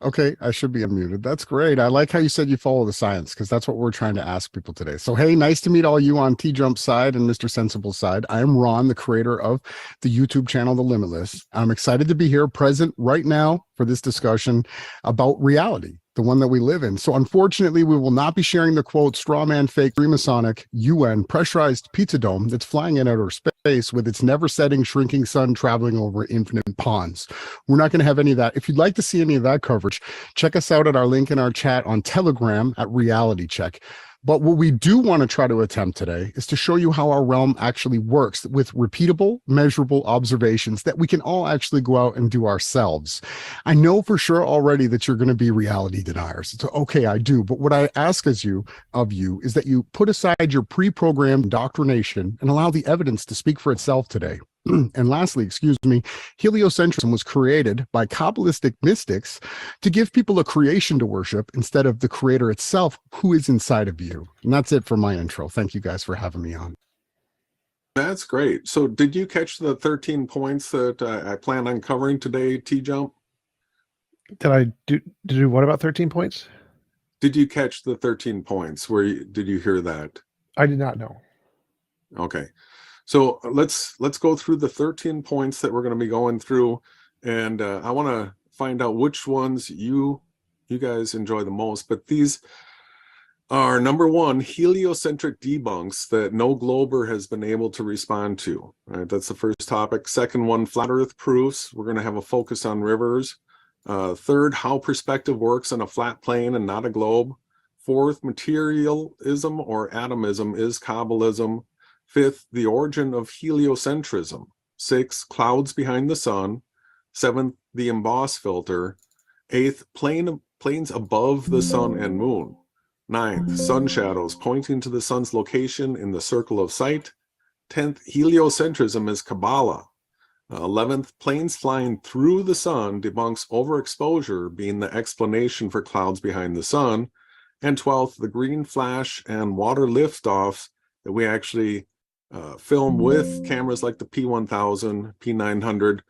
Okay, I should be unmuted. That's great. I like how you said you follow the science because that's what we're trying to ask people today. So, hey, nice to meet all you on TJump side and Mr. Sensible side. I am Ron, the creator of the YouTube channel, The Limitless. I'm excited to be here present right now for this discussion about reality, the one that we live in. So unfortunately, we will not be sharing the quote, straw man, fake, Freemasonic, UN, pressurized pizza dome that's flying in outer space with its never setting, shrinking sun traveling over infinite ponds. We're not going to have any of that. If you'd like to see any of that coverage, check us out at our link in our chat on Telegram at Reality Check. But what we do want to try to attempt today is to show you how our realm actually works with repeatable, measurable observations that we can all actually go out and do ourselves. I know for sure already that you're going to be reality deniers. It's okay, I do. But what I ask of you is that you put aside your pre-programmed indoctrination and allow the evidence to speak for itself today. And lastly, excuse me, heliocentrism was created by Kabbalistic mystics to give people a creation to worship instead of the creator itself, who is inside of you. And that's it for my intro. Thank you guys for having me on. That's great. So did you catch the 13 points that I plan on covering today, TJump? Did I do what about 13 points? Did you catch the 13 points? Did you hear that? I did not know. Okay. So let's go through the 13 points that we're going to be going through, and I want to find out which ones you guys enjoy the most. But these are, number one, heliocentric debunks that no glober has been able to respond to. All right, that's the first topic. Second one, flat Earth proofs. We're going to have a focus on rivers. Third, how perspective works on a flat plane and not a globe. Fourth, materialism or atomism is Kabbalism. Fifth, the origin of heliocentrism. Sixth, clouds behind the sun. Seventh, the emboss filter. Eighth, planes above the sun and moon. Ninth, sun shadows pointing to the sun's location in the circle of sight. 10th, heliocentrism is Kabbalah. 11th, planes flying through the sun debunks overexposure being the explanation for clouds behind the sun. And 12th, the green flash and water liftoffs that we actually film with cameras like the P1000, P900,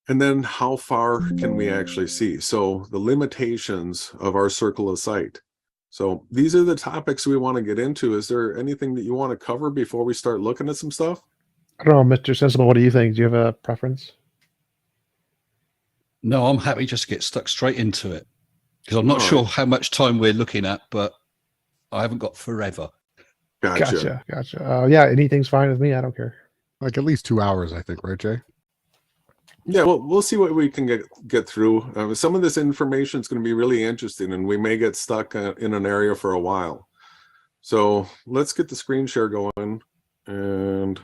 and then how far can we actually see? So the limitations of our circle of sight. So these are the topics we want to get into. Is there anything that you want to cover before we start looking at some stuff? I don't know, Mr. Sensible, what do you think? Do you have a preference? No, I'm happy just to get stuck straight into it because I'm not sure how much time we're looking at, but I haven't got forever. Gotcha. Yeah, anything's fine with me. I don't care. Like at least 2 hours, I think, right, Jay? Yeah, well, we'll see what we can get through. Some of this information is going to be really interesting, and we may get stuck in an area for a while. So let's get the screen share going, and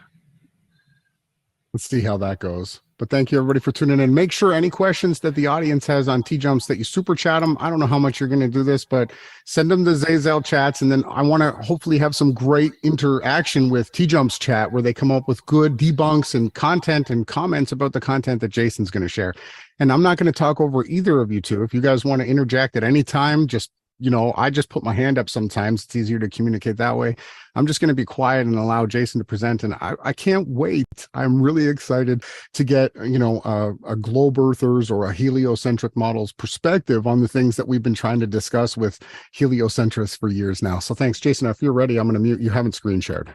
let's see how that goes. But thank you, everybody, for tuning in. Make sure any questions that the audience has on TJumps that you super chat them. I don't know how much you're going to do this, but send them to Zazel chats. And then I want to hopefully have some great interaction with TJumps chat where they come up with good debunks and content and comments about the content that Jason's going to share. And I'm not going to talk over either of you two. If you guys want to interject at any time, just, you know, I just put my hand up sometimes. It's easier to communicate that way. I'm just going to be quiet and allow Jason to present. And I can't wait. I'm really excited to get, you know, a globe earthers or a heliocentric model's perspective on the things that we've been trying to discuss with heliocentrists for years now. So thanks, Jason. If you're ready, I'm going to mute. You haven't screen shared.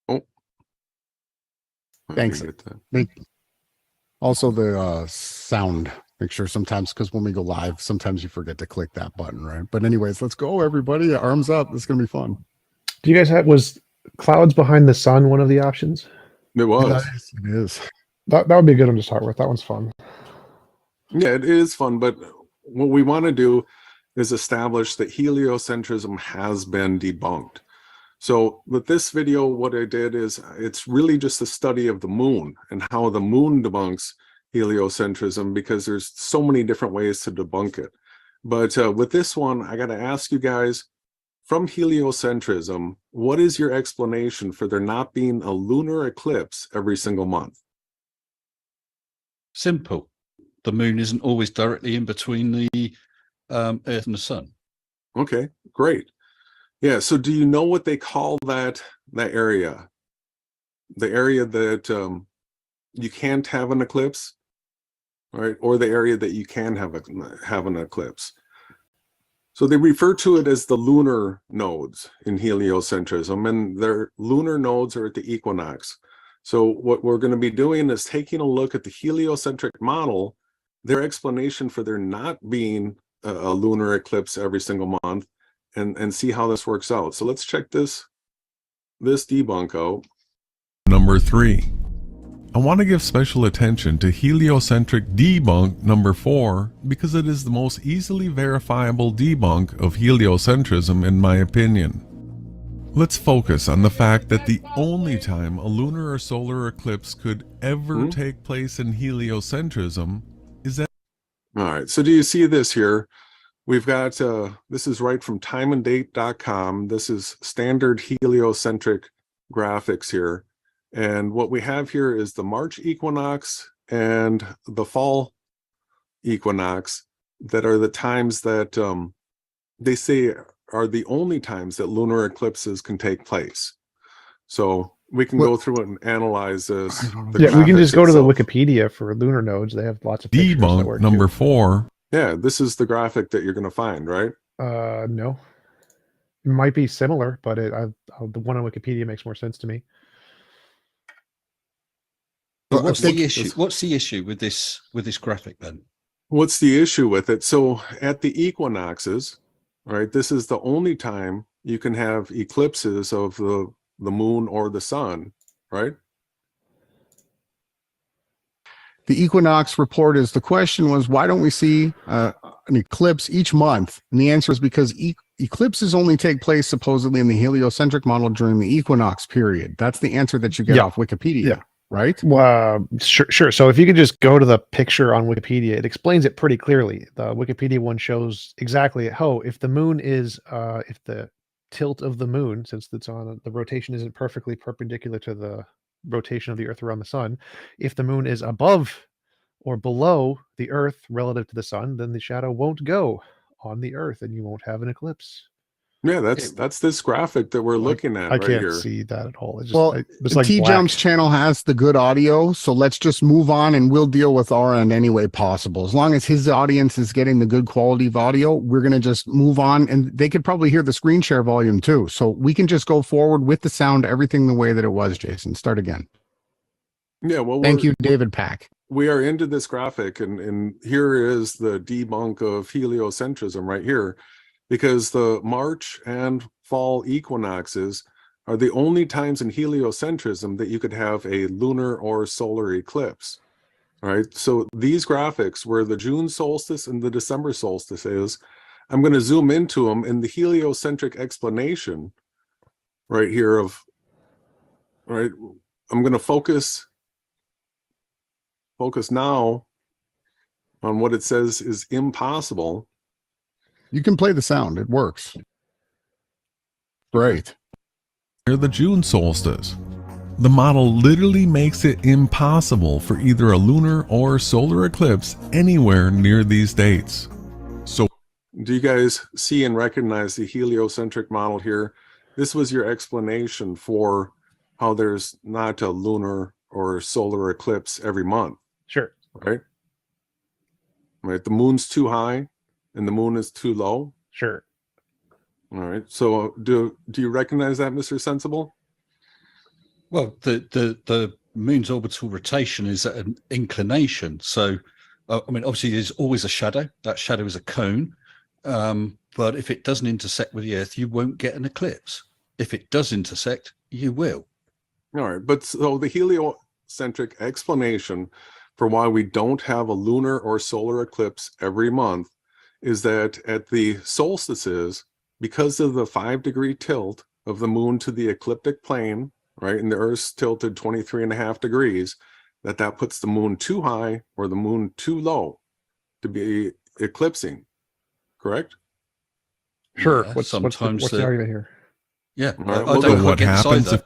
Oh, thanks. Also the sound. Make sure sometimes, because when we go live, sometimes you forget to click that button, right? But anyways, let's go, everybody. Arms up. It's going to be fun. Do you guys have, was clouds behind the sun one of the options? It was. It is. That would be a good one to start with. That one's fun. Yeah, it is fun. But what we want to do is establish that heliocentrism has been debunked. So with this video, what I did is it's really just a study of the moon and how the moon debunks heliocentrism, because there's so many different ways to debunk it. But with this one, I got to ask you guys, from heliocentrism, what is your explanation for there not being a lunar eclipse every single month? Simple. The moon isn't always directly in between the Earth and the sun. Okay, great. Yeah, so do you know what they call that area? The area that you can't have an eclipse? right? Or the area that you can have an eclipse. So they refer to it as the lunar nodes in heliocentrism, and their lunar nodes are at the equinox. So what we're going to be doing is taking a look at the heliocentric model, their explanation for there not being a lunar eclipse every single month, and see how this works out. So let's check this debunk out. Number 3. I want to give special attention to heliocentric debunk number 4 because it is the most easily verifiable debunk of heliocentrism in my opinion. Let's focus on the fact that the only time a lunar or solar eclipse could ever take place in heliocentrism is that. All right, so do you see this here? We've got, this is right from timeanddate.com. This is standard heliocentric graphics here. And what we have here is the March equinox and the fall equinox that are the times that they say are the only times that lunar eclipses can take place. So we can go through it and analyze this. Yeah, we can just go to the Wikipedia for lunar nodes. They have lots of pictures. Debunk number 4. Yeah, this is the graphic that you're going to find, right? No. It might be similar, but the one on Wikipedia makes more sense to me. But what's the issue? What's the issue with this graphic then? What's the issue with it? So at the equinoxes, right, this is the only time you can have eclipses of the moon or the sun, right? The equinox report is, the question was, why don't we see an eclipse each month? And the answer is because eclipses only take place supposedly in the heliocentric model during the equinox period. That's the answer that you get off Wikipedia. Yeah. Right? Well, sure. So if you could just go to the picture on Wikipedia, it explains it pretty clearly. The Wikipedia one shows exactly how, if the moon is, if the tilt of the moon, since it's on, the rotation isn't perfectly perpendicular to the rotation of the Earth around the sun, if the moon is above or below the Earth relative to the sun, then the shadow won't go on the Earth and you won't have an eclipse. Yeah, that's this graphic that we're looking at right here. I can't see that at all. It's just, well, it's like TJumps channel has the good audio, so let's just move on and we'll deal with our end any way possible. As long as his audience is getting the good quality of audio, we're going to just move on, and they could probably hear the screen share volume too. So we can just go forward with the sound, everything the way that it was, Jason. Start again. Yeah, well, thank you, David Pack. We are into this graphic, and here is the debunk of heliocentrism right here. Because the March and fall equinoxes are the only times in heliocentrism that you could have a lunar or solar eclipse. All right, so these graphics where the June solstice and the December solstice is, I'm going to zoom into them in the heliocentric explanation right here of, right, I'm going to focus now on what it says is impossible. You can play the sound. It works. Great. Near the June solstice, the model literally makes it impossible for either a lunar or solar eclipse anywhere near these dates. So, do you guys see and recognize the heliocentric model here? This was your explanation for how there's not a lunar or solar eclipse every month. Sure. Right? Right. The moon's too high and the moon is too low. Sure. All right. So do you recognize that, Mr. Sensible? Well, the moon's orbital rotation is at an inclination. So, I mean, obviously there's always a shadow. That shadow is a cone. But if it doesn't intersect with the Earth, you won't get an eclipse. If it does intersect, you will. All right. But so the heliocentric explanation for why we don't have a lunar or solar eclipse every month is that at the solstices, because of the 5-degree tilt of the moon to the ecliptic plane, right, and the Earth's tilted 23.5 degrees, that puts the moon too high or the moon too low to be eclipsing, correct? Sure. Yeah, what's the argument here? Yeah, right, I well, don't what happens either.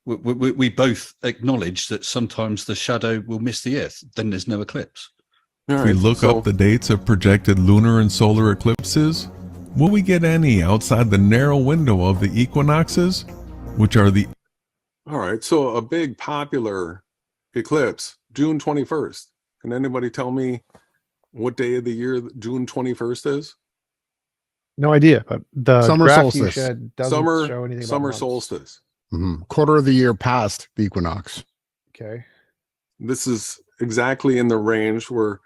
We both acknowledge that sometimes the shadow will miss the Earth, then there's no eclipse. If we look up the dates of projected lunar and solar eclipses, will we get any outside the narrow window of the equinoxes, which are the... All right, so a big popular eclipse, June 21st. Can anybody tell me what day of the year June 21st is? No idea, but the Summer graph you solstice. shared doesn't show anything about Summer months. solstice. Quarter of the year past the equinox. Okay. This is exactly in the range where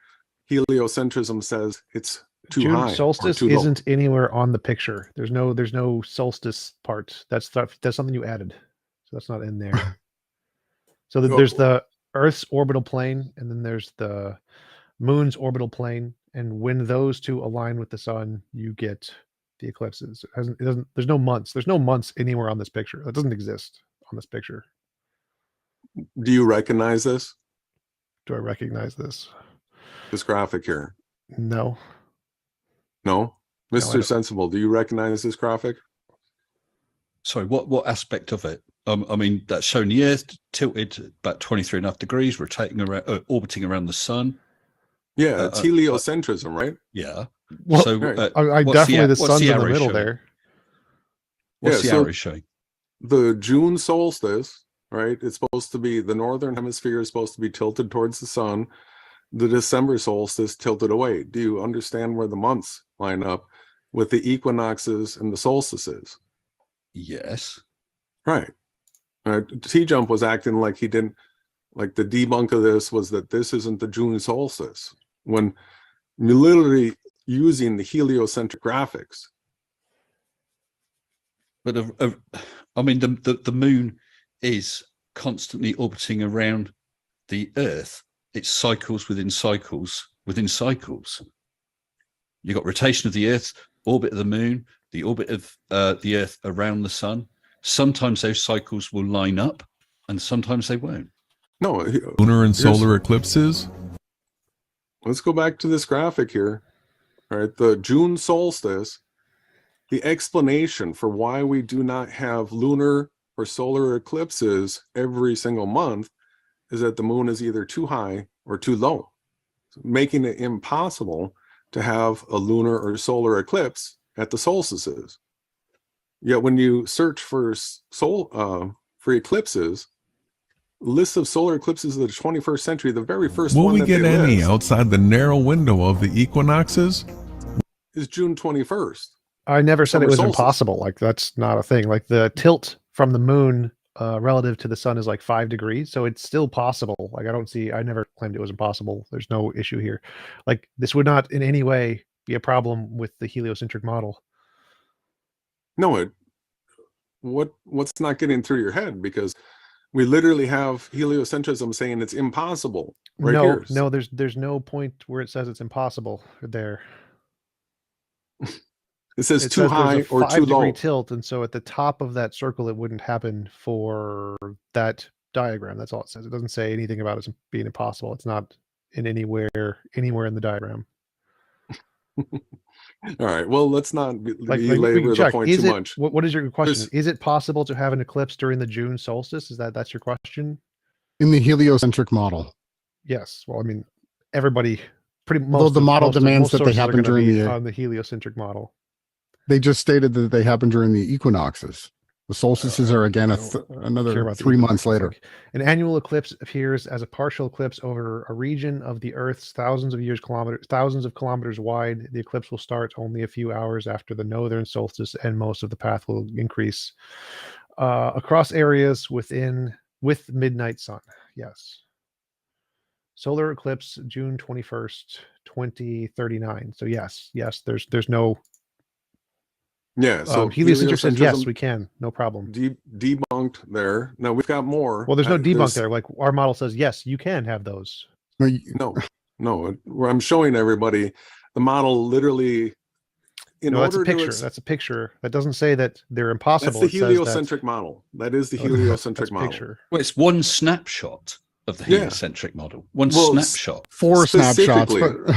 heliocentrism says it's too June high. solstice or too low. isn't anywhere on the picture. There's no solstice part. That's something you added. So that's not in there. So there's the Earth's orbital plane, and then there's the Moon's orbital plane. And when those two align with the sun, you get the eclipses. There's no months. There's no months anywhere on this picture. That doesn't exist on this picture. Do you recognize this? Do I recognize this? This graphic here? No. No? No, I Mr. don't. Sensible, do you recognize this graphic? Sorry, what aspect of it? I mean, that's showing the Earth tilted about 23.5 degrees, rotating around, orbiting around the sun. Yeah, it's heliocentrism, right? Yeah. Well, So right. I definitely the sun's in the arrow middle showing? there. What's the Yeah, so- arrow showing? The June solstice, right? It's supposed to be, the northern hemisphere is supposed to be tilted towards the sun. The December solstice tilted away. Do you understand where the months line up with the equinoxes and the solstices? Yes. Right. TJump was acting like he didn't, like the debunk of this was that this isn't the June solstice, when you're literally using the heliocentric graphics. But I mean, the moon is constantly orbiting around the Earth. It's cycles within cycles within cycles. You've got rotation of the Earth, orbit of the moon, the orbit of the Earth around the sun. Sometimes those cycles will line up, and sometimes they won't. No, Lunar and solar eclipses? let's go back to this graphic here. All right, the June solstice, the explanation for why we do not have lunar or solar eclipses every single month is that the moon is either too high or too low, making it impossible to have a lunar or solar eclipse at the solstices. Yet when you search for eclipses, lists of solar eclipses of the 21st century, the very first Will one we that get they any list outside the narrow window of the equinoxes? is June 21st. I never said Summer it was solstice. impossible. Like that's not a thing. Like the tilt from the moon relative to the sun is like 5 degrees, so it's still possible. Like I never claimed it was impossible. There's no issue here. Like this would not in any way be a problem with the heliocentric model. No, what's not getting through your head? Because we literally have heliocentrism saying it's impossible right here. No, there's no point where it says it's impossible there. It says It too says high there's a or too 5 degree low. tilt, and so at the top of that circle it wouldn't happen for that diagram. That's all it says. It doesn't say anything about it being impossible. It's not in anywhere in the diagram. All right, well, let's not We belabor can the check. point Is too it, much. what is your question? There's- Is it possible to have an eclipse during the June solstice? That's your question? In the heliocentric model. Yes. Well, I mean, everybody pretty Although the model demands that they sources are happen gonna during be the- on the heliocentric model. They just stated that they happen during the equinoxes. The solstices are again I don't care another about the 3 months equinoxes. later. Like, an annual eclipse appears as a partial eclipse over a region of the Earth's thousands of kilometers wide. The eclipse will start only a few hours after the northern solstice, and most of the path will increase across areas with midnight sun. Yes. Solar eclipse June 21st, 2039. So yes, there's no Yeah, so heliocentric says yes, heliocentrism we can, no problem. debunked there. Now we've got more. Well, there's no debunk there. Like our model says, yes, you can have those. No, where I'm showing everybody the model literally. No, that's a picture. That's a picture. That doesn't say that they're impossible. That's the It says heliocentric model. That is the heliocentric that's a model. picture. Well, it's one snapshot of the Yeah. heliocentric model. One Well, snapshot. 4 snapshots. Specifically- But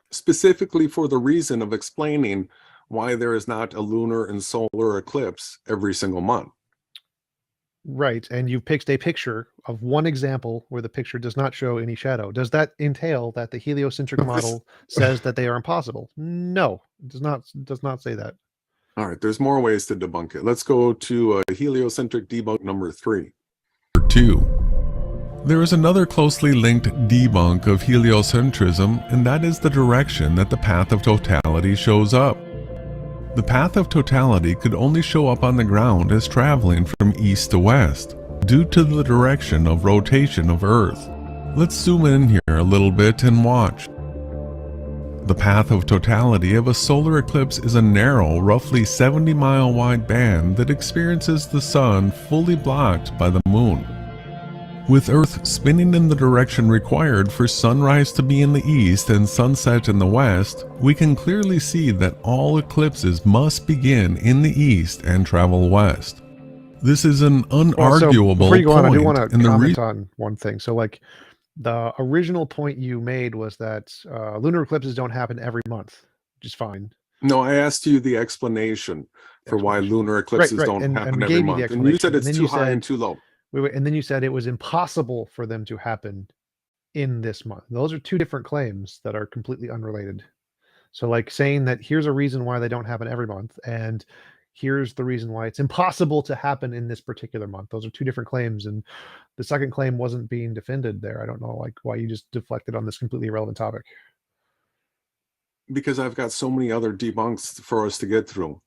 Specifically for the reason of explaining why there is not a lunar and solar eclipse every single month. Right. And you picked a picture of one example where the picture does not show any shadow. Does that entail that the heliocentric No, this- model says that they are impossible? No, it does not say that. All right, there's more ways to debunk it. Let's go to heliocentric debunk number 3. 2. There is another closely linked debunk of heliocentrism, and that is the direction that the path of totality shows up. The path of totality could only show up on the ground as traveling from east to west, due to the direction of rotation of Earth. Let's zoom in here a little bit and watch. The path of totality of a solar eclipse is a narrow, roughly 70-mile wide band that experiences the sun fully blocked by the moon. With Earth spinning in the direction required for sunrise to be in the east and sunset in the west, we can clearly see that all eclipses must begin in the east and travel west. This is an unarguable before you go on, I do point, want to comment on one thing. So, like, the original point you made was that lunar eclipses don't happen every month, which is fine. No, I asked you the explanation for why lunar eclipses don't happen every month. And you said it's too high and too low. And then you said it was impossible for them to happen in this month. Those are two different claims that are completely unrelated. So, like, saying that here's a reason why they don't happen every month, and here's the reason why it's impossible to happen in this particular month. Those are two different claims, and the second claim wasn't being defended there. I don't know, like, why you just deflected on this completely irrelevant topic. Because I've got so many other debunks for us to get through.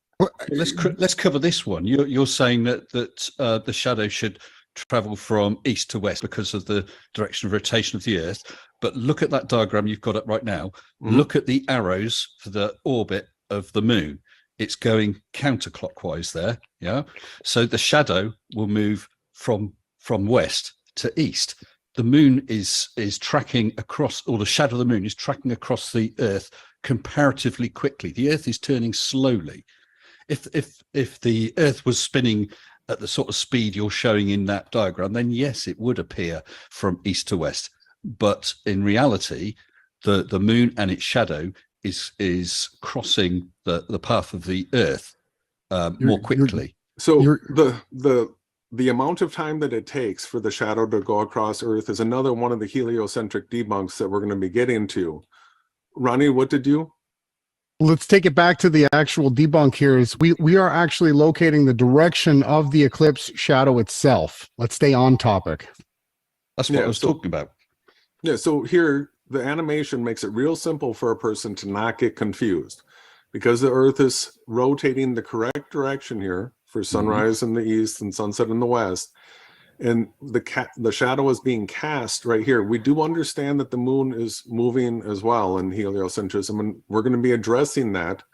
Let's cover this one. You're saying that the shadow should travel from east to west because of the direction of rotation of the Earth. But look at that diagram you've got up right now. Mm-hmm. Look at the arrows for the orbit of the moon. It's going counterclockwise there. Yeah. So the shadow will move from west to east. The moon is tracking across, or the shadow of the moon is tracking across the Earth comparatively quickly. The Earth is turning slowly. If the Earth was spinning at the sort of speed you're showing in that diagram, then yes, it would appear from east to west. But in reality, the moon and its shadow is crossing the path of the Earth more quickly. The amount of time that it takes for the shadow to go across Earth is another one of the heliocentric debunks that we're going to be getting to. Ronnie, what did you? Let's take it back to the actual debunk here. Is we are actually locating the direction of the eclipse shadow itself. Let's stay on topic. That's what I was talking about. Yeah, so here the animation makes it real simple for a person to not get confused, because the Earth is rotating the correct direction here for sunrise in the east and sunset in the west, and the shadow is being cast right here. We do understand that the moon is moving as well in heliocentrism, and we're going to be addressing that.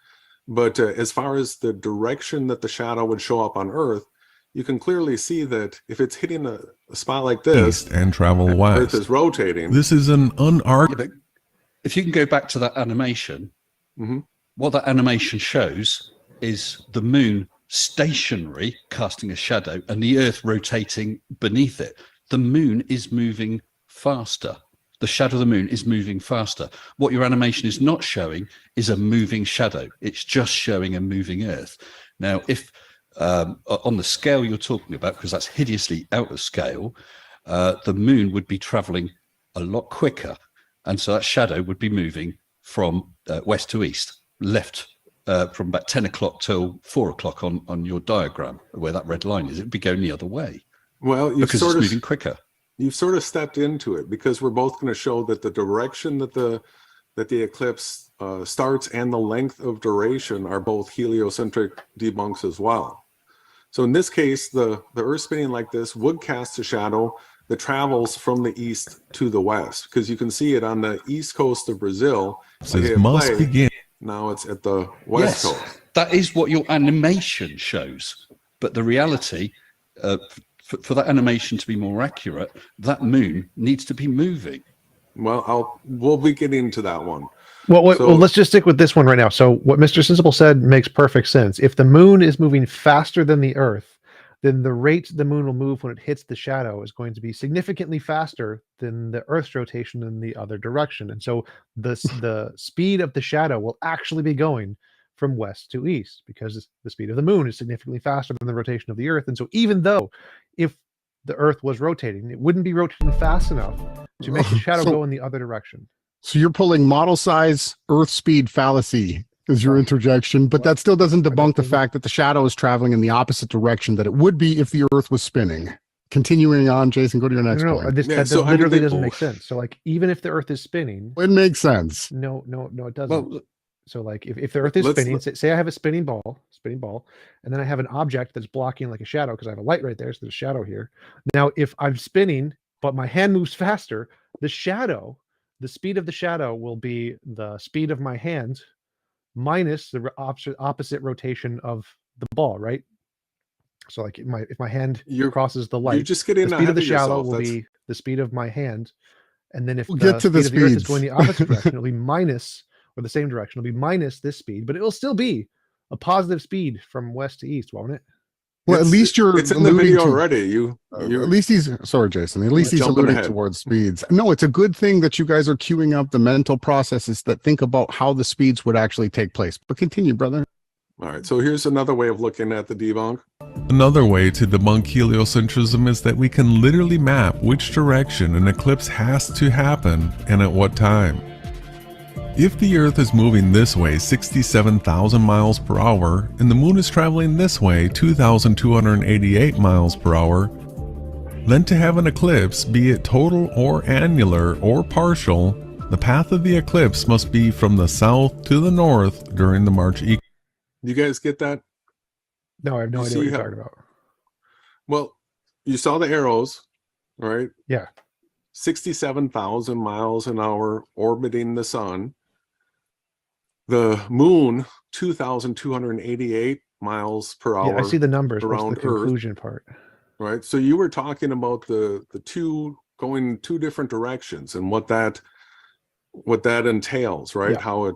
But as far as the direction that the shadow would show up on Earth, you can clearly see that if it's hitting a spot like this east and travel west, Earth is rotating. This is an unarguable. If you can go back to that animation, what that animation shows is the moon stationary, casting a shadow, and the Earth rotating beneath it. The moon is moving faster. The shadow of the moon is moving faster. What your animation is not showing is a moving shadow. It's just showing a moving Earth. Now, if on the scale you're talking about, because that's hideously out of scale, the moon would be traveling a lot quicker, and so that shadow would be moving from west to east, left from about 10 o'clock till 4 o'clock on your diagram, where that red line is. It'd be going the other way. Well, because it's moving quicker. You've sort of stepped into it, because we're both going to show that the direction that the eclipse starts and the length of duration are both heliocentric debunks as well. So in this case, the Earth spinning like this would cast a shadow that travels from the east to the west, because you can see it on the east coast of Brazil. Must begin. Now it's at the west coast. That is what your animation shows. But the reality, for that animation to be more accurate, that moon needs to be moving. Well, we'll be getting to that one. Well, let's just stick with this one right now. So what Mr. Sensible said makes perfect sense. If the moon is moving faster than the Earth, then the rate the moon will move when it hits the shadow is going to be significantly faster than the Earth's rotation in the other direction. And so the speed of the shadow will actually be going from west to east, because the speed of the moon is significantly faster than the rotation of the Earth. And so even though if the Earth was rotating, it wouldn't be rotating fast enough to make the shadow go in the other direction. So you're pulling model size Earth speed fallacy is your interjection, but that still doesn't debunk the fact that the shadow is traveling in the opposite direction that it would be if the Earth was spinning. continuing on, Jason, go to your next No, point. that so, I mean, literally they- doesn't make sense. So like, even if the Earth is spinning, It makes sense. no, it doesn't. Well, So like, if the Earth is Let's- spinning, say I have a spinning ball, and then I have an object that's blocking like a shadow because I have a light right there, so there's a shadow here. Now, if I'm spinning, but my hand moves faster, the speed of the shadow will be the speed of my hand minus the opposite rotation of the ball, right? So like, if my hand crosses the light, You're just getting the speed of the ahead shadow yourself. will That's- be the speed of my hand, and then if We'll the get to the speed of the Earth is speeds. going the opposite direction, it'll be minus, or the same direction, it'll be minus this speed, but it will still be a positive speed from west to east, won't it? Well, at It's- least you're it's in the alluding video to- already. You at least he's sorry, Jason. At least he's jumping alluding ahead. towards speeds. No, it's a good thing that you guys are queuing up the mental processes that think about how the speeds would actually take place. But continue, brother. all right. So here's another way of looking at the debunk. Another way to debunk heliocentrism is that we can literally map which direction an eclipse has to happen and at what time. If the Earth is moving this way 67,000 miles per hour and the Moon is traveling this way 2,288 miles per hour, then to have an eclipse, be it total or annular or partial, the path of the eclipse must be from the south to the north during the March equinox. You guys get that? No, I have no You idea what see you're how- talking about. Well, you saw the arrows, right? Yeah. 67,000 miles an hour orbiting the sun. The moon, 2,288 miles per hour. Yeah, I see the numbers. What's around the conclusion part? Right. So you were talking about the two going two different directions and what that entails, right? Yeah. How it,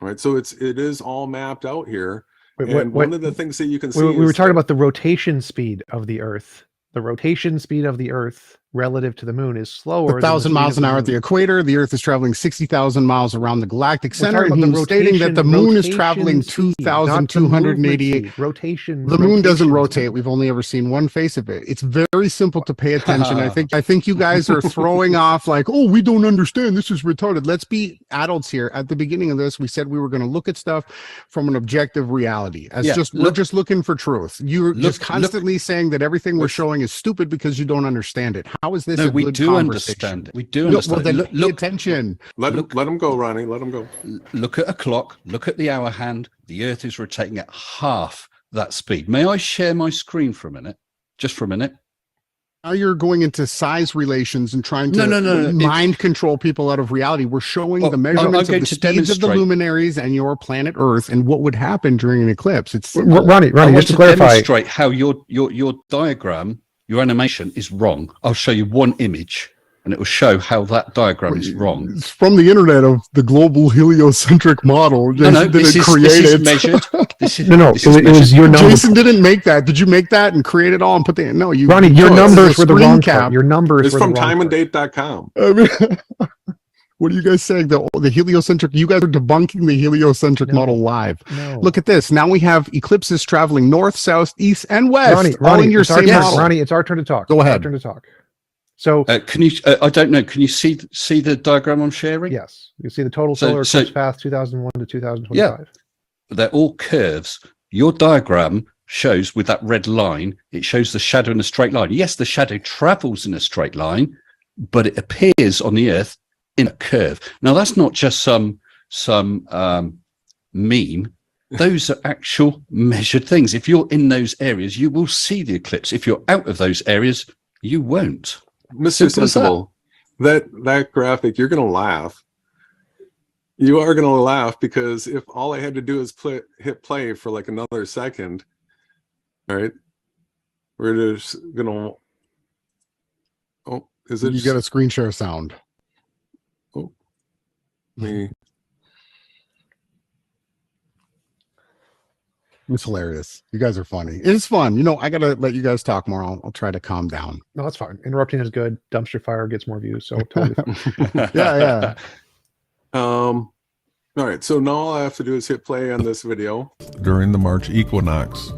right. So it is all mapped out here. Wait, And one of the things that you can see we were is talking that- about the rotation speed of the Earth. The rotation speed of the Earth relative to the moon is slower. than the 1,000 speed miles of an hour at the moon. equator. The Earth is traveling 60,000 miles around the galactic We're center. talking And about the he's stating that the moon is rotation traveling speed, not the movement 2,288. speed. Rotation. The moon doesn't rotation rotate. speed. We've only ever seen one face of it. It's very simple to pay attention. I think you guys are throwing off like, oh, we don't understand. This is retarded. Let's be adults here. At the beginning of this, we said we were going to look at stuff from an objective reality. We're just looking for truth. You're just constantly saying that everything we're showing is stupid because you don't understand it. How is this No, a we good do conversation? understand it. We do Well, understand. then Look, pay attention. let him go, Ronnie. Let him go. look at a clock. Look at the hour hand. The Earth is rotating at half that speed. May I share my screen for a minute? Just for a minute. Now you're going into size relations and trying to No. mind control people out of reality. We're showing Well, the I'm measurements of going the to speeds of the demonstrate. luminaries and your planet Earth and what would happen during an eclipse. It's Ronnie, I want just to to clarify, demonstrate how your diagram, your animation is wrong. I'll show you one image, and it will show how that diagram is wrong. It's from the internet of the global heliocentric model. No, Jason this didn't is create it. measured. This is, no, this is it was measured. your number. Jason didn't make that. Did you make that and create it all and put the no? You Ronnie, your no, it's numbers a were the screen wrong cap. part. Your numbers It's were from the wrong part. timeanddate.com. I mean, what are you guys saying? The heliocentric. You guys are debunking the heliocentric No. model live. No. Look at this. Now we have eclipses traveling north, south, east, and west, all Ronnie, in your it's our same turn. model. Ronnie, it's our turn to talk. Go It's our ahead. turn to talk. So Can you? I don't know. Can you see the diagram I'm sharing? yes, you see the total So- solar so- eclipse path 2001 to 2025. They're all curves. Your diagram shows with that red line, it shows the shadow in a straight line. Yes, the shadow travels in a straight line, but it appears on the Earth in a curve. Now, that's not just some meme. Those are actual measured things. If you're in those areas, you will see the eclipse. If you're out of those areas, you won't. Mr. Simple as that. Sensible, that graphic, you're going to laugh. You are going to laugh because if all I had to do is hit play for like another second, right? We're just going to. Oh, is it? You got a screen share sound. me? It's hilarious. You guys are funny. It's fun. You know, I gotta let you guys talk more. I'll try to calm down. No, that's fine. Interrupting is good. Dumpster fire gets more views, so totally fine. Yeah. All right. So now all I have to do is hit play on this video. during the March equinox.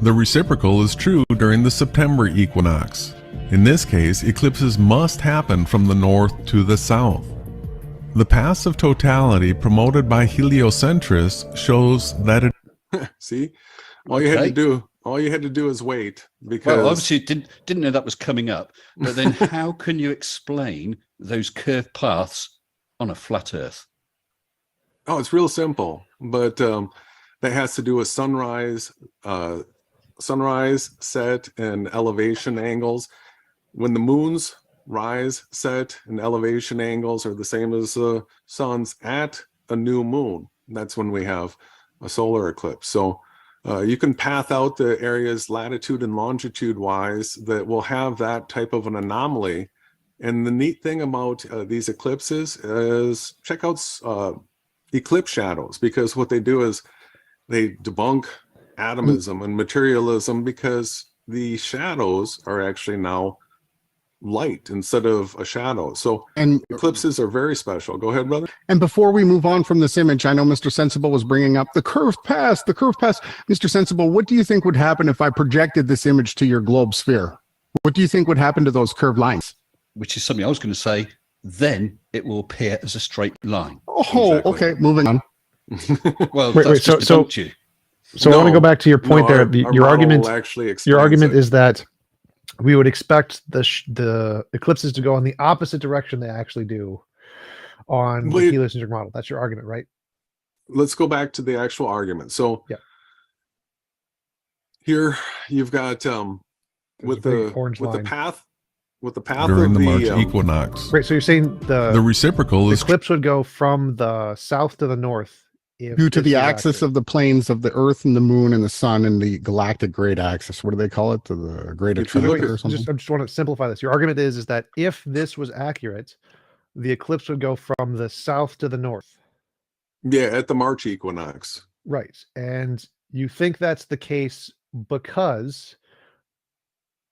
The reciprocal is true during the September equinox. In this case, eclipses must happen from the north to the south. The paths of totality promoted by heliocentrists shows that it See, all you had to Okay. do, All you had to do is wait, because Well, obviously didn't know that was coming up. But then how can you explain those curved paths on a flat Earth? oh, it's real simple. But that has to do with sunrise, set, and elevation angles. When the moon's rise, set, and elevation angles are the same as the sun's at a new moon, that's when we have a solar eclipse. So you can path out the areas latitude and longitude wise that will have that type of an anomaly. And the neat thing about these eclipses is check out eclipse shadows, because what they do is they debunk atomism and materialism, because the shadows are actually now light instead of a shadow. So And eclipses are very special. Go ahead, brother. And before we move on from this image, I know Mr. Sensible was bringing up the curved pass. Mr. Sensible, what do you think would happen if I projected this image to your globe sphere? What do you think would happen to those curved lines? Which is something I was going to say. Then it will appear as a straight line. Oh, Exactly. okay. Moving on. Well, Wait, that's so- just so- debunked you. So I want to No, go back to your point No, there. our Your model argument, actually your explains argument it. is that we would expect the eclipses to go in the opposite direction they actually do on the Wait. heliocentric model. That's your argument, right? Let's go back to the actual argument. So Yeah. here you've got with a big the orange with the line. path During of the March the equinox. Right. So you're saying The reciprocal the is eclipse would go from the south to the north if Due to this the was axis accurate. of the planes of the Earth and the Moon and the Sun and the galactic great axis. What do they call it? The great If you look attractor at- or something? I just want to simplify this. Your argument is that if this was accurate, the eclipse would go from the south to the north. at the March equinox. Right. And you think that's the case because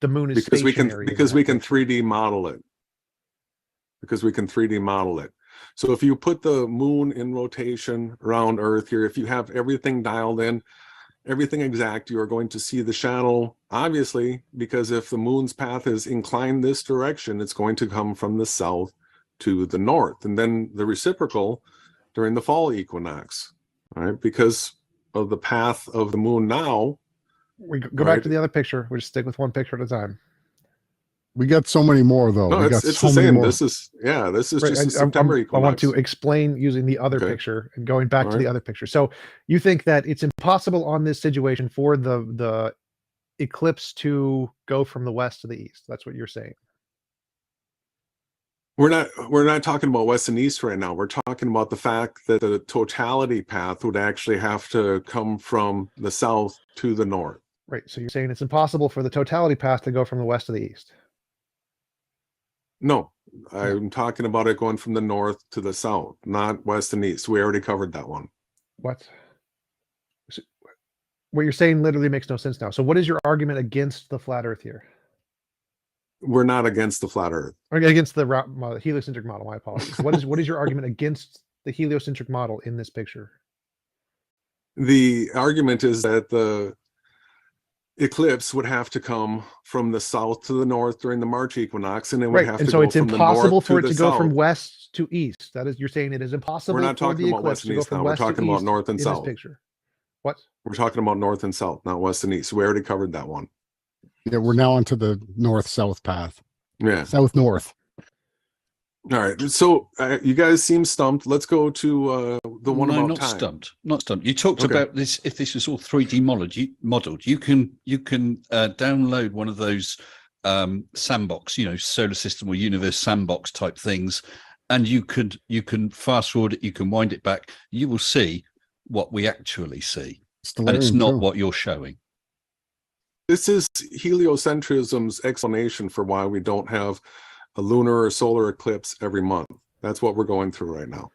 the moon is Because we can stationary in because that we can picture. 3D model it. Because we can 3D model it. So if you put the moon in rotation around Earth here, if you have everything dialed in, everything exact, you are going to see the shadow, obviously, because if the moon's path is inclined this direction, it's going to come from the south to the north. And then the reciprocal during the fall equinox, right? Because of the path of the moon now. We go Right. back to the other picture. We just stick with one picture at a time. We got so many more, though. No, we it's got the so many same. more. This is Right, just the September I equinox. want to explain using the other Okay. picture and going back to All the right. other picture. So you think that it's impossible on this situation for the eclipse to go from the west to the east. That's what you're saying. We're not talking about west and east right now. We're talking about the fact that the totality path would actually have to come from the south to the north. Right. So you're saying it's impossible for the totality path to go from the west to the east. No, I'm talking about it going from the north to the south, not west and east. We already covered that one. What? What you're saying literally makes no sense now. So what is your argument against the flat earth here? We're not against the flat earth. Or against the heliocentric model, my apologies. What is your argument against the heliocentric model in this picture? The argument is that the eclipse would have to come from the south to the north during the March equinox, and it would Right. have And to so go it's from the impossible north for it to to the go from south. west to east. That is, you're saying it is impossible We're not for talking the about eclipse west to and go east from now. We're west to talking about east north and in south. this picture. What? We're talking about north and south, not west and east. We already covered that one. Yeah, we're now onto the north-south path. Yeah. South-north. All right. So you guys seem stumped. Let's go to the one No, about not time. stumped. Not stumped. You talked Okay. about this. If this was all 3D modeled, you can download one of those sandbox, solar system or universe sandbox type things, and you can fast forward it. You can wind it back. You will see what we actually see, and it's Stellarium, not too. what you're showing. This is heliocentrism's explanation for why we don't have a lunar or solar eclipse every month. That's what we're going through right now.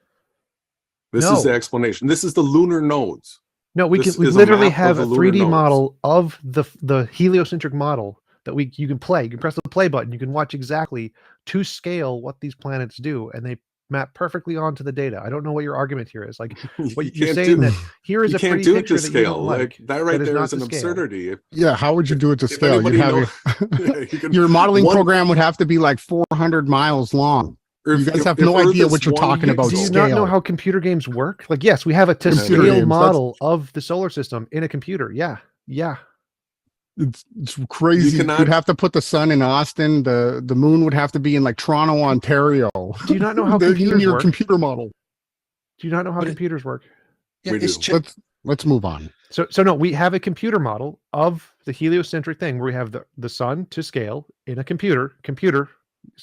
This is the No. explanation. This is the lunar nodes. No, we This can. We is a literally map of have the a lunar 3D nodes. model of the heliocentric model that you can play. You can press the play button. You can watch exactly to scale what these planets do, and they map perfectly onto the data. I don't know what your argument here is. Like what you're saying that here is you a can't pretty do it picture to that you scale. don't like. That right that is there not is an to scale. absurdity. Yeah, how would you do it to If scale? You'd anybody have know- Yeah, you can- your modeling one- program would have to be like 400 miles long. or You if- guys if- have if no Earth idea is what you're one talking about Do you pixel- not know scale. how computer games work? Like, yes, we have a to Computer scale games, model of the solar system in a computer. Yeah. It's crazy. cannot- You'd have to put the sun in Austin. The moon would have to be in like Toronto, Ontario. Do you not know how In computers your work? computer model. Do you not know how But it- computers work? Yeah, We it's do. Let's move on. So no, we have a computer model of the heliocentric thing where we have the sun to scale in a computer.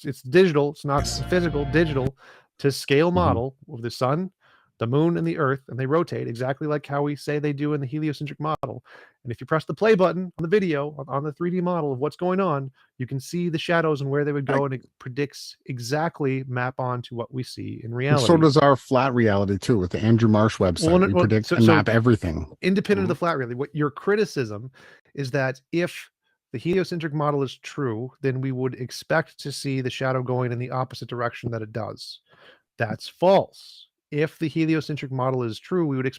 It's digital. It's not physical. Digital to scale model of the sun, the moon, and the Earth, and they rotate exactly like how we say they do in the heliocentric model. And if you press the play button on the video on the 3D model of what's going on, you can see the shadows and where they would go, and it predicts exactly map on to what we see in And reality. so does our flat reality too with the Andrew Marsh website. Well, no, we well, predict so- and so- map everything. Independent of the flat reality, what your criticism is that if the heliocentric model is true, then we would expect to see the shadow going in the opposite direction that it does. That's false. If the heliocentric model is true, we would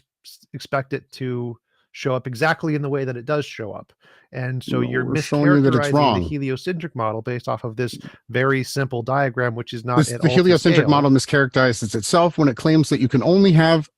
expect it to show up exactly in the way that it does show up. And so No, you're we're showing you that it's mischaracterizing wrong. the heliocentric model based off of this very simple diagram, which is not at The all to heliocentric scale. model mischaracterizes itself when it claims that you can only have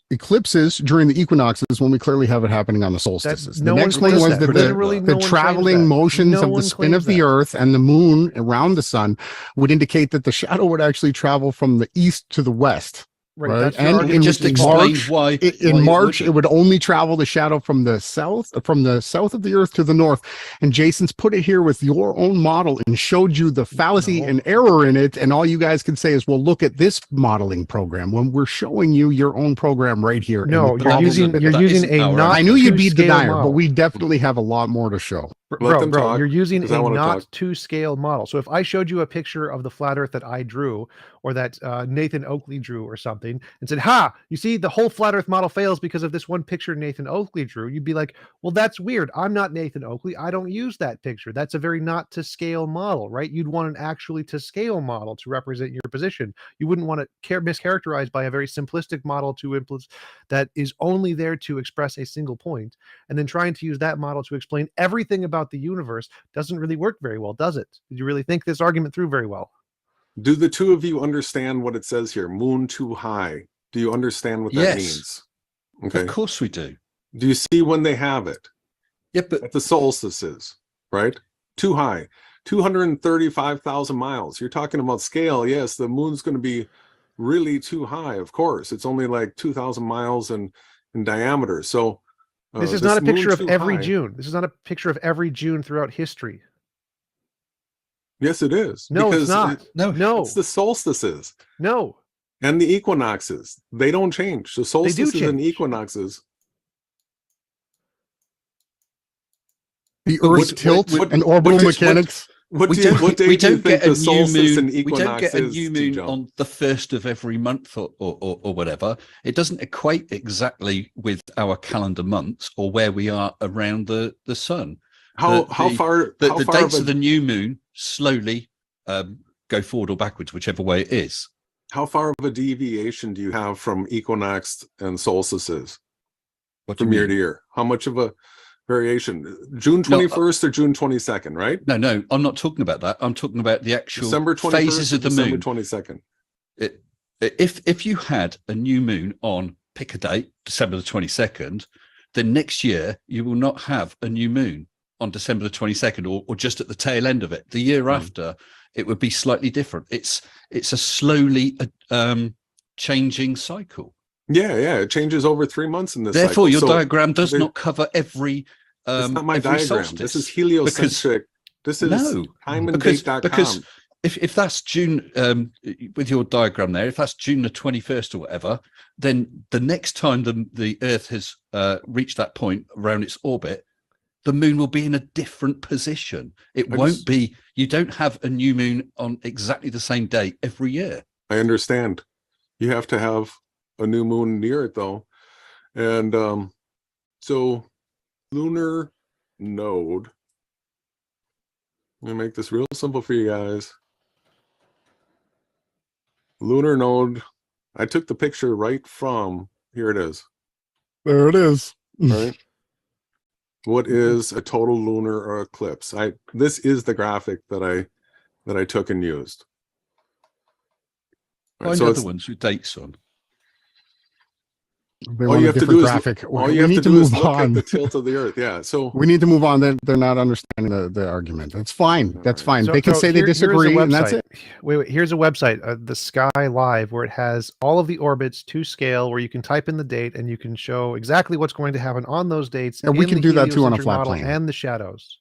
eclipses during the equinoxes when we clearly have it happening on the solstices. no The one next one claims was that. that Literally no the one claims traveling that. motions No of one the spin of claims the that. Earth and the moon around the sun would indicate that the shadow would actually travel from the east to the west. Right. That's your And argument. in just in explain March, why in why March, it wouldn't. would only travel the shadow from the south of the earth to the north. And Jason's put it here with your own model and showed you the fallacy No. and error in it. And all you guys can say is, well, look at this modeling program when we're showing you your own program right here. And No, the you're problems using that you're they- using isn't a our not. I knew you'd to be scale denier, model. but we definitely have a lot more to show. Let them Bro, talk, you're using 'cause I a wanna not talk. to scale model. So if I showed you a picture of the flat Earth that I drew, or that Nathan Oakley drew, or something, and said, "Ha, you see, the whole flat Earth model fails because of this one picture Nathan Oakley drew," you'd be like, "Well, that's weird. I'm not Nathan Oakley. I don't use that picture. That's a very not to scale model, right? You'd want an actually to scale model to represent your position. You wouldn't want it mischaracterized by a very simplistic model that is only there to express a single point, and then trying to use that model to explain everything about the universe doesn't really work very well, does it? Did you really think this argument through very well? Do the two of you understand what it says here? Moon too high. Do you understand what that Yes. means? Okay. Of course we do. Do you see when they have it? Yeah, but At the solstices, right? Too high. 235,000 miles. You're talking about scale. Yes, the moon's going to be really too high, of course. It's only like 2,000 miles in diameter. So This is not a picture moon of too every high- June. This is not a picture of every June throughout history. Yes, it is. No, it's because not. No, It's the solstices no. and the equinoxes. They don't change. So solstices and change. equinoxes. The What- Earth's tilt what- and orbital what- mechanics. What we day don't, what day we do you don't think get a the new solstice and moon. We equinox don't get a is, new moon TJump? on the first of every month or whatever. It doesn't equate exactly with our calendar months or where we are around the sun. How the- far The, how the far dates of of a, the new moon slowly go forward or backwards, whichever way it is. how far of a deviation do you have from equinox and solstices What do you from year mean? to year? How much of a variation? June 21st or June 22nd, right? No, I'm not talking about that. I'm talking about the actual December 21st phases or of the December moon. 22nd. If you had a new moon on, pick a date, December the 22nd, then next year you will not have a new moon on December the 22nd or just at the tail end of it. The year after, it would be slightly different. It's a slowly changing cycle. Yeah, it changes over 3 months in this Therefore, cycle. your So diagram does there- not cover every it's not my every diagram. solstice. This is heliocentric. This is No, because timeanddate.com. if that's June with your diagram there, if that's June the 21st or whatever, then the next time the Earth has reached that point around its orbit, the moon will be in a different position. It won't be. You don't have a new moon on exactly the same day every year. I understand. You have to have a new moon near it though. And so lunar node. Let me make this real simple for you guys. Lunar node. I took the picture right from, here it is, There it is. right? What is a total lunar or eclipse? This is the graphic that I took and used. Right, Find so other it's- ones with dates on. They All want you a have to different do graphic. is all We you have need to to do is move look at on. the tilt of the Earth. Yeah. So We need to move on. They're not understanding the argument. That's fine. That's fine. They can say they disagree, and that's it. Wait, here's a website, the Sky Live, where it has all of the orbits to scale, where you can type in the date and you can show exactly what's going to happen on those dates. And we in can the do that too on a heliocentric flat model plane. and the shadows.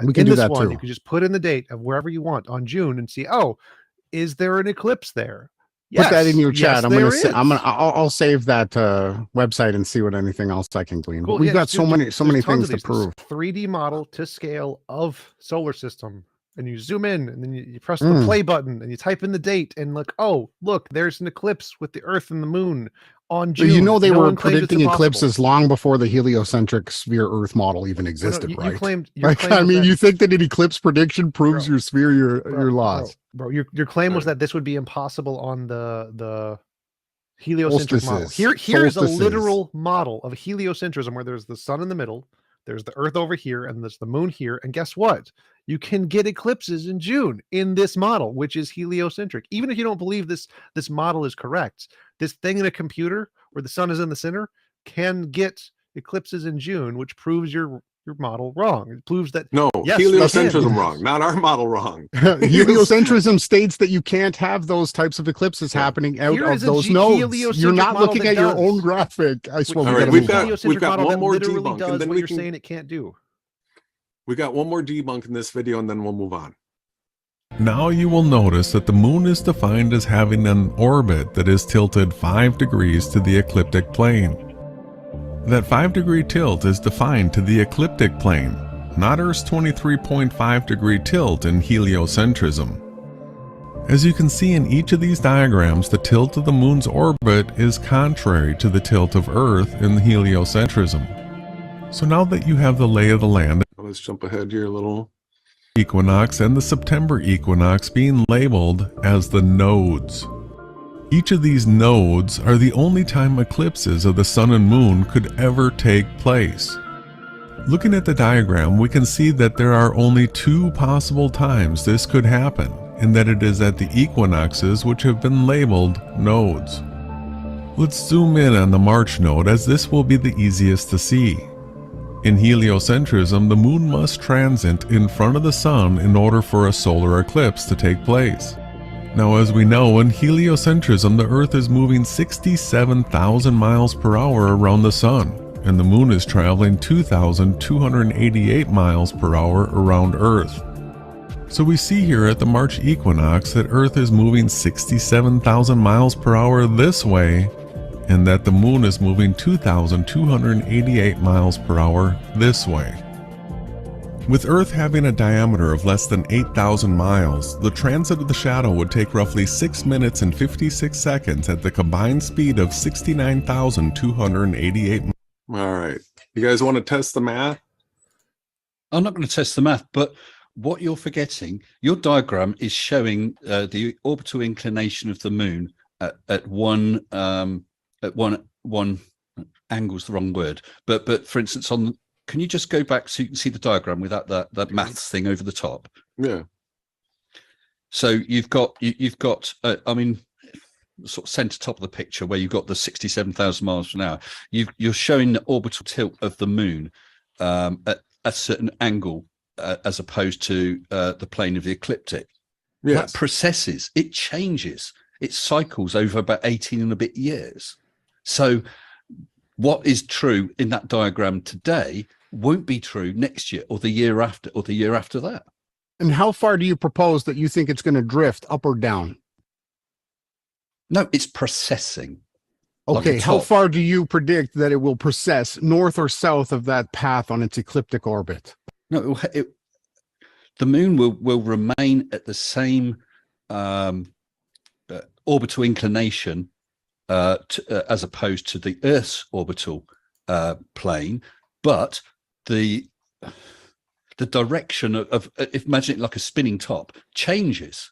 We can in do this that one, too. you can just put in the date of wherever you want on June and see, oh, is there an eclipse there? Put that in your yes, chat. I'll save that website and see what anything else I can glean. Cool. But we've Yeah, got so many there's things tons to of these. prove. 3D model to scale of solar system, and you zoom in, and then you press the play button, and you type in the date, and look, oh, look, there's an eclipse with the Earth and the Moon on June. You know, they were one claims it's predicting impossible. eclipses long before the heliocentric sphere Earth model even existed, you right? claimed, I mean, you think that an eclipse prediction proves your sphere, your laws? Bro, your claim was that this would be impossible on the heliocentric model. Here's a literal model of heliocentrism where there's the sun in the middle, there's the Earth over here, and there's the moon here. And guess what? You can get eclipses in June in this model, which is heliocentric. Even if you don't believe this model is correct, this thing in a computer where the sun is in the center can get eclipses in June, which proves your model wrong. It proves that yes, heliocentrism wrong, not our model wrong. Heliocentrism states that you can't have those types of eclipses happening out of those nodes. You're not looking at your own graphic. I swear. All right, we've got one more debunk, does and then what we you're can saying it can't do. We got one more debunk in this video, and then we'll move on. Now you will notice that the moon is defined as having an orbit that is tilted 5 degrees to the ecliptic plane. That 5-degree tilt is defined to the ecliptic plane, not Earth's 23.5-degree tilt in heliocentrism. As you can see in each of these diagrams, the tilt of the moon's orbit is contrary to the tilt of Earth in heliocentrism. So now that you have the lay of the land, Let's jump ahead here a little. Equinox and the September equinox being labeled as the nodes. Each of these nodes are the only time eclipses of the sun and moon could ever take place. Looking at the diagram, we can see that there are only 2 possible times this could happen, and that it is at the equinoxes which have been labeled nodes. Let's zoom in on the March node, as this will be the easiest to see. In heliocentrism, the moon must transit in front of the sun in order for a solar eclipse to take place. Now, as we know, in heliocentrism, the Earth is moving 67,000 miles per hour around the sun, and the moon is traveling 2,288 miles per hour around Earth. So we see here at the March equinox that Earth is moving 67,000 miles per hour this way, and that the moon is moving 2,288 miles per hour this way. With Earth having a diameter of less than 8,000 miles, the transit of the shadow would take roughly 6 minutes and 56 seconds at the combined speed of 69,288 miles. All right. You guys want to test the math? I'm not going to test the math, but what you're forgetting, your diagram is showing the orbital inclination of the moon at one angle's the wrong word, but for instance, can you just go back so you can see the diagram without that maths thing over the top? Yeah. So you've got I mean, sort of center top of the picture where you've got the 67,000 miles an hour. You're showing the orbital tilt of the moon at a certain angle as opposed to the plane of the ecliptic. Yes. That processes, it changes, it cycles over about 18 and a bit years. So what is true in that diagram today won't be true next year or the year after or the year after that. And how far do you propose that you think it's going to drift, up or down? No, it's processing. Okay, like how far do you predict that it will process, north or south of that path on its ecliptic orbit? No, the moon will remain at the same orbital inclination as opposed to the Earth's orbital plane, but the direction of if imagine it like a spinning top changes.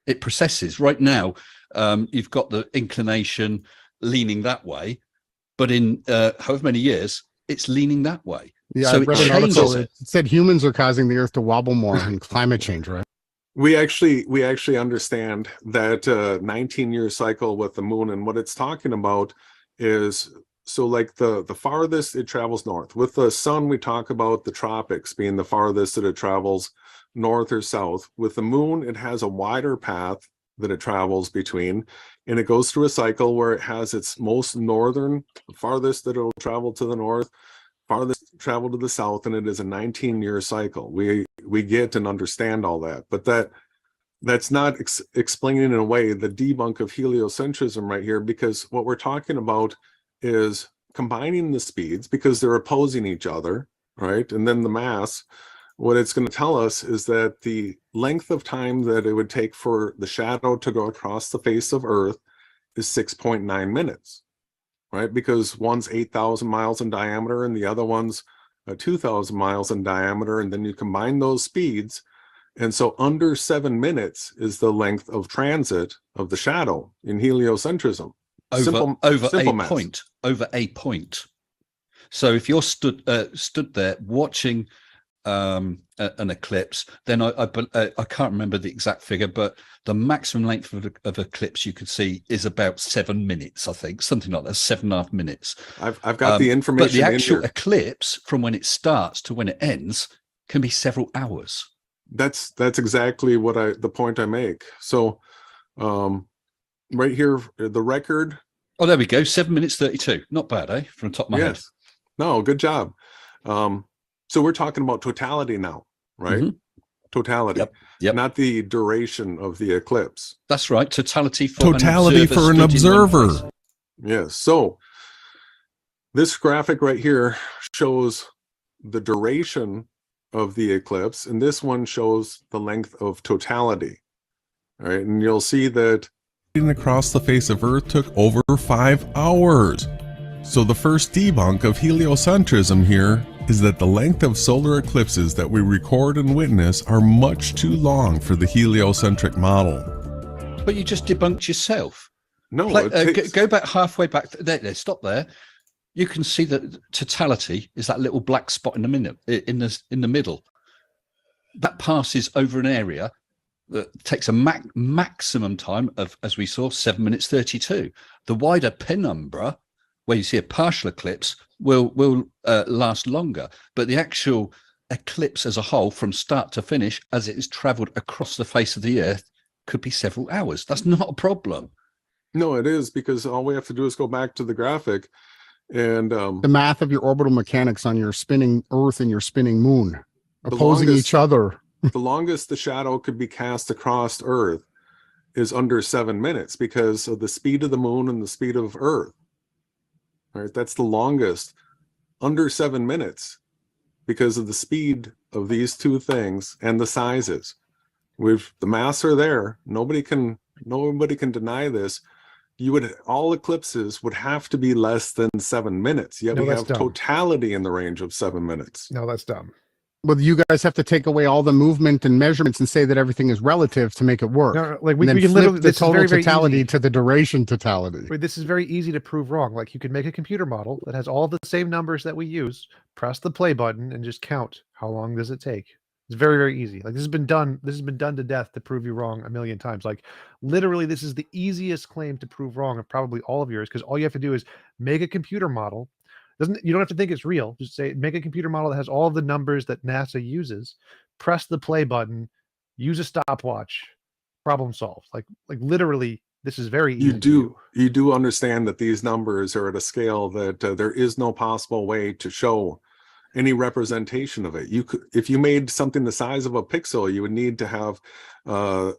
It processes. Right now, you've got the inclination leaning that way, but in however many years, it's leaning that way. Yeah, so I read it an article changes. that said humans are causing the Earth to wobble more in climate change, right? We actually understand that 19-year cycle with the moon, and what it's talking about is so like the farthest it travels north. With the sun, we talk about the tropics being the farthest that it travels north or south. With the moon, it has a wider path that it travels between, and it goes through a cycle where it has its most northern, farthest that it'll travel to the north, farthest travel to the south, and it is a 19-year cycle. We get and understand all that, but that's not explaining in a way the debunk of heliocentrism right here, because what we're talking about is combining the speeds because they're opposing each other, right? And then the mass, what it's going to tell us is that the length of time that it would take for the shadow to go across the face of Earth is 6.9 minutes, right? Because one's 8,000 miles in diameter and the other one's 2,000 miles in diameter. And then you combine those speeds. And so under 7 minutes is the length of transit of the shadow in heliocentrism. Over a point. So if you're stood there watching an eclipse, then I can't remember the exact figure, but the maximum length of eclipse you could see is about 7 minutes, I think, something like that, 7.5 minutes. I've got the information. But the actual eclipse, from when it starts to when it ends, can be several hours. That's exactly what the point I make. So right here, the record. Oh, there we go. 7 minutes 32. Not bad, eh? From the top of my head. No, good job. So we're talking about totality now, right? Mm-hmm. Totality. Yep. Not the duration of the eclipse. That's right. Totality for an observer. Yes. So this graphic right here shows the duration of the eclipse, and this one shows the length of totality. All right, and you'll see that across the face of Earth took over 5 hours. So the first debunk of heliocentrism here is that the length of solar eclipses that we record and witness are much too long for the heliocentric model. But you just debunked yourself. No, go back halfway back. There, stop there. You can see that totality is that little black spot in the middle. That passes over an area that takes a maximum time of, as we saw, 7 minutes 32. The wider penumbra, where you see a partial eclipse, will last longer. But the actual eclipse as a whole, from start to finish, as it is traveled across the face of the Earth, could be several hours. That's not a problem. No, it is, because all we have to do is go back to the graphic and the math of your orbital mechanics on your spinning Earth and your spinning moon opposing each other. The longest the shadow could be cast across Earth is under 7 minutes because of the speed of the moon and the speed of Earth. All right, that's the longest, under 7 minutes, because of the speed of these two things and the sizes. The mass are there. Nobody can deny this. All eclipses would have to be less than 7 minutes. Yet we have totality in the range of 7 minutes. No, that's dumb. Well, you guys have to take away all the movement and measurements and say that everything is relative to make it work. No, like we can flip literally the total very totality to the duration totality. Wait, this is very easy to prove wrong. Like you could make a computer model that has all the same numbers that we use, press the play button, and just count how long does it take. It's very, very easy. Like this has been done to death to prove you wrong a million times. Like literally, this is the easiest claim to prove wrong of probably all of yours, because all you have to do is make a computer model. You don't have to think it's real. Just say make a computer model that has all of the numbers that NASA uses, press the play button, use a stopwatch, problem solved. Like literally, this is very easy. You do understand that these numbers are at a scale that there is no possible way to show any representation of it. If you made something the size of a pixel, you would need to have a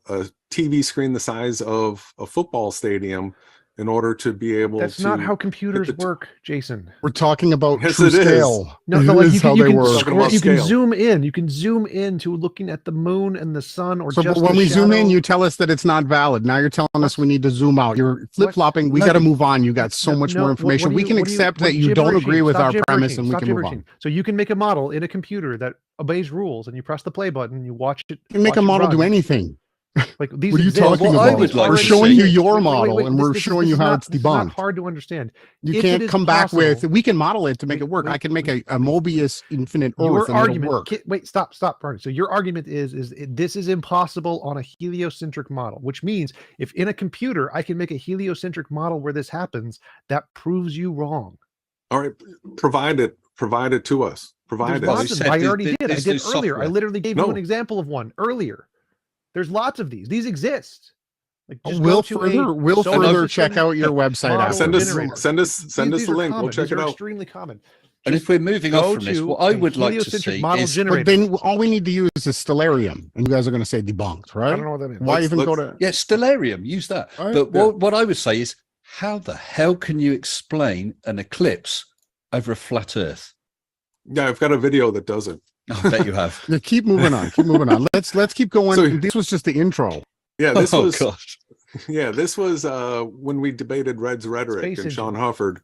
TV screen the size of a football stadium in order to be able That's not how computers work, Jason. We're talking about yes, true it scale. Is. No, like you can scale. zoom in. You can zoom in to looking at the moon and the sun, or just when we shadow. zoom in, you tell us that it's not valid. Now you're telling us we need to zoom out. You're flip-flopping. We got to move on. You got so much more information. We can accept that you don't agree with our premise, and we can move on. So you can make a model in a computer that obeys rules, and you press the play button, and you watch it. You can make a model do anything. Like these what are you talking about? We're showing you your model, and we're showing you how it's debunked. It's not hard to understand. You can't come back with, we can model it to make it work. I can make a Mobius infinite Earth and it'll work. Wait, stop, Bernie. So your argument is this is impossible on a heliocentric model, which means if in a computer I can make a heliocentric model where this happens, that proves you wrong. All right, provide it to us. Provide There's it. lots of them. I already did. I there's did no earlier. I software. literally gave you No. an example of one earlier. There's lots of these. These exist. Like, just We'll go to a we'll solar further system check out your website model after Send this. us generator. send us These the are link. common. We'll check These it are out. extremely common. And if we're moving off Go from this, to what I a would like to heliocentric see model is generator. But then all we need to use is Stellarium, and you guys are going to say debunked, right? I don't know what that means. Why Let's- even go let's- to? yeah, Stellarium. Use that. All right, But yeah. what I would say is, how the hell can you explain an eclipse over a flat Earth? Yeah, I've got a video that does it. I bet you have. Yeah, keep moving on. Keep moving on. Let's keep going. So- This was just the intro. Yeah, this Oh was gosh. yeah, this was when we debated Red's rhetoric Space and engine. Sean Hufford.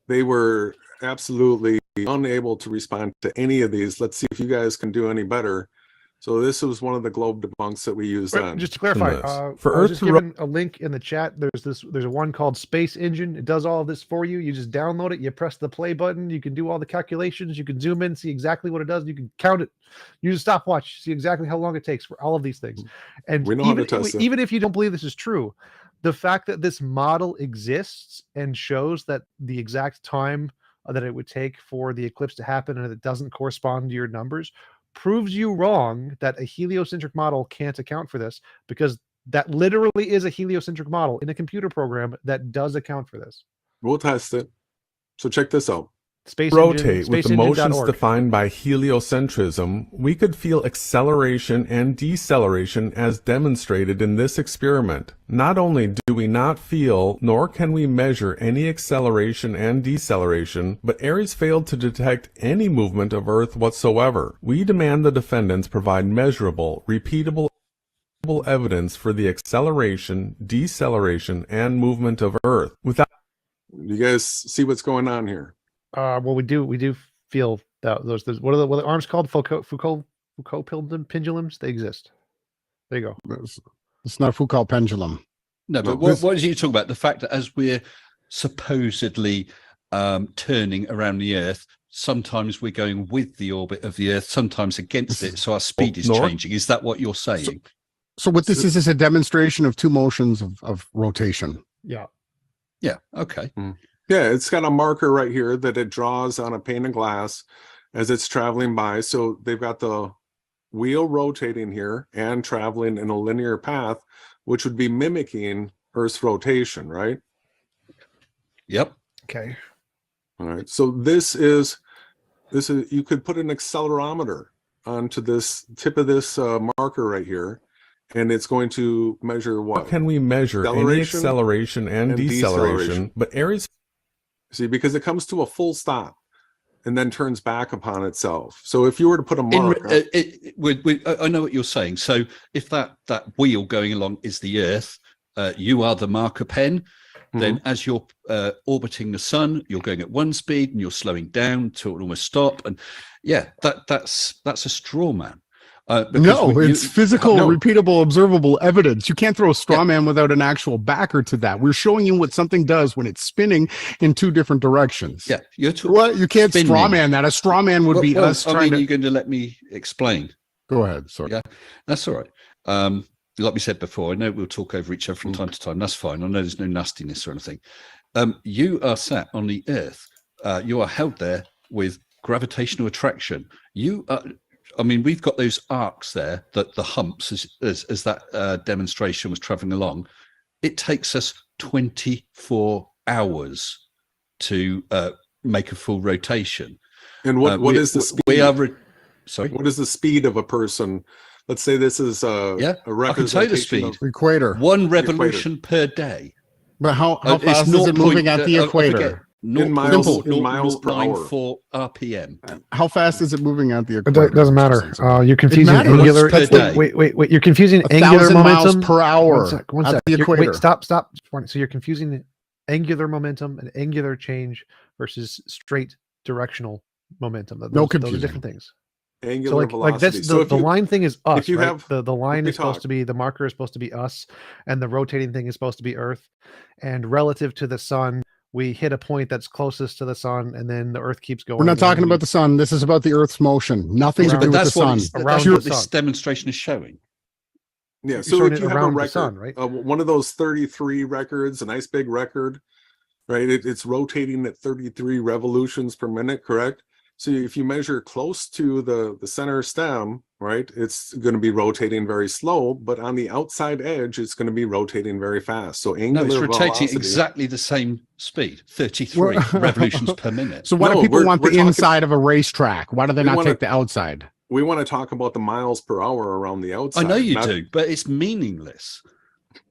They were absolutely unable to respond to any of these. Let's see if you guys can do any better. So this was one of the globe debunks that we used Right, on. just to clarify, Yes. For I was Earth just to ro- given a link in the chat. There's a one called Space Engine. It does all of this for you. You just download it. You press the play button. You can do all the calculations. You can zoom in, see exactly what it does. You can count it. Use a stopwatch, see exactly how long it takes for all of these things. And We know how to test it. even if you don't believe this is true, the fact that this model exists and shows that the exact time that it would take for the eclipse to happen and it doesn't correspond to your numbers proves you wrong that a heliocentric model can't account for this, because that literally is a heliocentric model in a computer program that does account for this. We'll test it. So check this out. Space rotate with the motions spaceengine.org. defined by heliocentrism, we could feel acceleration and deceleration as demonstrated in this experiment. Not only do we not feel, nor can we measure any acceleration and deceleration, but Ares failed to detect any movement of Earth whatsoever. We demand the defendants provide measurable, repeatable evidence for the acceleration, deceleration, and movement of Earth. Without You guys see what's going on here? Well, we do feel that those what are the arms called? Foucault pendulums. They exist. There you go. It's not a Foucault pendulum. No, but what is you talking about? The fact that as we're supposedly turning around the Earth, sometimes we're going with the orbit of the Earth, sometimes against it, so our speed is Nor- changing. Is that what you're saying? So what this is a demonstration of two motions of rotation. Yeah. Yeah. Okay. Yeah, it's got a marker right here that it draws on a pane of glass as it's traveling by. So they've got the wheel rotating here and traveling in a linear path, which would be mimicking Earth's rotation, right? Yep. Okay. All right. So this is you could put an accelerometer onto this tip of this marker right here, and it's going to measure what? can we measure any acceleration and deceleration, but Ares See, because it comes to a full stop and then turns back upon itself. So if you were to put a mark, I know what you're saying. So if that wheel going along is the Earth, you are the marker pen. Then as you're orbiting the sun, you're going at one speed and you're slowing down to almost stop. And yeah, that's a straw man. No, it's physical, repeatable, observable evidence. You can't throw a straw man without an actual backer to that. We're showing you what something does when it's spinning in two different directions. Yeah, you're talking. What? You can't spinning. straw man that. A straw man would be us trying to. You're going to let me explain. Go ahead. Sorry. Yeah, that's all right. Like we said before, I know we'll talk over each other from time to time. That's fine. I know there's no nastiness or anything. You are sat on the Earth. You are held there with gravitational attraction. You are. I mean, we've got those arcs there, that the humps, as that demonstration was traveling along. It takes us 24 hours to make a full rotation. and what is the speed? Sorry. What is the speed of a person? Let's say this is a I can tell you the representation speed. Equator. One revolution per day. But how It's fast is it moving at the I forget, equator? In miles per hour. 0.94 RPM. How fast is it moving at the It equator? doesn't matter. You're confusing matters. angular. Per day. Wait. You're confusing 1,000 angular miles momentum per hour One at sec. the You're- equator. Wait, stop. So you're confusing the angular momentum and angular change versus straight directional momentum. Those are confusion. different things. Angular So like velocity. this, So the line thing is us. if you right? have- the line let me is supposed talk. to be, the marker is supposed to be us, and the rotating thing is supposed to be Earth. And relative to the sun, we hit a point that's closest to the sun, and then the Earth keeps going. We're not and talking then about the sun. This is about the Earth's motion. Nothing to Around- do But with the that's what, sun. Around that's the what this sun. demonstration is showing. Yeah, You're so showing if it you have a around the record, sun, right? one of those 33 records, a nice big record, right? It's rotating at 33 revolutions per minute, correct? So if you measure close to the center stem, right, it's going to be rotating very slow, but on the outside edge, it's going to be rotating very fast. So angular No, it's rotating velocity, exactly the same speed, 33 revolutions per minute. So why do people want the talking, inside of a racetrack? Why do they not take the outside? We want to talk about the miles per hour around the outside. I know you do, but it's meaningless.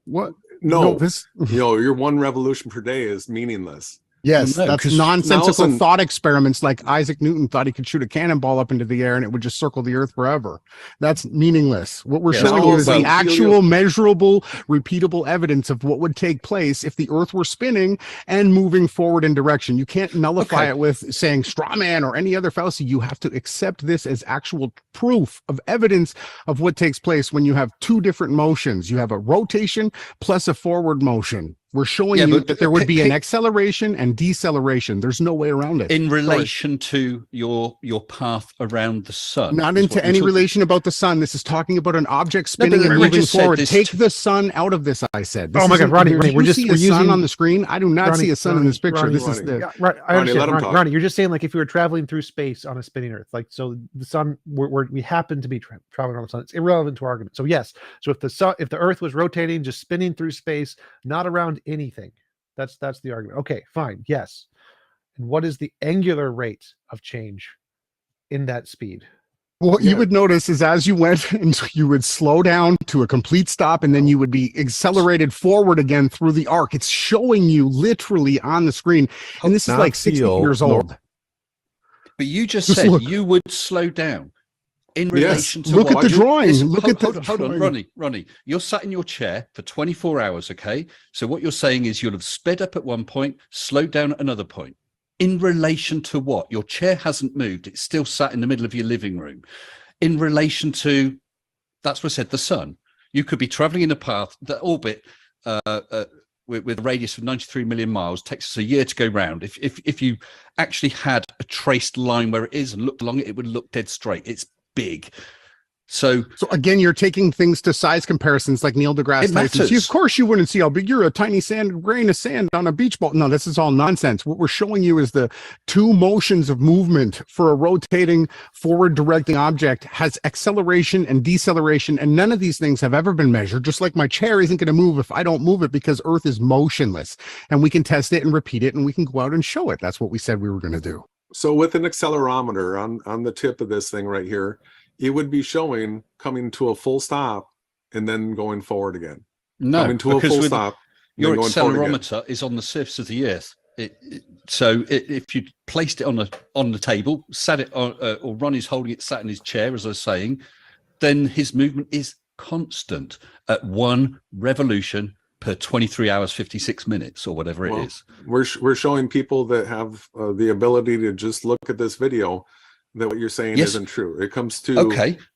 What? No, this your 1 revolution per day is meaningless. Yes, No, that's 'cause nonsensical Nelson- thought experiments like Isaac Newton thought he could shoot a cannonball up into the air and it would just circle the earth forever. That's meaningless. What we're Yeah, showing you is well, the actual measurable, repeatable evidence of what would take place if the earth were spinning and moving forward in direction. You can't nullify it with saying straw man or any other fallacy. You have to accept this as actual proof of evidence of what takes place when you have two different motions. You have a rotation plus a forward motion. We're showing you that there would be an acceleration and deceleration. There's no way around it. In relation to your path around the sun. Not into any relation about the sun. This is talking about an object spinning but and we moving just said forward. this Take the sun out of this, I said. This Oh my God, isn't- Ronnie, do we're you just- see we're a sun using- on the screen? I do not Ronnie, see a sun in this picture. Ronnie, This is Ronnie. the Yeah, right. I Ronnie, understand. let him talk. Ronnie, you're just saying like if you were traveling through space on a spinning Earth, like so the sun, we happen to be traveling on the sun. It's irrelevant to our argument. So yes, so if the Earth was rotating, just spinning through space, not around anything, that's the argument. Okay, fine. Yes. And what is the angular rate of change in that speed? What you would notice is as you went and you would slow down to a complete stop and then you would be accelerated forward again through the arc. It's showing you literally on the screen. And this is Not like 60 feel, years nor- old. But you just Just said look. you would slow down in Yes. relation to Look what? at the drawing. Listen, Look hold, at the hold on, drawing. Ronnie. You're sat in your chair for 24 hours, okay? So what you're saying is you'll have sped up at one point, slowed down at another point. In relation to what? Your chair hasn't moved. It's still sat in the middle of your living room. In relation to, that's what I said, the sun. You could be traveling in a path, the orbit with a radius of 93 million miles, takes us a year to go round. If you actually had a traced line where it is and looked along it, it would look dead straight. It's big. So again, you're taking things to size comparisons like Neil deGrasse Tyson. See, of course you wouldn't see how big you're a tiny grain of sand on a beach ball. No, this is all nonsense. What we're showing you is the two motions of movement for a rotating forward directing object has acceleration and deceleration. And none of these things have ever been measured. Just like my chair isn't going to move if I don't move it because Earth is motionless and we can test it and repeat it and we can go out and show it. That's what we said we were going to do. So with an accelerometer on the tip of this thing right here, it would be showing coming to a full stop and then going forward again. no, Coming to a because full stop. your then going forward again. accelerometer is on the surface of the Earth. So if you placed it on the table, sat it on, or Ronnie's holding it, sat in his chair, as I was saying, then his movement is constant at 1 revolution per 23 hours 56 minutes or whatever it is. We're showing people that have the ability to just look at this video that what you're saying isn't true. It comes to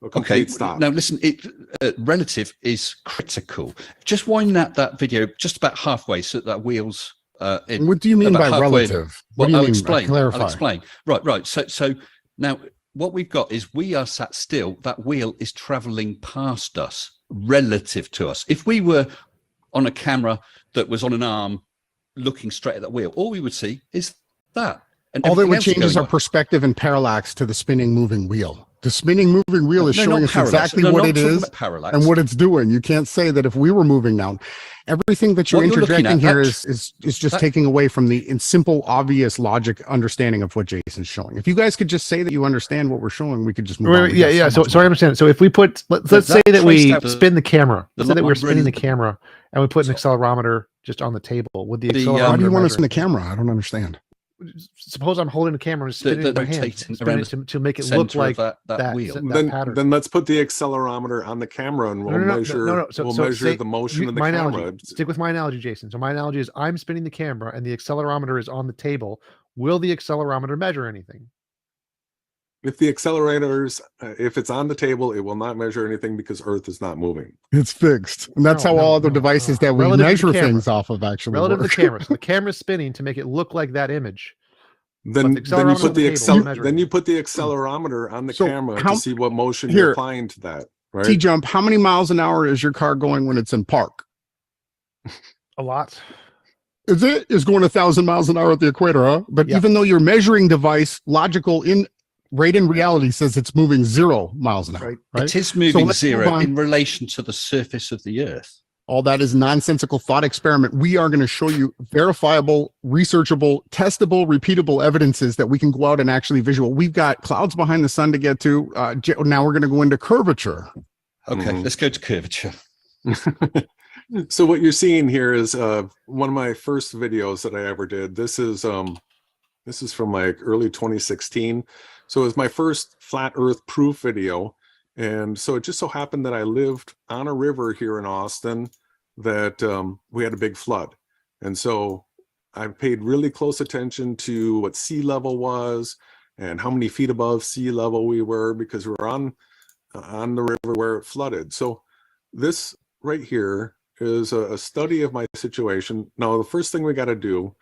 a complete stop. Now listen, relative is critical. Just wind that video just about halfway so that wheels in. What do you mean by relative? What do you I'll mean? explain. Clarify. I'll explain. Right. So now what we've got is we are sat still. That wheel is traveling past us relative to us. If we were on a camera that was on an arm looking straight at that wheel, all we would see is that. And all that would everything change else is our going on. perspective and parallax to the spinning moving wheel. The spinning moving wheel is No, showing not us parallax. exactly No, what not it talking is about parallax. and what it's doing. You can't say that if we were moving now. Everything that you're What you're looking interjecting at, here that- is just taking away from the simple, obvious logic understanding of what Jason's showing. If you guys could just say that you understand what we're showing, we could just move on. We got So much I more. understand. So if we put, let's say that we traced out spin the camera. the Let's say that we're line spinning the really- camera and we put an accelerometer just on the table. Would the accelerometer Why do you want measure us in the camera? I don't understand. suppose I'm holding the camera and spinning it in my hand, rotating spinning around it to make it center look of like that wheel. that pattern. Then let's put the accelerometer on the camera and we'll measure say- the motion of the my camera. analogy, stick with my analogy, Jason. So my analogy is I'm spinning the camera and the accelerometer is on the table. Will the accelerometer measure anything? If the accelerators, if it's on the table, it will not measure anything because Earth is not moving. It's fixed. And that's how all other devices that we Relative to the measure camera. things off of actually Relative to the work. camera. So the camera's spinning to make it look like that image. Then the you accelerometer put on the the table measures then it. you put the accelerometer on the So camera how- to see what motion here, you're applying to that. Right? TJump, how many miles an hour is your car going when it's in park? A lot. is going 1,000 miles an hour at the equator, huh? But Yeah. even though your measuring device, logical in reality, says it's moving 0 miles an hour, right? It is moving let's move 0 on. in relation to the surface of the Earth. All that is nonsensical thought experiment. We are going to show you verifiable, researchable, testable, repeatable evidences that we can go out and actually visual. We've got clouds behind the sun to get to. Now we're going to go into curvature. Okay, let's go to curvature. So what you're seeing here is one of my first videos that I ever did. This is from like early 2016. So it was my first flat earth proof video. And so it just so happened that I lived on a river here in Austin that we had a big flood. And so I paid really close attention to what sea level was and how many feet above sea level we were, because we were on the river where it flooded. So this right here is a study of my situation. Now, the first thing we got to do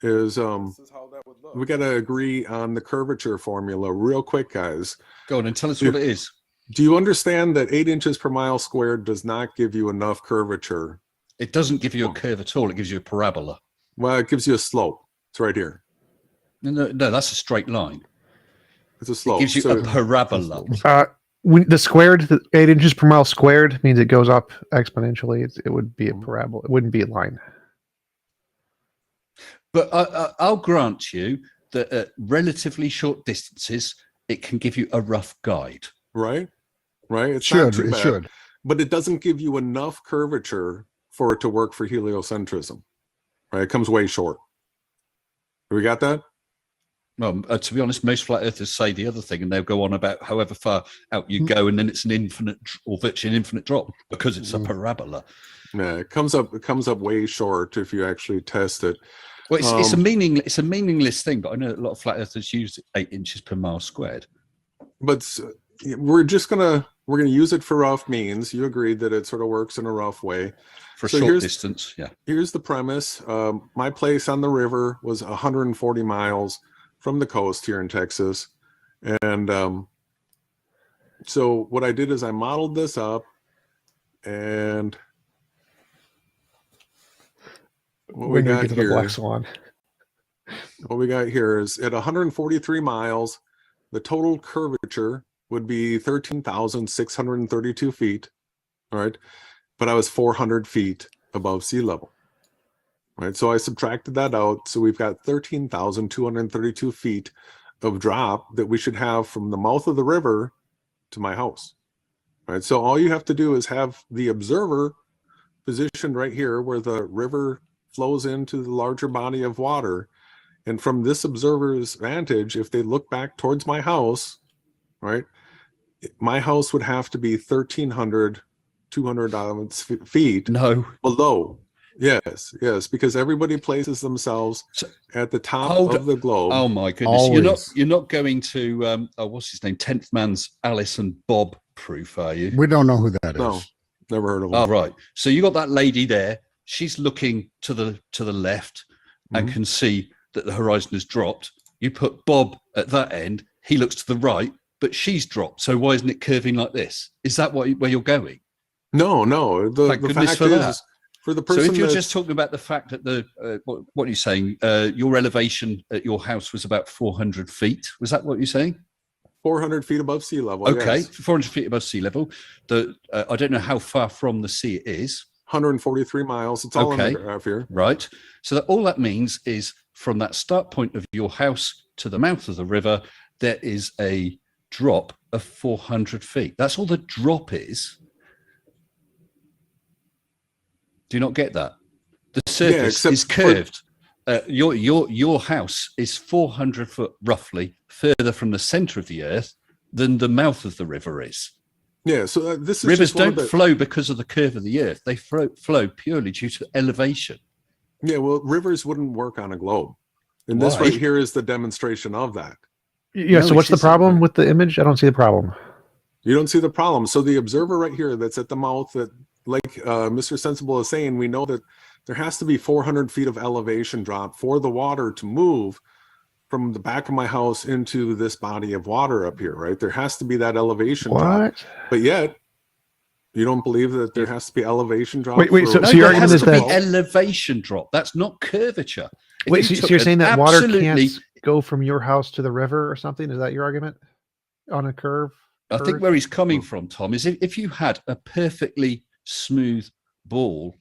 is we got to agree on the curvature formula real quick, guys. Go on and tell us what it is. Do you understand that 8 inches per mile squared does not give you enough curvature? It doesn't give you a curve at all. It gives you a parabola. Well, it gives you a slope. It's right here. No, that's a straight line. It's a slope. It gives you So a parabola. When the squared, the 8 inches per mile squared means it goes up exponentially. It would be a parabola. It wouldn't be a line. But I'll grant you that at relatively short distances, it can give you a rough guide. right? It's It not too bad, should. but it doesn't give you enough curvature for it to work for heliocentrism, right? It comes way short. We got that? Well, to be honest, most flat earthers say the other thing, and they'll go on about however far out you go, and then it's an infinite or virtually an infinite drop because it's a parabola. Yeah, it comes up way short if you actually test it. Well, it's a meaningless thing, but I know that a lot of flat earthers use 8 inches per mile squared. But we're gonna use it for rough means. You agreed that it sort of works in a rough way For a So short here's- distance, yeah. Here's the premise. My place on the river was 140 miles from the coast here in Texas. And so what I did is I modeled this up, and what we got here, Black Swan. what we got here is at 143 miles, the total curvature would be 13,632 feet. All right. But I was 400 feet above sea level. Right. So I subtracted that out. So we've got 13,232 feet of drop that we should have from the mouth of the river to my house. Right. So all you have to do is have the observer positioned right here where the river flows into the larger body of water. And from this observer's vantage, if they look back towards my house, right, my house would have to be 1,200 feet No. below. Yes, because everybody places themselves at the top of the globe. Oh my goodness! Always. You're not going to what's his name? 10th Man's Alice and Bob proof, are you? We don't know who that is. No, never heard of Oh them. right. So you got that lady there. She's looking to the left and can see that the horizon has dropped. You put Bob at that end. He looks to the right, but she's dropped. So why isn't it curving like this? Is that where you're going? No. The Thank goodness fact for is, that. for the So person if you're that's- just talking about the fact that what are you saying? Your elevation at your house was about 400 feet. Was that what you're saying? 400 feet above sea level. Okay, Yes. 400 feet above sea level. I don't know how far from the sea it is. 143 miles. It's all in Okay. the graph here. Right. So all that means is from that start point of your house to the mouth of the river, there is a drop of 400 feet. That's all the drop is. Do you not get that? The surface except is curved. Your house is 400 foot roughly further from the center of the earth than the mouth of the river is. Yeah. So this is Rivers just one of don't the- flow because of the curve of the earth. They flow purely due to elevation. Yeah. Well, rivers wouldn't work on a globe, and this Why? right here is the demonstration of that. Yeah. No, So what's the it's- problem with the image? I don't see the problem. You don't see the problem. So the observer right here that's at the mouth, that like Mr. Sensible is saying, we know that there has to be 400 feet of elevation drop for the water to move from the back of my house into this body of water up here, right? There has to be that elevation drop. What? But yet You don't believe that there has to be elevation drop? Wait, for- so No, your there argument has is to be that- elevation drop. That's not curvature. If Wait, you so took you're an saying that water absolutely- can't go from your house to the river or something? Is that your argument on a curve? I think where he's coming from, Tom, is if you had a perfectly smooth ball,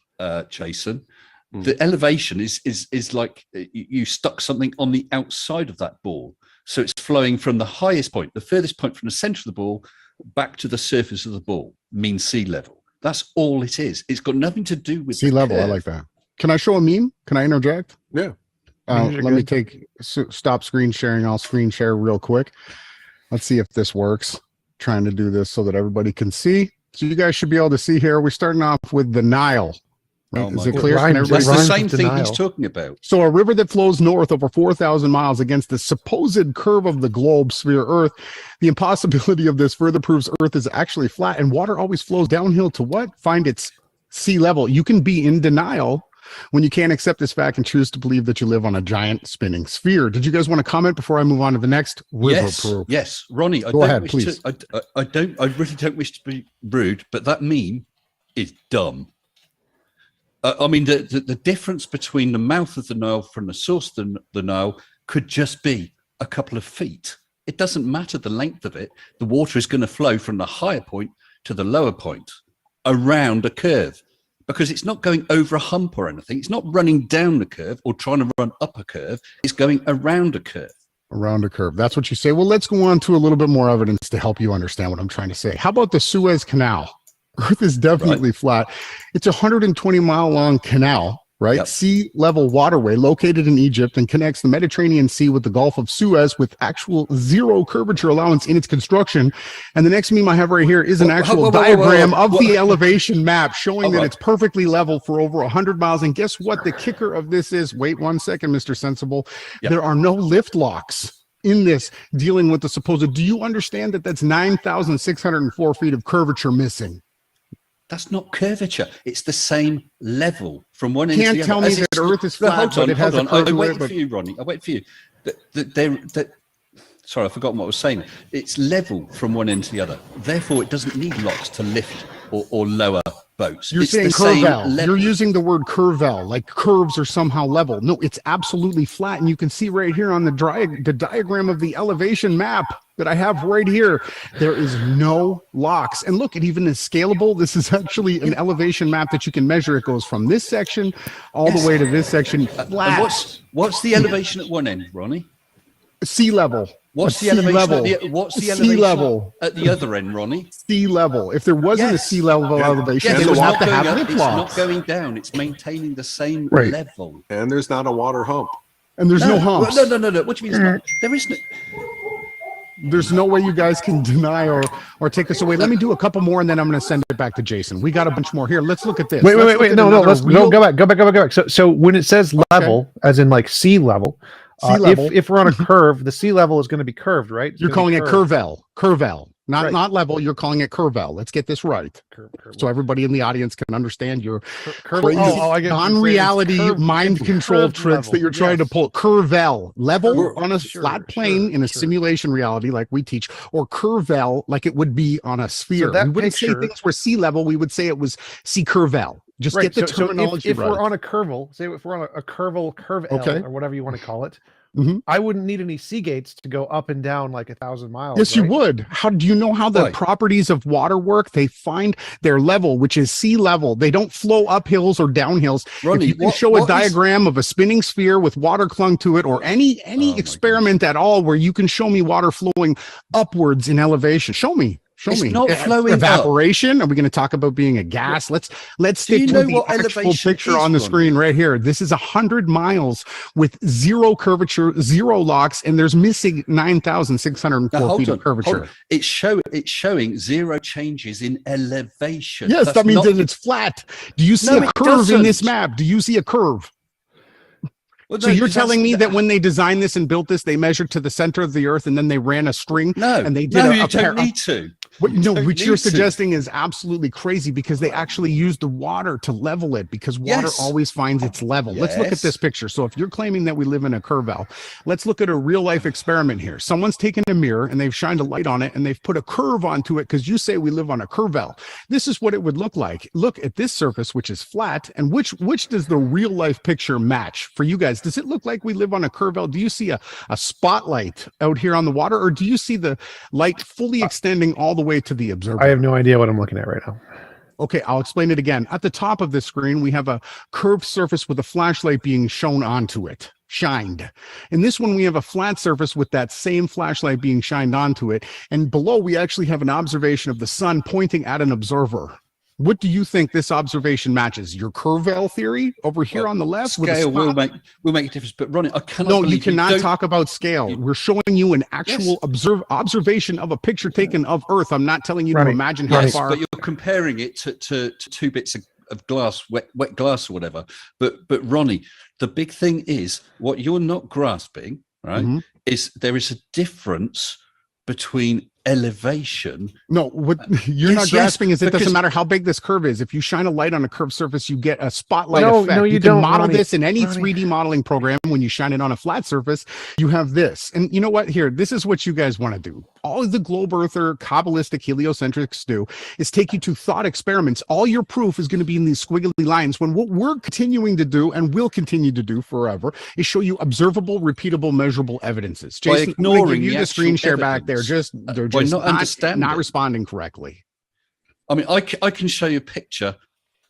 Jason, the elevation is like you stuck something on the outside of that ball. So it's flowing from the highest point, the furthest point from the center of the ball, back to the surface of the ball, mean sea level. That's all it is. It's got nothing to do with Sea the level. I curve. like that. Can I show a meme? Can I interject? Yeah. Memes are Let me good. stop screen sharing. I'll screen share real quick. Let's see if this works. Trying to do this so that everybody can see. So you guys should be able to see here. We're starting off with the Nile. Right? Oh Is my it God. clear? Can Rhymes- everybody That's the rhymes same with thing denial. he's talking about. So a river that flows north over 4,000 miles against the supposed curve of the globe sphere Earth. The impossibility of this further proves Earth is actually flat, and water always flows downhill to what? Find its sea level. You can be in denial when you can't accept this fact and choose to believe that you live on a giant spinning sphere. Did you guys want to comment before I move on to the next river proof? Yes, Ronnie. Go ahead, please. I really don't wish to be rude, but that meme is dumb. I mean, the difference between the mouth of the Nile from the source of the Nile could just be a couple of feet. It doesn't matter the length of it. The water is going to flow from the higher point to the lower point around a curve, because it's not going over a hump or anything. It's not running down the curve or trying to run up a curve. It's going around a curve. Around a curve. That's what you say. Well, let's go on to a little bit more evidence to help you understand what I'm trying to say. How about the Suez Canal? Earth is definitely flat. It's a 120-mile long canal, right? Yep. Sea level waterway located in Egypt and connects the Mediterranean Sea with the Gulf of Suez with actual zero curvature allowance in its construction. And the next meme I have right here is an actual diagram of the elevation map showing that it's perfectly level for over 100 miles. And guess what? The kicker of this is, wait 1 second, Mr. Sensible. Yep. There are no lift locks in this dealing with the supposed. Do you understand that that's 9,604 feet of curvature missing? That's not curvature. It's the same level from one end to Can't the other. tell me As that it's- Earth is No, flat, hold but on, it has hold a on. curve. I waited for you, Ronnie. I wait for you. Sorry, I've forgotten what I was saying. It's level from one end to the other. Therefore, it doesn't need locks to lift or lower boats. You're It's saying the same curvel. level. You're using the word curvel, like curves are somehow level. No, it's absolutely flat. And you can see right here on the diagram of the elevation map that I have right here, there is no locks. And look, it even is scalable. This is actually an elevation map that you can measure. It goes from this section all the way to this section flat. And what's the elevation at one end, Ronnie? Sea level. What's the Sea elevation? level. What's the Sea elevation level. at the other end, Ronnie? Sea level. If there wasn't a Yes. sea level elevation, Yes, they would it's have not to going have up. lift It's not locks. going down. It's maintaining the same Right. level. And there's not a water hump. And there's no humps. No. What do you mean? It's not? There is no. There's no way you guys can deny or take this away. Let me do a couple more, and then I'm going to send it back to Jason. We got a bunch more here. Let's look at this. Wait. Let's look at No. another Let's real- go back. So when it says level, as in like sea level, Sea level. if we're on a curve, the sea level is going to be curved, right? It's You're gonna be calling it curved. curvel, not Right. not level. You're calling it curvel. Let's get this right, Curve. so everybody in the audience can understand your Curve. crazy I get what you're saying. It's non-reality curved- mind it's control curved tricks level. that you're trying to Yes. pull. Curvel, level Sure, on a sure, flat plane sure, in a sure. simulation reality like we teach, or curvel like it would be on a sphere. that We wouldn't say picture- things were sea level. We would say it was sea curvel. Just Right. get the So terminology if right. we're on a curval, say if we're on a curve Okay. L or whatever you want to call it, Mhm. I wouldn't need any sea gates to go up and down like 1,000 miles. Yes, you right? would. How do you know how the Right. properties of water work? They find their level, which is sea level. They don't flow up hills or down hills. Ronnie, If you can what- show what a is- diagram of a spinning sphere with water clung to it, or any Oh my experiment at all where you can show me water flowing upwards in elevation, show me. Show It's me. not flowing up. Evaporation. Are we going to talk about being a gas? Let's Do stick you to know the what actual elevation picture is, on the Ronnie? screen right here. This is 100 miles with zero curvature, zero locks, and there's missing 9,604 Now, feet hold of on. curvature. It's showing zero changes in elevation. Yes, That's that means not- that it's flat. Do you see No, a it curve in this doesn't. map? Do you see a curve? Well, So no, you're 'cause telling me that's- that when they designed this and built this, they measured to the center of the earth and then they ran a string No, and they did no, a you don't need to. What You don't what need you're to. suggesting is absolutely crazy because they actually use the water to level it because water Yes. always finds its level. Let's look at Yes. this picture. So if you're claiming that we live in a curvelle, let's look at a real life experiment here. Someone's taken a mirror and they've shined a light on it and they've put a curve onto it because you say we live on a curvelle. This is what it would look like. Look at this surface, which is flat, and which does the real life picture match for you guys? Does it look like we live on a curvelle? Do you see a spotlight out here on the water, or do you see the light fully extending all the way to the observer? I have no idea what I'm looking at right now. Okay, I'll explain it again. At the top of the screen, we have a curved surface with a flashlight being shown onto it, shined. In this one, we have a flat surface with that same flashlight being shined onto it. And below, we actually have an observation of the sun pointing at an observer. What do you think this observation matches? Your curvelle theory over here on the left? Scale will make a difference. But Ronnie, I cannot. No, you believe cannot don't- talk about scale. We're showing you an actual observation of a picture taken of Earth. I'm not telling you Ronnie, to imagine how Yes, far. but you're comparing it to two bits of glass, wet glass or whatever. But Ronnie, the big thing is what you're not grasping, right? Mhm. Is there is a difference between elevation. No, what you're Yes, not yes, grasping is it doesn't because- matter how big this curve is. If you shine a light on a curved surface, you get a spotlight No, effect. no, you you can don't, model Ronnie. this in any Ronnie. 3D modeling program. When you shine it on a flat surface, you have this. And you know what? Here, this is what you guys want to do. All the globe earther, Kabbalistic heliocentrics do is take you to thought experiments. All your proof is going to be in these squiggly lines, when what we're continuing to do and will continue to do forever is show you observable, repeatable, measurable evidences. By Jason, I'm gonna ignoring give you the the screen actual share back there. evidence. They're By just not understanding. not responding correctly. I mean, I can show you a picture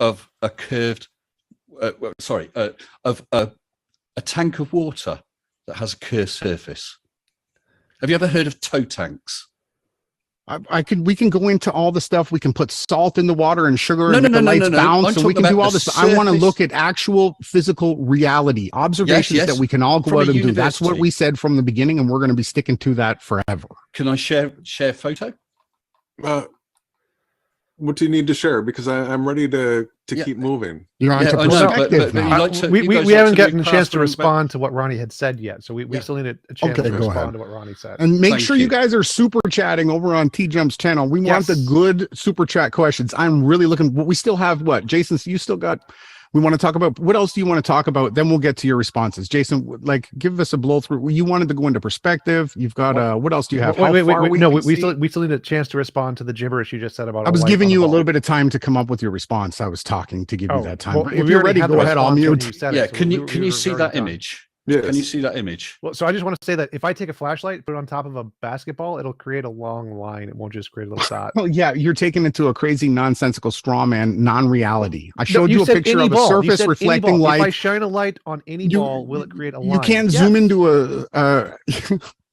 of a curved, of a tank of water that has a curved surface. Have you ever heard of tow tanks? We can go into all the stuff. We can put salt in the water and sugar No, and no, make the no, no, lights no, no. bounce, I'm and we talking can do about all the this. I want to surface. look at actual physical reality, observations yes. that we can all go From a out and do. That's what university. we said from the beginning, and we're going to be sticking to that forever. Can I share photo? What do you need to share? Because I'm ready to Yeah. keep moving. You're on Yeah, to I know, but perspective you now. like to- we you guys we like haven't to gotten a move chance past to the respond to what Ronnie had said yet. So we Yeah. still need a chance Okay, to go respond ahead. to what Ronnie said. And make Thank sure you you. guys are super chatting over on TJumps channel. We want the Yes. good super chat questions. I'm really looking. We still have what, Jason? You still got. We want to talk about what else do you want to talk about? Then we'll get to your responses. Jason, like, give us a blow through. You wanted to go into perspective. You've got what else do you have? How Wait, far no, can we see? still need a chance to respond to the gibberish you just said about. I was giving you a little bit of time to come up with your response. I was talking to give you that time. But if you're ready, go ahead. I'll mute. Yeah, can you see that image? Yes. Can you see that image? Well, so I just want to say that if I take a flashlight, put it on top of a basketball, it'll create a long line. It won't just create a little dot. Well, yeah, you're taking it to a crazy, nonsensical straw man, non-reality. I showed you a said picture any of a ball. You surface said any reflecting ball. If I light. shine a light on any ball, will it create a line? You can't Yes. zoom into a.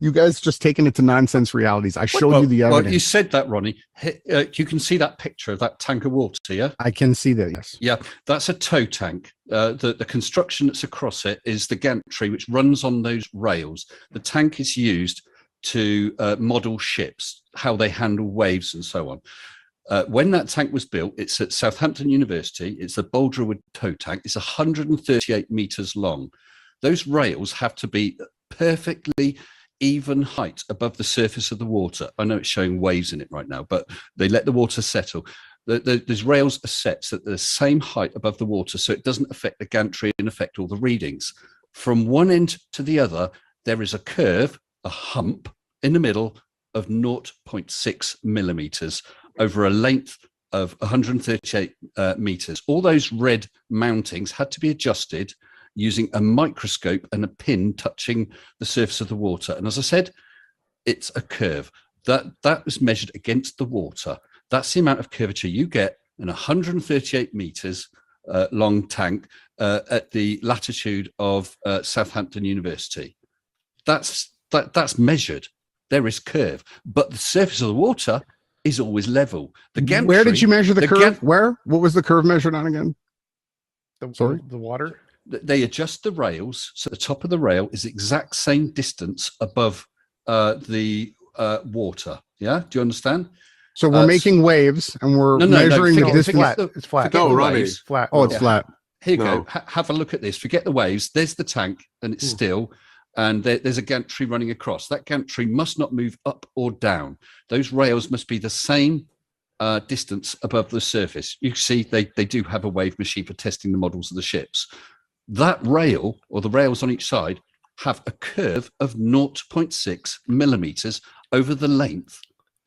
You guys just taking it to nonsense realities. I showed you the evidence. Well, you said that, Ronnie. You can see that picture of that tank of water, yeah? I can see that. Yes. Yeah, that's a tow tank. The construction that's across it is the gantry, which runs on those rails. The tank is used to model ships, how they handle waves and so on. When that tank was built, it's at Southampton University. It's the Boulderwood tow tank. It's 138 meters long. Those rails have to be perfectly even height above the surface of the water. I know it's showing waves in it right now, but they let the water settle. Those rails are set so that they're the same height above the water, so it doesn't affect the gantry and affect all the readings. From one end to the other, there is a curve, a hump in the middle of 0.6 millimeters over a length of 138 meters. All those red mountings had to be adjusted using a microscope and a pin touching the surface of the water. And as I said, it's a curve. That was measured against the water. That's the amount of curvature you get in a 138 meters long tank at the latitude of Southampton University. That's measured. There is curve, but the surface of the water is always level. The gantry, Where did you measure the curve? Where? What was the curve measured on again? Sorry? The water. They adjust the rails, so the top of the rail is the exact same distance above the water. Yeah, do you understand? So we're making waves and we're measuring the distance. It's flat. No, Ronnie. It's flat. Oh, it's flat. Here you No. go. Have a look at this. Forget the waves. There's the tank, and it's still. and there's a gantry running across. That gantry must not move up or down. Those rails must be the same distance above the surface. You see, they do have a wave machine for testing the models of the ships. That rail, or the rails on each side, have a curve of 0.6 millimeters over the length,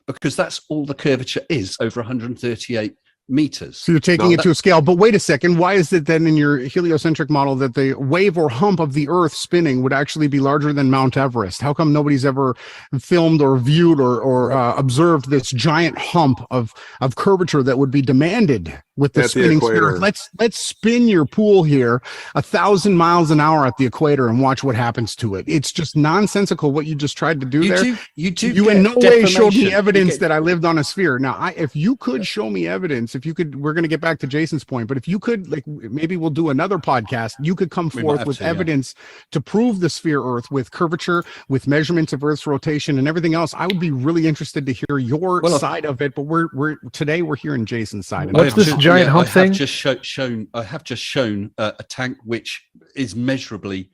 because that's all the curvature is over 138 meters. So you're taking it to a scale. But wait a second. Why is it then in your heliocentric model that the wave or hump of the Earth spinning would actually be larger than Mount Everest? How come nobody's ever filmed or viewed or observed this giant hump of curvature that would be demanded with the spinning sphere? Let's spin your pool here 1,000 miles an hour at the equator and watch what happens to it. It's just nonsensical what you just tried to do there. You in no way showed me evidence that I lived on a sphere. Now, if you could show me evidence, if you could, we're going to get back to Jason's point, but if you could, like, maybe we'll do another podcast. You could come forth with evidence to prove the sphere Earth with curvature, with measurements of Earth's rotation and everything else. I would be really interested to hear your side of it. But today we're hearing Jason's side. What's this giant hump thing? I have just shown a tank which is measurably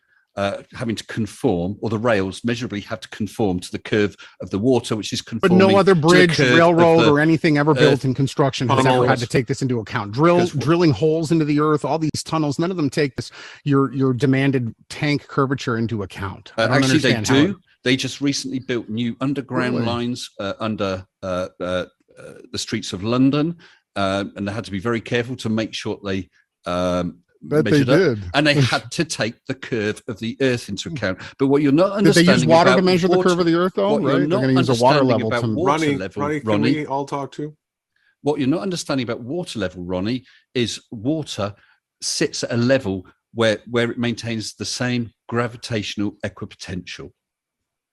having to conform, or the rails measurably have to conform to the curve of the water, which is conforming. But no other bridge, railroad, or anything ever built in construction has ever had to take this into account. Drilling holes into the Earth, all these tunnels, none of them take this your demanded tank curvature into account. Actually, they do. They just recently built new underground lines under the streets of London, and they had to be very careful to make sure they measured up, and they had to take the curve of the Earth into account. But what you're not understanding, did they use water to measure the curve of the Earth, though? Right? They're going to use a water level. Ronnie, can we all talk to? What you're not understanding about water level, Ronnie, is water sits at a level where it maintains the same gravitational equipotential.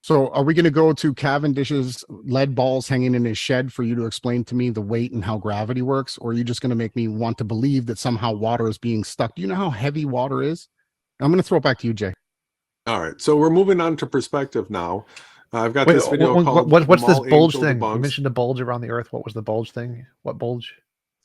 So are we going to go to Cavendish's lead balls hanging in his shed for you to explain to me the weight and how gravity works? Or are you just going to make me want to believe that somehow water is being stuck? Do you know how heavy water is? I'm going to throw it back to you, Jay. All right. So we're moving on to perspective now. I've got this video called what's this bulge thing? You mentioned a bulge around the Earth. What was the bulge thing? What bulge?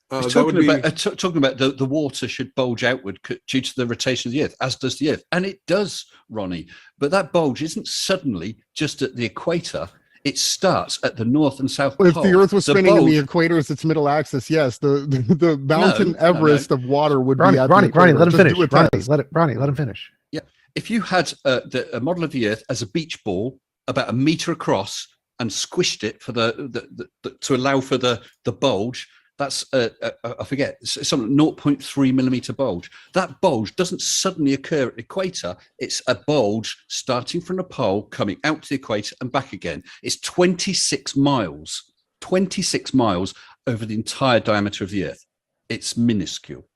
Talking about the water should bulge outward due to the rotation of the Earth, as does the Earth. And it does, Ronnie. But that bulge isn't suddenly just at the equator. It starts at the north and south pole. If the Earth was spinning and the equator is its middle axis, yes, the mountain Everest of water would be at Ronnie, let him finish. Ronnie, let him finish. Yeah. If you had a model of the Earth as a beach ball about 1 meter across and squished it for to allow for the bulge, that's I forget, something 0.3 millimeter bulge. That bulge doesn't suddenly occur at the equator. It's a bulge starting from the pole, coming out to the equator and back again. It's 26 miles over the entire diameter of the Earth. It's minuscule.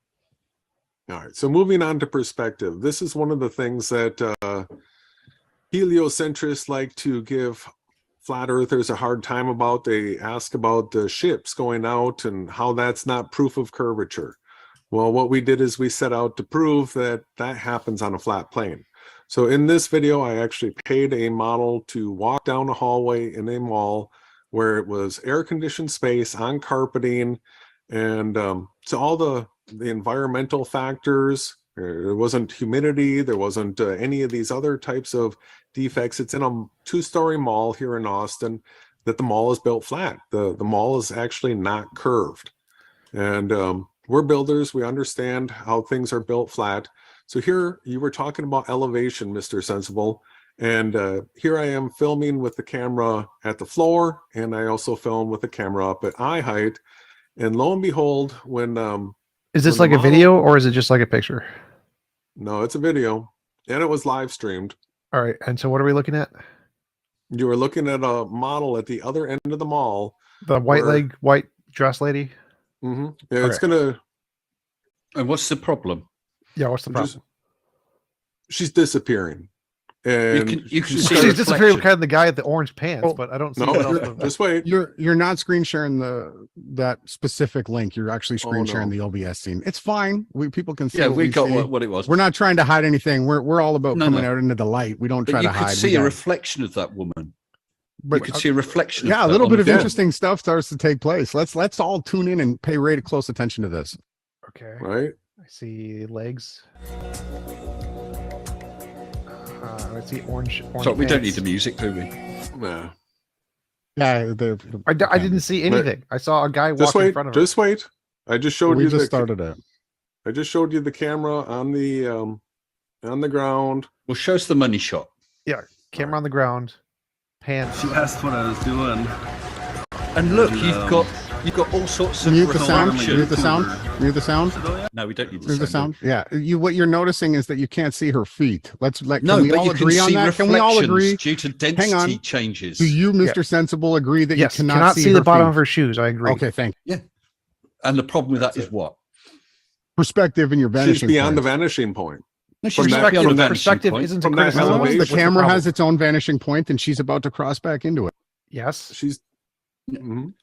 All right. So moving on to perspective. This is one of the things that heliocentrists like to give flat earthers a hard time about. They ask about the ships going out and how that's not proof of curvature. Well, what we did is we set out to prove that happens on a flat plane. So in this video, I actually paid a model to walk down a hallway in a mall where it was air-conditioned space on carpeting, and so all the environmental factors. There wasn't humidity. There wasn't any of these other types of defects. It's in a 2-story mall here in Austin that the mall is built flat. The mall is actually not curved. And we're builders. We understand how things are built flat. So here you were talking about elevation, Mr. Sensible. And here I am filming with the camera at the floor. And I also film with the camera up at eye height. And lo and behold, when... is this like a video or is it just like a picture? No, it's a video, and it was live streamed. All right, and so what are we looking at? You were looking at a model at the other end of the mall. The white dress lady? Mm-hmm. Yeah, it's gonna... And what's the problem? Yeah, what's the problem? She's disappearing. And you can see she's disappearing kind of the guy at the orange pants, but I don't see what else. Just wait. You're not screen sharing that specific link. You're actually screen sharing the OBS scene. It's fine. People can see. Yeah, we got what it was. We're not trying to hide anything. We're all about coming out into the light. We don't try to hide. You could see a reflection of that woman. But you could see a reflection. Yeah, a little bit of interesting stuff starts to take place. Let's all tune in and pay really close attention to this. Okay. Right. I see legs. Let's see, orange. So we don't pants. need the music, do we? Yeah. Yeah, I didn't see anything. I saw a guy Just walk in wait. front of Just wait. I just showed we you just the. started it. I just showed you the camera on the ground. Well, show us the money shot. Yeah, camera on the ground, pants. She asked what I was doing. And look, And, you've got all sorts of Mute the sound. reflection. Mute the sound. Mute the sound. No, we don't need Mute the sound. Yeah. What you're noticing is that you can't see her feet. Let's let. No, Can we but all you can agree on see that? Can we all agree? reflections due to Hang on. density changes. Do you, Mr. Sensible, agree that Yes, you cannot see the her bottom feet? of her shoes. I agree. Okay, thank you. And the problem with that is what? Perspective in your She's vanishing beyond the point. vanishing point. No, From she's that- beyond from the that vanishing Perspective point. isn't a From that criticism. elevation. The What's the camera problem? has its own vanishing point, and she's about to cross back into it. Yes, She's. Mhm.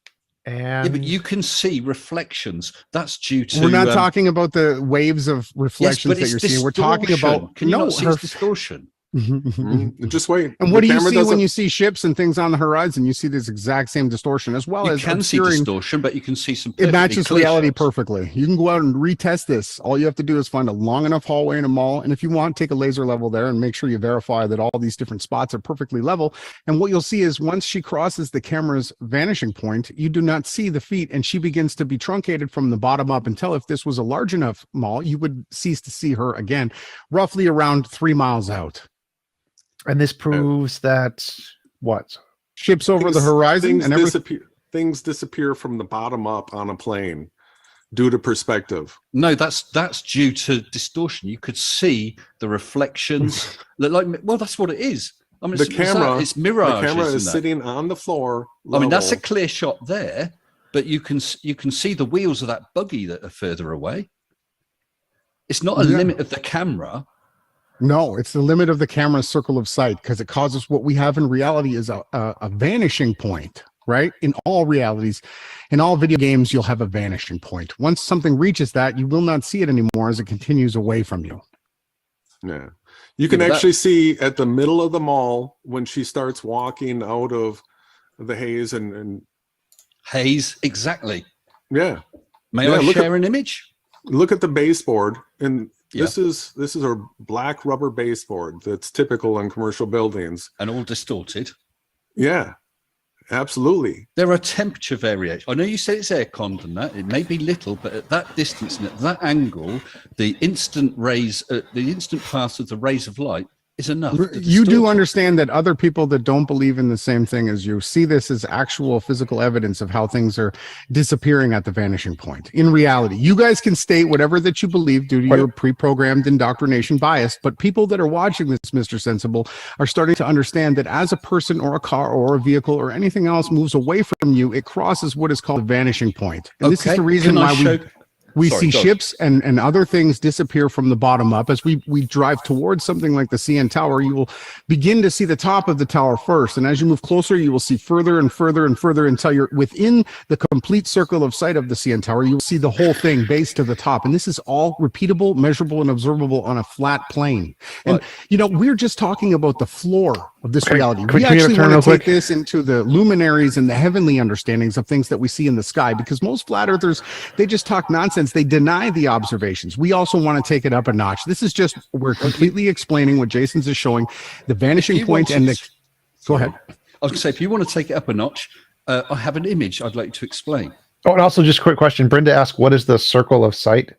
and Yeah, but you can see reflections. That's due to. We're not talking about the waves of Yes, reflections but that it's you're seeing. We're talking distortion. about Can you not see her. it's distortion? Mhm. Just wait. And what The do you camera see when doesn't- you see ships and things on the horizon? You see this exact same distortion as well You as can see obscuring. distortion, but you can see some. It perfectly matches clear reality shots. perfectly. You can go out and retest this. All you have to do is find a long enough hallway in a mall. And if you want, take a laser level there and make sure you verify that all these different spots are perfectly level. And what you'll see is once she crosses the camera's vanishing point, you do not see the feet and she begins to be truncated from the bottom up until if this was a large enough mall, you would cease to see her again, roughly around 3 miles out. and this proves that what? Ships over the Things- horizon things and everything. things disappear from the bottom up on a plane due to perspective. No, that's due to distortion. You could see the reflections. Well, that's what it is. I mean, The it's camera, it's mirage. The camera is isn't it? sitting on the floor. I mean, that's a level. clear shot there, but you can see the wheels of that buggy that are further away. It's not a Yeah. limit of the camera. No, it's the limit of the camera's circle of sight because it causes what we have in reality is a vanishing point, right? In all realities, in all video games, you'll have a vanishing point. Once something reaches that, you will not see it anymore as it continues away from you. Yeah. You can Yeah, but actually see at the middle of the mall when she starts walking out of the haze and Haze, exactly. yeah. May Yeah, I look share an image? Look at the baseboard, and Yeah. this is a black rubber baseboard that's typical in commercial buildings. And all distorted. Yeah, absolutely. There are temperature variations. I know you say it's air-conned and that. It may be little, but at that distance and at that angle, the instant path of the rays of light is enough. to You do distort it. understand that other people that don't believe in the same thing as you see this as actual physical evidence of how things are disappearing at the vanishing point. In reality, you guys can state whatever that you believe due to your pre-programmed indoctrination bias, but people that are watching this, Mr. Sensible, are starting to understand that as a person or a car or a vehicle or anything else moves away from you, it crosses what is called the vanishing point. And this is Okay, the reason can I why show- we Sorry, see go on. ships and other things disappear from the bottom up. As we drive towards something like the CN Tower, you will begin to see the top of the tower first. And as you move closer, you will see further and further and further until you're within the complete circle of sight of the CN Tower. You will see the whole thing base to the top. And this is all repeatable, measurable, and observable on a flat plane. And, we're just talking about the floor of this reality. Can We we get a actually turn want to real take this into the luminaries and the heavenly understandings of things that we see in the sky, because most flat earthers, they just talk nonsense. They deny the observations. We also want to take it up a notch. This is just, we're completely explaining what Jason's is showing, the vanishing point and the, go ahead. I was going to say, if you want to take it up a notch, I have an image I'd like you to explain. Oh, and also just a quick question. Brenda asked, what is the circle of sight?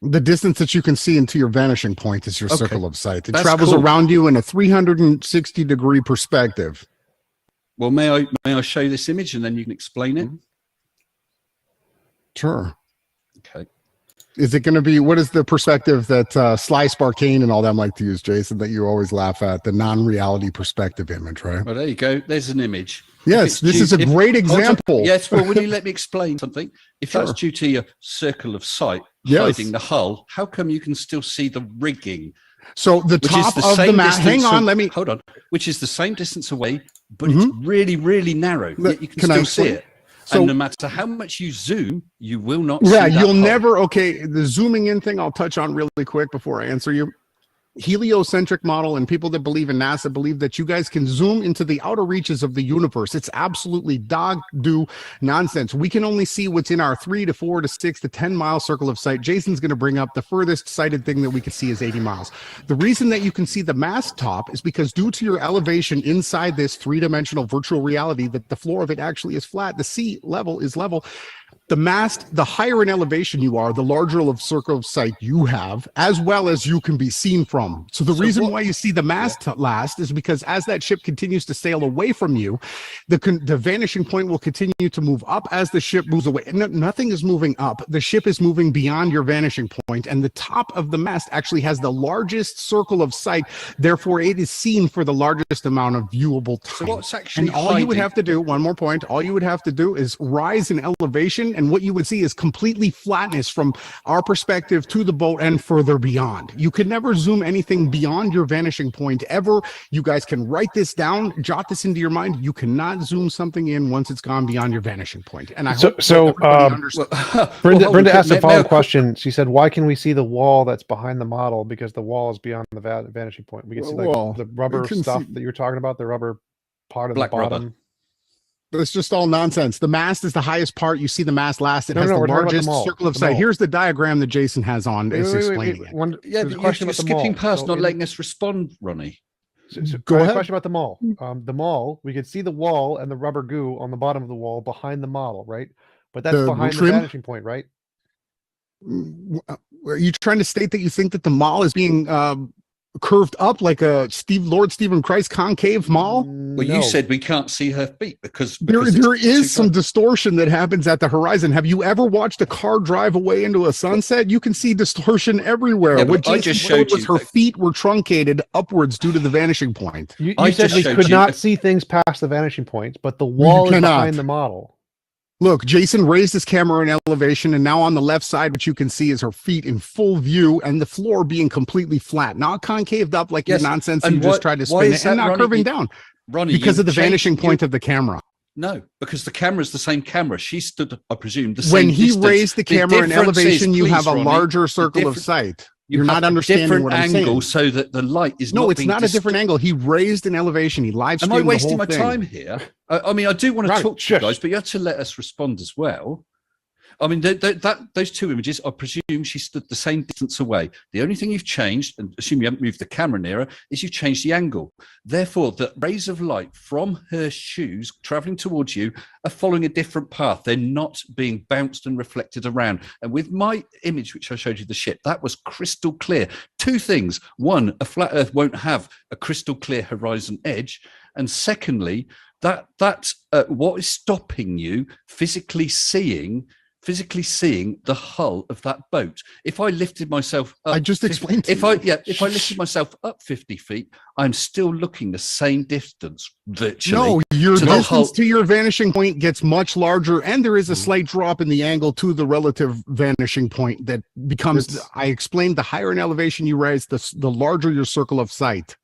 The distance that you can see into your vanishing point is your Okay. circle of sight. It That's travels cool. around you in a 360-degree perspective. Well, may I show this image and then you can explain it? Sure. Okay. Is it going to be, what is the perspective that Sly Sparkane and all them like to use, Jason, that you always laugh at, the non-reality perspective image, right? Well, there you go. There's an image. Yes, this is a great example. Yes, well, will you let me explain something? If that's Sure. due to your circle of sight Yes. hiding the hull, how come you can still see the rigging? So the Which top is the of the same map, distance hang on, a- let me, hold on. Which is the same distance away, but it's really, really narrow. Let- Yet you can can I still see explain? it. So- And no matter how much you zoom, you will not yeah, see that you'll hull. never, okay, the zooming in thing I'll touch on really quick before I answer you. heliocentric model, and people that believe in NASA believe that you guys can zoom into the outer reaches of the universe. It's absolutely dog-do nonsense. We can only see what's in our 3 to 4 to 6 to 10 mile circle of sight. Jason's going to bring up the furthest sighted thing that we can see is 80 miles. The reason that you can see the mast top is because due to your elevation inside this three-dimensional virtual reality, that the floor of it actually is flat, the sea level is level. The mast, the higher in elevation you are, the larger of circle of sight you have, as well as you can be seen from. So the reason why you see the mast last is because as that ship continues to sail away from you, the vanishing point will continue to move up as the ship moves away. Nothing is moving up. The ship is moving beyond your vanishing point, and the top of the mast actually has the largest circle of sight. Therefore, it is seen for the largest amount of viewable time. So what's actually and all you would have to do, one more point, all you would have to do is rise in elevation, and what you would see is completely flatness from our perspective to the boat and further beyond. You can never zoom anything beyond your vanishing point ever. You guys can write this down, jot this into your mind. You cannot zoom something in once it's gone beyond your vanishing point. And I hope Brenda asked a follow-up question. She said, why can we see the wall that's behind the model? Because the wall is beyond the vanishing point. We can see like the rubber stuff that you're talking about, the rubber part of the bottom. Rubber. It's just all nonsense. The mast is the highest part. You see the mast last. It has the largest circle of sight. Here's the diagram that Jason has on. It's explaining it. Yeah, but you're skipping past, not letting us respond, Ronnie. Go ahead. Question about the mall. The mall, we could see the wall and the rubber goo on the bottom of the wall behind the model, right? But that's behind the vanishing point, right? Are you trying to state that you think that the mall is being curved up like a Lord Stephen Christ concave mall? Well, you said we can't see her feet because there is some distortion that happens at the horizon. Have you ever watched a car drive away into a sunset? You can see distortion everywhere. Yeah, what I just showed you her feet were truncated upwards due to the vanishing point. You said we could not see things past the vanishing point, but the wall is behind the model. Look, Jason raised his camera in elevation, and now on the left side, what you can see is her feet in full view and the floor being completely flat, not concaved up like your nonsense you just tried to spin it, and not curving down. Ronnie, because of the vanishing point of the camera. No, because the camera is the same camera. She stood, I presume, the same when he distance. raised the camera in elevation, you have a Ronnie, larger circle of sight. You're not understanding what I'm saying. Angle so that the light is no, it's not a different angle. He raised an elevation. He live streamed. Am I wasting my time here? I mean, I do want to talk to you guys, but you have to let us respond as well. I mean, those two images, I presume she stood the same distance away. The only thing you've changed, and assume you haven't moved the camera nearer, is you've changed the angle. Therefore, the rays of light from her shoes traveling towards you are following a different path. They're not being bounced and reflected around. And with my image, which I showed you, the ship, that was crystal clear. Two things. One, a flat Earth won't have a crystal clear horizon edge. And secondly, that's what is stopping you physically seeing the hull of that boat. If I lifted myself up, I just explained if I lifted myself up 50 feet, I'm still looking the same distance virtually. No, your distance to your vanishing point gets much larger, and there is a slight drop in the angle to the relative vanishing point that becomes, I explained, the higher in elevation you rise, the larger your circle of sight.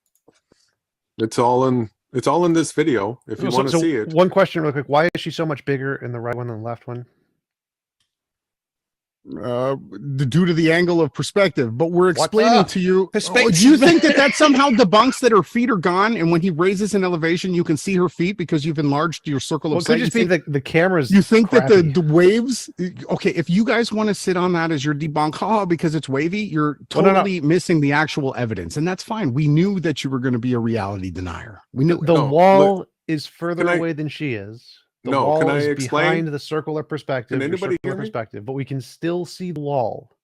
It's all in this video if you want to see it. One question real quick. Why is she so much bigger in the right one than the left one? Due to the angle of perspective, but we're explaining to you. Do you think that somehow debunks that her feet are gone, and when he raises an elevation, you can see her feet because you've enlarged your circle of sight? It could just be the cameras. You think that the waves? Okay, if you guys want to sit on that as your debunk, because it's wavy, you're totally missing the actual evidence, and that's fine. We knew that you were going to be a reality denier. We knew the wall is further away than she is. The wall can I is explain? behind the circular perspective. Can anybody hear me? Perspective, but we can still see the wall.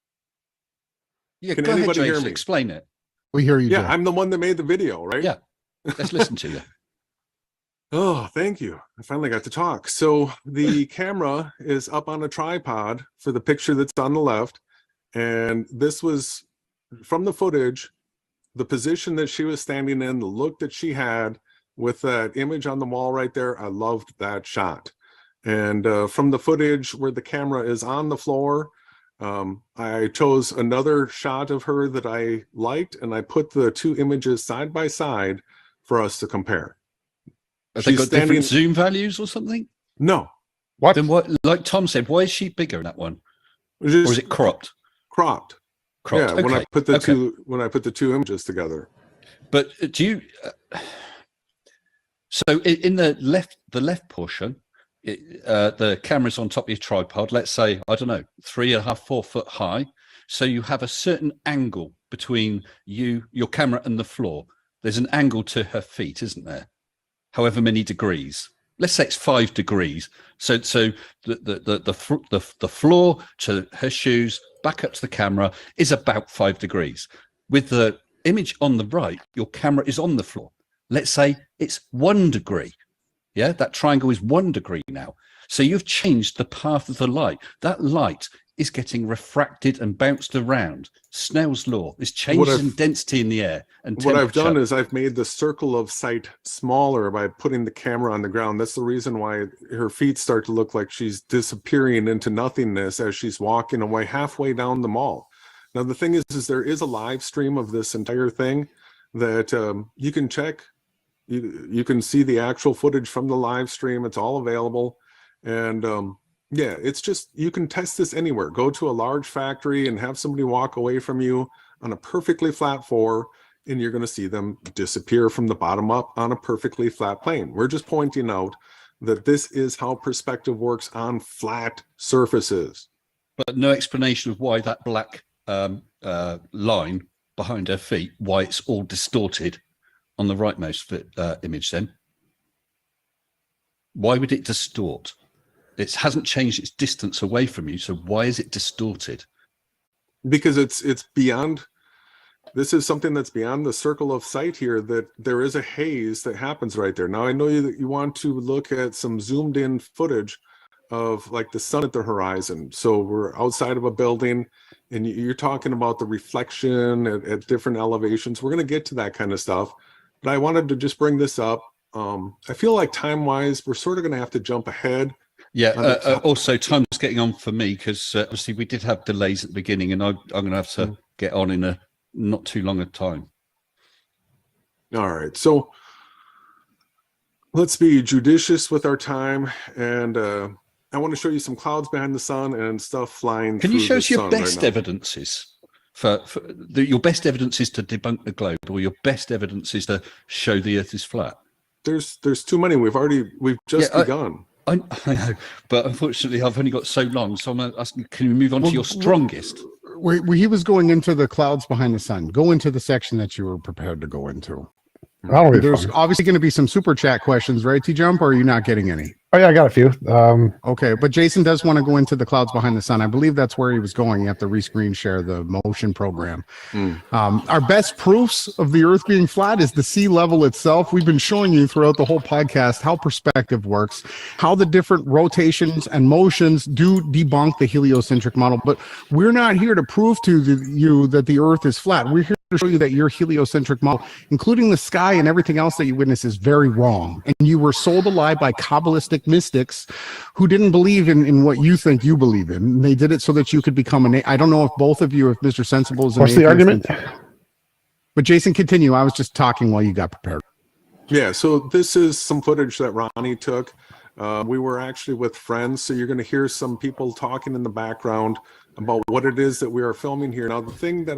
Yeah, can go ahead, anybody hear Jason, me? explain it. We hear you. Yeah, Jay. I'm the one that made the video, right? Yeah, let's listen to you. Oh, thank you. I finally got to talk. So the camera is up on a tripod for the picture that's on the left. And this was from the footage, the position that she was standing in, the look that she had with that image on the wall right there. I loved that shot. And from the footage where the camera is on the floor, I chose another shot of her that I liked, and I put the two images side by side for us to compare. Have they got different zoom values or something? No. What? Then what? Like Tom said, why is she bigger in that one? Or is it cropped? Cropped. Yeah, cropped. when I Okay, put the okay. two images together. But do you? So in the left portion, the camera's on top of your tripod. Let's say, I don't know, 3.5, 4 foot high. So you have a certain angle between your camera, and the floor. There's an angle to her feet, isn't there? However many degrees. Let's say it's 5 degrees. So the floor to her shoes back up to the camera is about 5 degrees. With the image on the right, your camera is on the floor. Let's say it's 1 degree. Yeah, that triangle is 1 degree now. So you've changed the path of the light. That light is getting refracted and bounced around. Snell's law is changes in density in the air and temperature. What I've done is I've made the circle of sight smaller by putting the camera on the ground. That's the reason why her feet start to look like she's disappearing into nothingness as she's walking away halfway down the mall. Now, the thing is there is a live stream of this entire thing that you can check. You can see the actual footage from the live stream. It's all available. And yeah, it's just, you can test this anywhere. Go to a large factory and have somebody walk away from you on a perfectly flat floor, and you're going to see them disappear from the bottom up on a perfectly flat plane. We're just pointing out that this is how perspective works on flat surfaces. But no explanation of why that black line behind her feet, why it's all distorted on the rightmost image then. Why would it distort? It hasn't changed its distance away from you, so why is it distorted? Because it's beyond, this is something that's beyond the circle of sight here, that there is a haze that happens right there. Now, I know that you want to look at some zoomed in footage of like the sun at the horizon. So we're outside of a building and you're talking about the reflection at different elevations. We're going to get to that kind of stuff, but I wanted to just bring this up. I feel like time-wise, we're sort of going to have to jump ahead. Yeah, also time's getting on for me because obviously we did have delays at the beginning, and I'm going to have to get on in a not too long a time. All right, so let's be judicious with our time, and I want to show you some clouds behind the sun and stuff flying. Can you show us your best right evidences? Your best evidences to debunk the globe, or your best evidences to show the Earth is flat? There's too many. We've just begun. I know, but unfortunately, I've only got so long. So I'm asking, can you move on to your strongest? He was going into the clouds behind the sun. Go into the section that you were prepared to go into. There's obviously going to be some super chat questions, right, TJump, or are you not getting any? Oh, yeah, I got a few. Okay, but Jason does want to go into the clouds behind the sun. I believe that's where he was going. You have to re-screen share the motion program. Our best proofs of the Earth being flat is the sea level itself. We've been showing you throughout the whole podcast how perspective works, how the different rotations and motions do debunk the heliocentric model. But we're not here to prove to you that the Earth is flat. We're here to show you that your heliocentric model, including the sky and everything else that you witness, is very wrong. And you were sold a lie by Kabbalistic mystics who didn't believe in what you think you believe in. They did it so that you could become I don't know if both of you, if Mr. Sensible is an What's the argument? But Jason, continue. I was just talking while you got prepared. Yeah, so this is some footage that Ronnie took. We were actually with friends, so you're going to hear some people talking in the background about what it is that we are filming here. Now, the thing that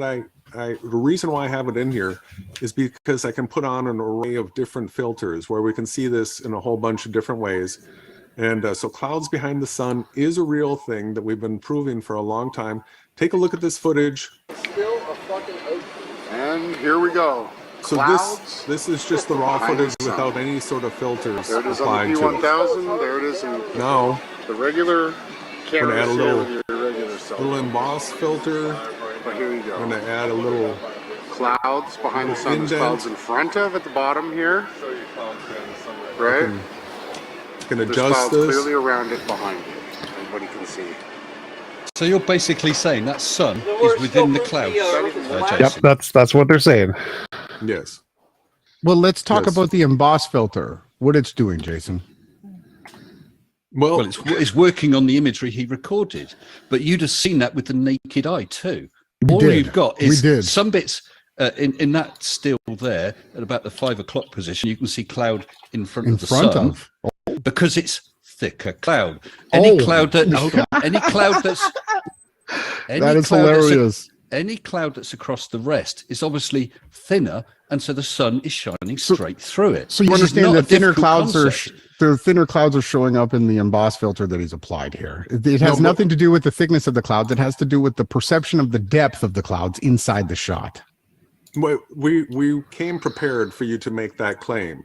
the reason why I have it in here is because I can put on an array of different filters where we can see this in a whole bunch of different ways. And so clouds behind the sun is a real thing that we've been proving for a long time. Take a look at this footage. Still a fucking ocean. And here we go. So this is just the raw footage without any sort of filters there it is applied on the to it. P1000. There it is in Now the regular camera. We're gonna add a little emboss filter. But here you go. I'm gonna add a little clouds behind the sun. There's clouds in front of at the bottom here. Right? Can There's adjust clouds this. clearly around it behind it. Everybody can see. So you're basically saying that sun is within the clouds. Yep, that's what they're saying. Yes. Well, let's talk about the emboss filter. What it's doing, Jason. Well, it's working on the imagery he recorded, but you'd have seen that with the naked eye too. All you've got is some bits in that still there at about the 5 o'clock position. You can see cloud in front of the sun because it's thicker cloud. Any cloud that any cloud that's that is hilarious. any cloud that's across the rest is obviously thinner, and so the sun is shining straight through it. So you This is understand not that a difficult the thinner clouds are showing up in the emboss filter that he's applied here. It has nothing to do with the thickness of the clouds. It has to do with the perception of the depth of the clouds inside the shot. We came prepared for you to make that claim.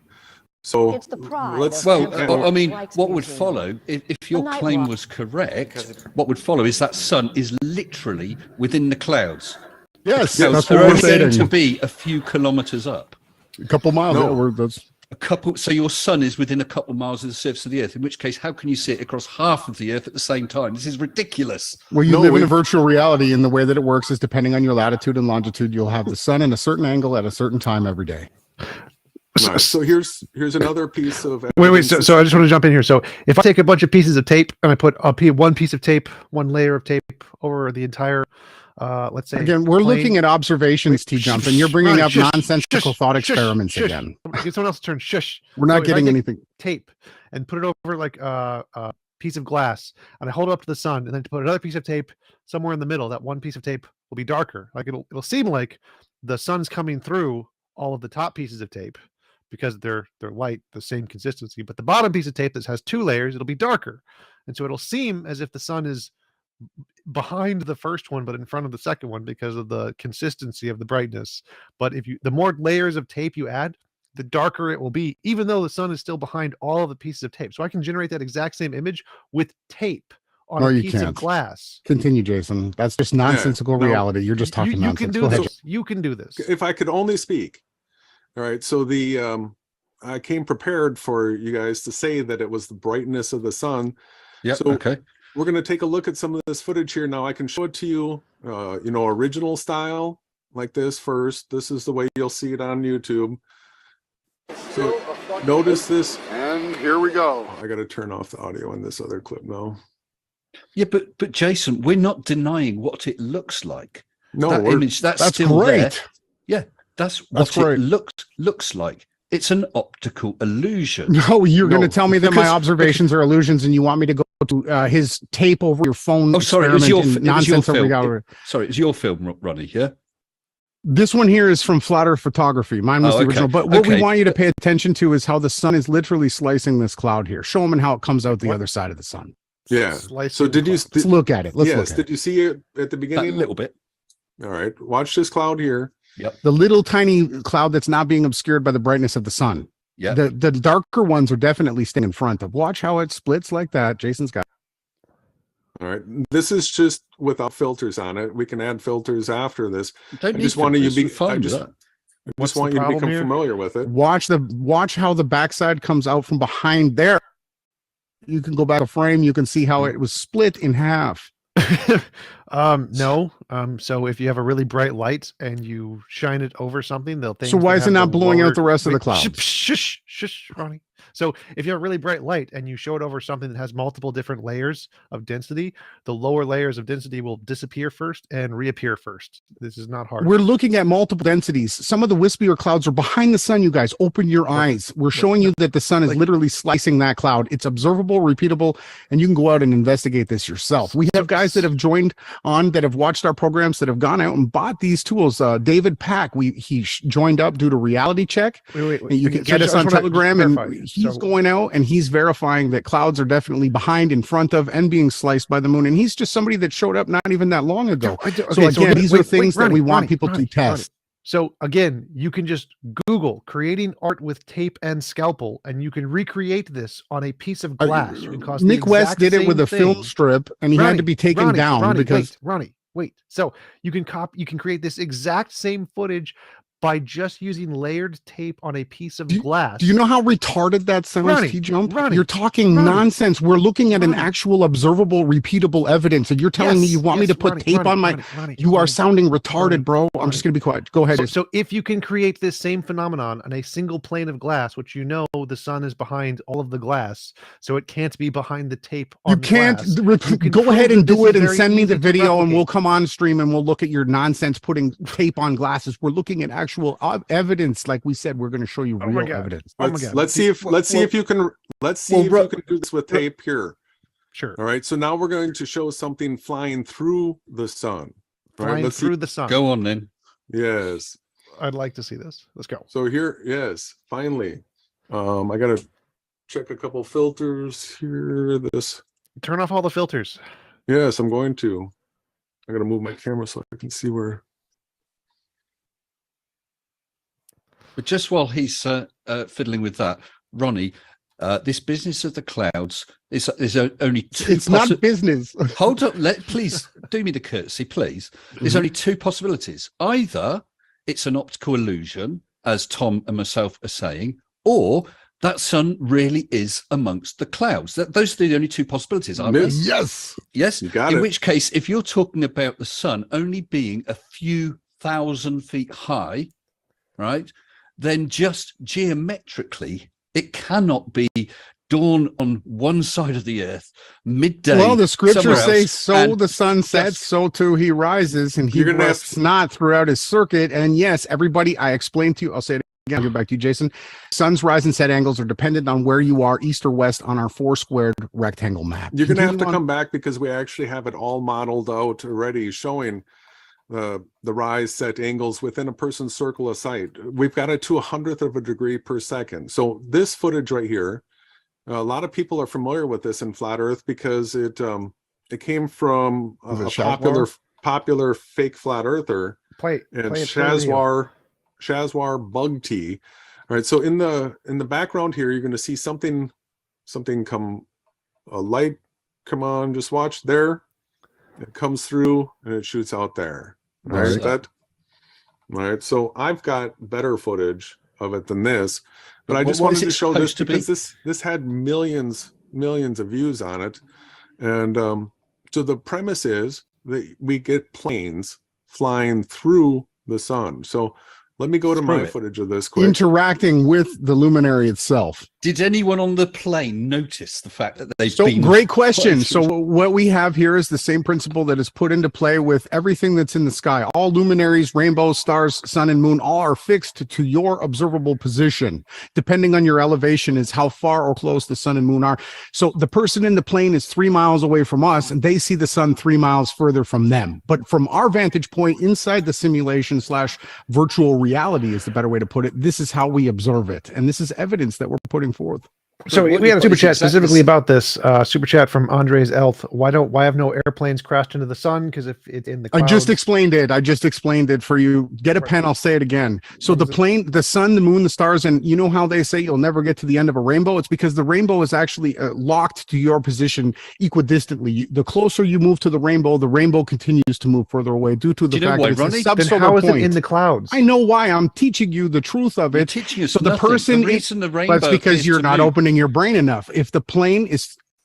So It's the pride let's. of Well, I mean, Likes what would museum. follow if your night claim walk. was correct? What would follow is that sun is literally within the clouds. Yes, So that's they're what we're only going to saying. be a few kilometers up. A couple miles. No. Yeah, that's A couple. So your sun is within a couple miles of the surface of the Earth. In which case, how can you see it across half of the Earth at the same time? This is ridiculous. well, you No, live in we- a virtual reality, and the way that it works is depending on your latitude and longitude, you'll have the sun in a certain angle at a certain time every day. Right, so here's another piece of Wait. evidence. So I just want to jump in here. So if I take a bunch of pieces of tape and I put one piece of tape, one layer of tape over the entire, let's say Again, we're plane- looking at observations, T-Jump, and you're bringing Ronnie, up shush, nonsensical shush, thought shush, experiments shush. again. Get someone else to turn shush. We're not So if I getting take anything. tape and put it over like a piece of glass, and I hold it up to the sun, and then to put another piece of tape somewhere in the middle. That one piece of tape will be darker. Like it'll seem like the sun's coming through all of the top pieces of tape because they're light, the same consistency. But the bottom piece of tape that has two layers, it'll be darker, and so it'll seem as if the sun is behind the first one but in front of the second one because of the consistency of the brightness. But the more layers of tape you add, the darker it will be, even though the sun is still behind all of the pieces of tape. So I can generate that exact same image with tape on No, a you piece of can't. glass. Continue, Jason. That's just nonsensical no, reality. You're just talking You can nonsense. do Go ahead. this. You can do this. If I could only speak. All right, so I came prepared for you guys to say that it was the brightness of the sun. Yeah. So- Okay. We're going to take a look at some of this footage here now. I can show it to you, original style like this first. This is the way you'll see it on YouTube. So notice this. And here we go. I got to turn off the audio in this other clip now. Yeah, but Jason, we're not denying what it looks like. No, that we're- image, that's That's still there. great. Yeah, that's That's what great. it looks like. It's an optical illusion. No, you're going to tell me that my because- observations are illusions, and you want me to go to his tape over your phone. Oh, sorry, it was experiment your in it was your nonsense over film. reality. Sorry, it's your film, Ronnie. Yeah. This one here is from Flatter Photography. Mine was Oh, the okay. original. But what we Okay. want you to pay attention to is how the sun is literally slicing this cloud here. Show them how it comes out the other side of the sun. Yeah. Slicing So did you? the Let's look at it. Let's yes. look at Did it. you see it at the A beginning? little bit. All right. Watch this cloud here. The little tiny cloud that's not being obscured by the brightness of the sun. Yeah. The darker ones are definitely staying in front of. Watch how it splits like that. Jason's got. All right. This is just without filters on it. We can add filters after this. Don't I need just wanted you to filters, be. we're fine I with just, that. I What's just the want you to problem become here? familiar with it. Watch how the backside comes out from behind there. You can go back a frame. You can see how it was split in half. No. So if you have a really bright light and you shine it over something, they'll think. So why is it not blowing out the rest of the clouds? Shush, Ronnie. So if you have a really bright light and you show it over something that has multiple different layers of density, the lower layers of density will disappear first and reappear first. This is not hard. We're looking at multiple densities. Some of the wispier clouds are behind the sun, you guys. Open your eyes. We're showing you that the sun is like- literally slicing that cloud. It's observable, repeatable, and you can go out and investigate this yourself. We have guys that have joined on, that have watched our programs, that have gone out and bought these tools. David Pack, he joined up due to Reality Check. Wait. You can So get I us just on wanna Telegram, clarify. and he's So- going out and he's verifying that clouds are definitely behind, in front of, and being sliced by the moon. And he's just somebody that showed up not even that long ago. So again, these are things that we want people to test. So again, you can just Google creating art with tape and scalpel, and you can recreate this on a piece of glass. You can cause the Nick West exact did it same with a film thing. strip, and he had to be taken Ronnie, down because Ronnie. So you can create this exact same footage by just using layered tape on a piece of glass. do you know how retarded that sounds, Ronnie, T-Jump? Ronnie, You're talking Ronnie, nonsense. We're looking at an Ronnie. actual observable, repeatable evidence, and you're telling me you want me to put tape on my... You are sounding retarded, bro. I'm just going to be quiet. Go ahead. So if you can create this same phenomenon on a single plane of glass, which you know the sun is behind all of the glass, so it can't be behind the tape on You the can't glass. You can go prove ahead that and do this it is and very send me the easy to video, and we'll replicate. come on stream and we'll look at your nonsense putting tape on glasses. We're looking at actual evidence. Like we said, we're going to show you Oh my real God. evidence. Oh my God. Let's see if you can do this with tape here. Sure. All right. So now we're going to show something flying through the sun. flying let's through the sun. Go on then. Yes. I'd like to see this. Let's go. So here, yes, finally. I gotta check a couple filters here. Turn off all the filters. Yes, I'm going to. I gotta move my camera so I can see where. But just while he's fiddling with that, Ronnie, this business of the clouds is only two. It's not business. Hold up, please do me the courtesy, please. There's only two possibilities. Either it's an optical illusion, as Tom and myself are saying, or that sun really is amongst the clouds. Those are the only two possibilities, aren't they? Yes. Yes. You got In it. which case, if you're talking about the sun only being a few thousand feet high, right, then just geometrically, it cannot be dawn on one side of the earth, midday. Well, the scriptures somewhere say, else, so and the sun sets, yes. so too he rises, and he You're gonna have rests not throughout his circuit. And yes, everybody, I explained to you, I'll say it again, I'll get back to you, Jason. Sun's rise and set angles are dependent on where you are, east or west, on our four squared rectangle map. You're gonna have to Continue on. come back because we actually have it all modeled out already, showing the rise set angles within a person's circle of sight. We've got it to 100th of a degree per second. So this footage right here, a lot of people are familiar with this in flat Earth because it came from a popular fake flat earther, Play and it for the video. Shazwar Bug Tea. All right, so in the background here, you're going to see something come, a light come on. Just watch there. It comes through and it shoots out there. All right, all right. So I've got better footage of it than this, but I just What wanted is it to show this supposed to be? because this had millions of views on it, and so the premise is that we get planes flying through the sun. So let me go to my footage of this quick. Interacting with the luminary itself. Did anyone on the plane notice the fact that they've So been great question. flying through- So what we have here is the same principle that is put into play with everything that's in the sky. All luminaries, rainbows, stars, sun and moon, all are fixed to your observable position. Depending on your elevation is how far or close the sun and moon are. So the person in the plane is 3 miles away from us and they see the sun 3 miles further from them. But from our vantage point inside the simulation / virtual reality is the better way to put it. This is how we observe it. And this is evidence that we're putting forth. So But what we had a you've got super is chat exactly specifically the- about this. Super chat from Andres Elth. Why have no airplanes crashed into the sun? Because if it's in the I clouds, just explained it. I just explained it for you. Get a pen. I'll say it again. So the plane, the sun, the moon, the stars, and you know how they say you'll never get to the end of a rainbow? It's because the rainbow is actually locked to your position equidistantly. The closer you move to the rainbow continues to move further away due to the Do you know fact why, that it's Ronnie? a then subsolar how is point. it in the clouds? I know why. I'm teaching you the truth of You're it. teaching us So the nothing. person, the reason the rainbow but it's because appears you're to not move- opening your brain enough. If the plane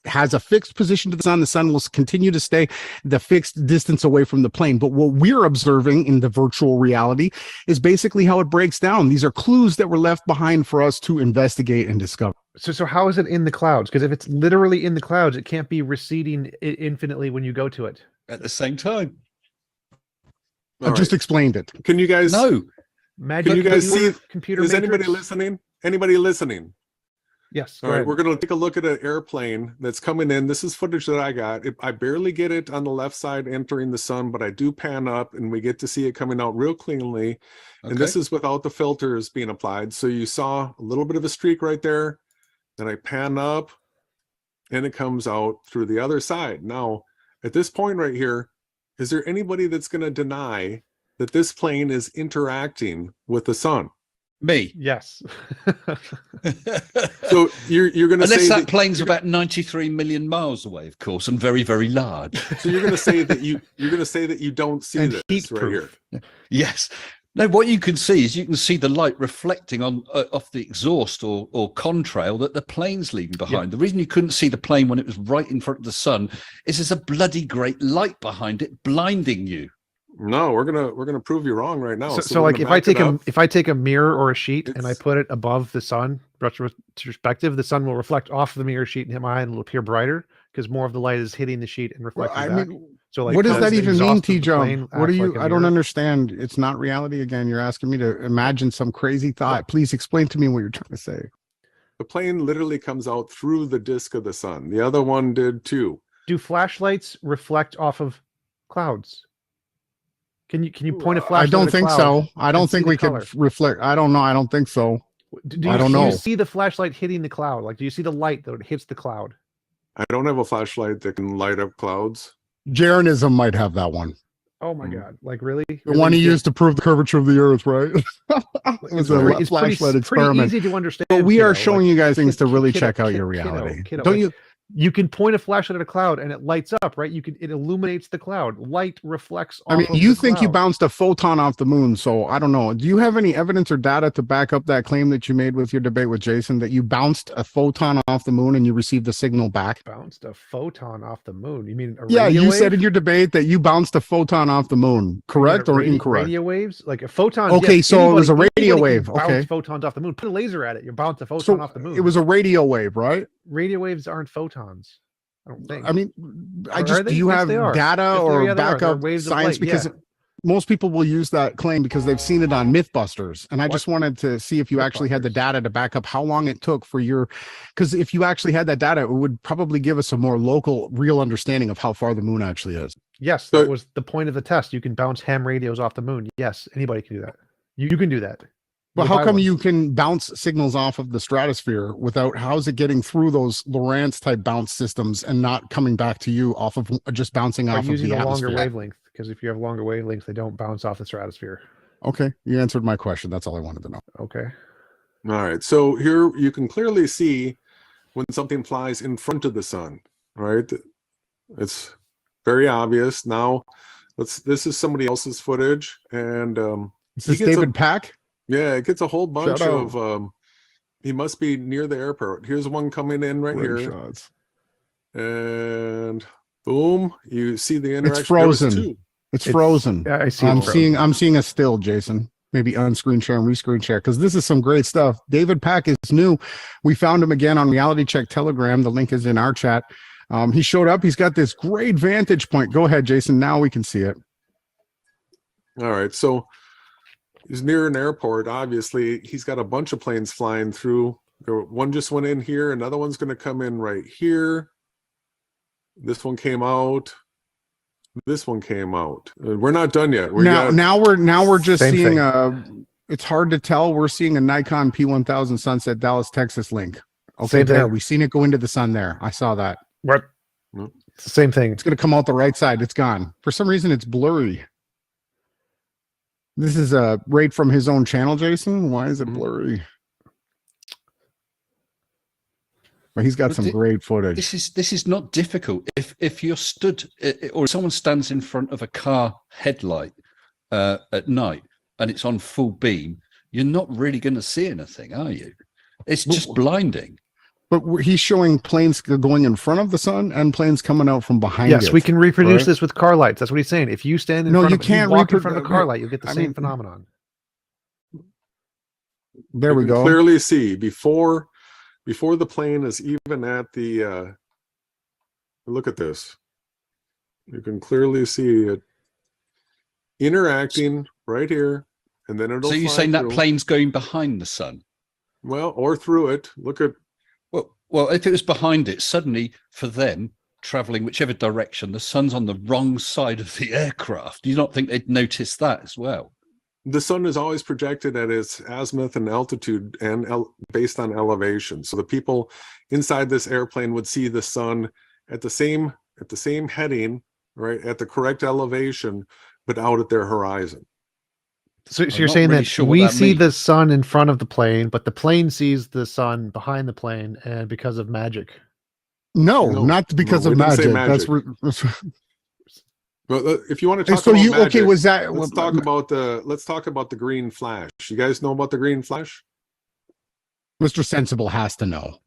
has a fixed position to the sun will continue to stay the fixed distance away from the plane. But what we're observing in the virtual reality is basically how it breaks down. These are clues that were left behind for us to investigate and discover. So how is it in the clouds? Because if it's literally in the clouds, it can't be receding infinitely when you go to it. at the same time. All I just right. explained it. Can you guys? No, Magic. Can you guys see? Computer? Is anybody matrix? listening? Anybody listening? Yes. All right, we're going to take a look at an airplane that's coming in. This is footage that I got. I barely get it on the left side entering the sun, but I do pan up and we get to see it coming out real cleanly. And this is without the filters being applied. So you saw a little bit of a streak right there. Then I pan up and it comes out through the other side. Now, at this point right here, is there anybody that's going to deny that this plane is interacting with the sun? me. Yes. So you're going to Unless say that plane's about 93 million miles away, of course, and very, very large. So you're going to say that you don't see And this heat-proof. right here. Yes. No, what you can see is you can see the light reflecting on off the exhaust or contrail that the plane's leaving behind. The reason you couldn't see the plane when it was right in front of the sun is there's a bloody great light behind it, blinding you. No, we're gonna prove you wrong right now. So we're like gonna back it up. if I take a mirror or a sheet and I It's- put it above the sun, retrospective, the sun will reflect off the mirror sheet and hit my eye and it'll appear brighter because more of the light is hitting the sheet and Well, reflecting I back. mean, So like, what does that the even exhaust mean, of the plane TJump? What are acts you? like a I don't mirror. understand. It's not reality again. You're asking me to imagine some crazy thought. Please explain to me what you're trying to say. The plane literally comes out through the disk of the sun. The other one did too. Do flashlights reflect off of clouds? Can you point a I flashlight? don't at a think cloud so. I don't and see think the we color? could reflect. I don't know. I don't think so. Do I you, don't do know. you see the flashlight hitting the cloud? Like, do you see the light that hits the cloud? I don't have a flashlight that can light up clouds. Jaronism might have that one. Oh my God! Like, really? The Really? one he You used to prove the curvature of the Earth, right? It was a can't- it's flashlight pretty experiment. easy to understand. But we are kiddo. showing Like, you guys things to really kiddo, check out your kiddo, reality. kiddo. Don't Like, you? You can point a flashlight at a cloud and it lights up, right? It illuminates the cloud. Light reflects off I mean, of you the think you cloud. bounced a photon off the moon, so I don't know. Do you have any evidence or data to back up that claim that you made with your debate with Jason that you bounced a photon off the moon and you received a signal back? Bounced a photon off the moon. You mean a Yeah, radio you wave? said in your debate that you bounced a photon off the moon. You mean Correct or radio, incorrect? Radio waves, like a photon. Okay, yes, so it was a anybody radio can wave. bounce Okay. photons off the moon. Put a laser at it. You bounce a photon So off the moon. it was a radio wave, right? Radio waves aren't photons. I don't think. I mean, Or do they? you Yes, have they are. data Yes, or they are. They're backup waves of science? light, Because yeah. most people will use that claim because they've seen it on Mythbusters. And I What? just wanted to see if you actually had the Mythbusters? data to back up how long it took for your, because if you actually had that data, it would probably give us a more local, real understanding of how far the moon actually is. Yes, So- that was the point of the test. You can bounce ham radios off the moon. Yes, anybody can do that. You can do that. But You'll how buy come one. you can bounce signals off of the stratosphere without, how's it getting through those Lorentz type bounce systems and not coming back to you off of just bouncing By off of using the a longer atmosphere? wavelength? Because if you have longer wavelengths, they don't bounce off the stratosphere. Okay, you answered my question. That's all I wanted to know. Okay. All right, so here you can clearly see when something flies in front of the sun, right? It's very obvious. Now, this is somebody else's footage, and Is He this gets a- David Pack? yeah, it gets a whole bunch Shout of, he must be near the airport. Here's one coming in right Great here, shots. and boom, you see the interaction. There was frozen. two. It's It's- frozen. Yeah, I see. I'm it frozen. seeing a still, Jason. Maybe unscreen share and rescreen share because this is some great stuff. David Pack is new. We found him again on Reality Check Telegram. The link is in our chat. He showed up. He's got this great vantage point. Go ahead, Jason. Now we can see it. All right, so he's near an airport. Obviously, he's got a bunch of planes flying through. One just went in here. Another one's going to come in right here. This one came out. This one came out. We're not done yet. Now we're just Same seeing thing. it's hard to tell. We're seeing a Nikon P1000 Sunset Dallas, Texas link. Okay, Same there. thing. We've seen it go into the sun there. I saw that. Right. No. It's the same thing. It's going to come out the right side. It's gone. For some reason, it's blurry. This is right from his own channel, Jason. Why is it blurry? But he's got But some great footage. This is not difficult. If you're stood or someone stands in front of a car headlight at night and it's on full beam, you're not really going to see anything, are you? It's just blinding. But he's showing planes going in front of the sun and planes coming out from behind Yes, it. we can reproduce right? this with car lights. That's what he's saying. If you stand in No, front you of can't walk in front repro- of a car light, you'll get the I same mean- phenomenon. There You we can go. clearly see before the plane is even at the look at this. You can clearly see it interacting right here, and then it'll So you're fly saying that through. plane's going behind the sun? Well, or through it. Look at Well, if it was behind it, suddenly for them traveling whichever direction, the sun's on the wrong side of the aircraft. Do you not think they'd notice that as well? the sun is always projected at its azimuth and altitude and based on elevation. So the people inside this airplane would see the sun at the same heading, right, at the correct elevation, but out at their horizon. So I'm you're not saying really that sure what we that see means. the sun in front of the plane, but the plane sees the sun behind the plane, and because of magic. No, No, not because no, of we didn't say magic. magic. That's But if you want to talk so about you magic, okay? Was that let's talk about the green flash. You guys know about the green flash? Mr. Sensible has to know?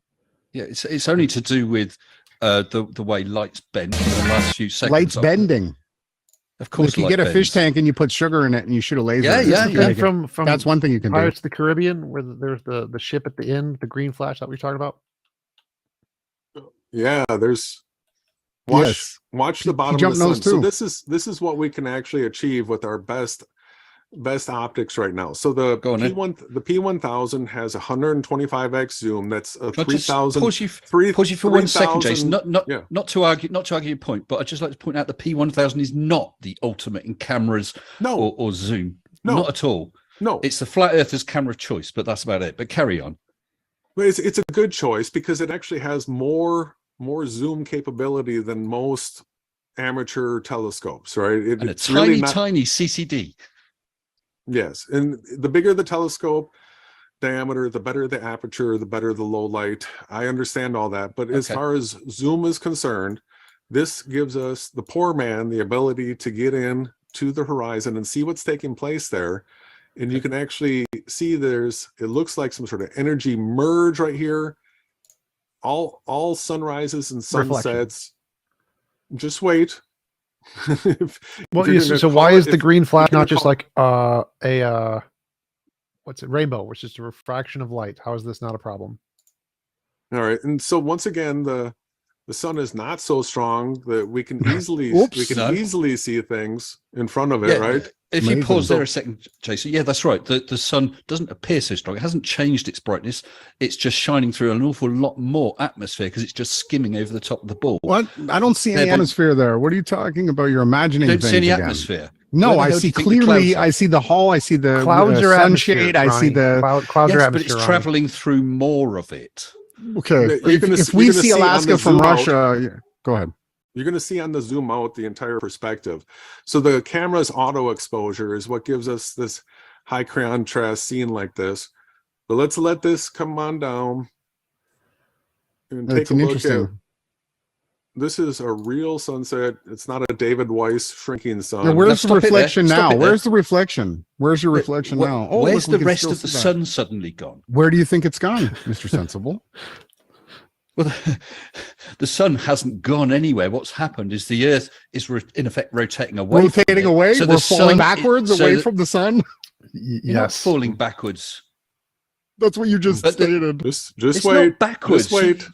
Yeah, it's only to do with the way lights bend in the last few seconds. Lights of it. bending. Of course, If you light get a fish bends. tank and you put sugar in it and you shoot a laser, Yeah, at it, yeah, it's yeah. big. From That's one thing you can do. Pirates of the Caribbean, where there's the ship at the end, the green flash that we're talking about. Yeah, there's watch the bottom of Jump the sun. knows So too. this is what we can actually achieve with our best optics right now. So the Go on, the P1000 has 125x zoom. That's a Can I just 3000. pause you for 1 second, Jason. Not to argue your point, but I'd just like to point out the P1000 is not the ultimate in cameras or zoom. No. Not at all. No, it's the flat earther's camera choice, but that's about it. But carry on. But it's a good choice because it actually has more zoom capability than most amateur telescopes, right? And it's a tiny, really not, tiny CCD. Yes, and the bigger the telescope diameter, the better the aperture, the better the low light. I understand all that, but as far as zoom is concerned, this gives us, the poor man, the ability to get in to the horizon and see what's taking place there. And you can actually see it looks like some sort of energy merge right here. All sunrises and sunsets. Just wait. So why is the green flash not just like what's it, rainbow, which is a refraction of light? How is this not a problem? All right, and so once again, the sun is not so strong that we can easily easily see things in front of it, right? If you pause there a second, Jason, yeah, that's right. The sun doesn't appear so strong. It hasn't changed its brightness. It's just shining through an awful lot more atmosphere because it's just skimming over the top of the ball. What? I don't see any atmosphere there. What are you talking about? You're imagining things. Don't see any again. Atmosphere. No, I see clearly. I see the hull. I see the clouds are sunshade. I see the clouds are atmosphere. But it's traveling through more of it. Okay. If we see Alaska from Russia, go ahead. You're going to see on the zoom out the entire perspective. So the camera's auto exposure is what gives us this high contrast scene like this. But let's let this come on down and take a look at. This is a real sunset. It's not a David Weiss shrinking sun. Yeah, where's the reflection now? Where's the reflection? Where's your reflection now? Oh, where's the rest of the sun suddenly gone? Where do you think it's gone, Mr. Sensible? Well, the sun hasn't gone anywhere. What's happened is the Earth is in effect rotating away. Rotating away? So we're falling backwards away from the sun? You're not falling backwards. That's what you just stated. Just wait. Backwards. Just wait.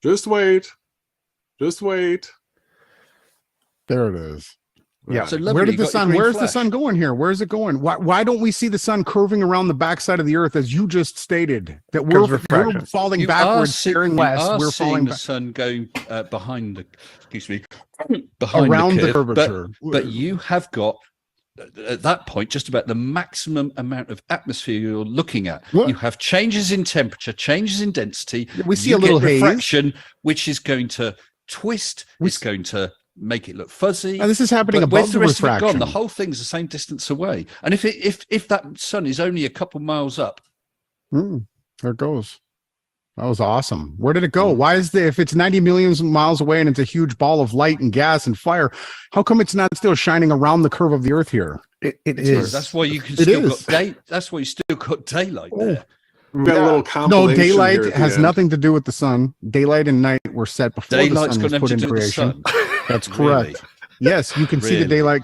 Just wait. Just wait. There it is. Yeah. So where did the sun? Where's the sun going here? Where's it going? Why don't we see the sun curving around the backside of the Earth as you just stated? That we're falling backwards, staring west. We're falling. The sun going behind the. Excuse me. Behind around the the curvature. But you have got at that point just about the maximum amount of atmosphere you're looking at. What? You have changes in temperature, changes in density. We see a little refraction, which is going to twist. It's going to make it look fuzzy. And this is happening above the refraction. The whole thing's the same distance away. And if that sun is only a couple miles up, there it goes. That was awesome. Where did it go? Why is if it's 90 million miles away and it's a huge ball of light and gas and fire, how come it's not still shining around the curve of the Earth here? It is. That's why you can still got day. That's why you still got daylight there. We've got a little compilation. No, daylight has nothing to do with the sun. Daylight and night were set before the sun was put into creation. That's correct. Really? Yes, you can see the daylight.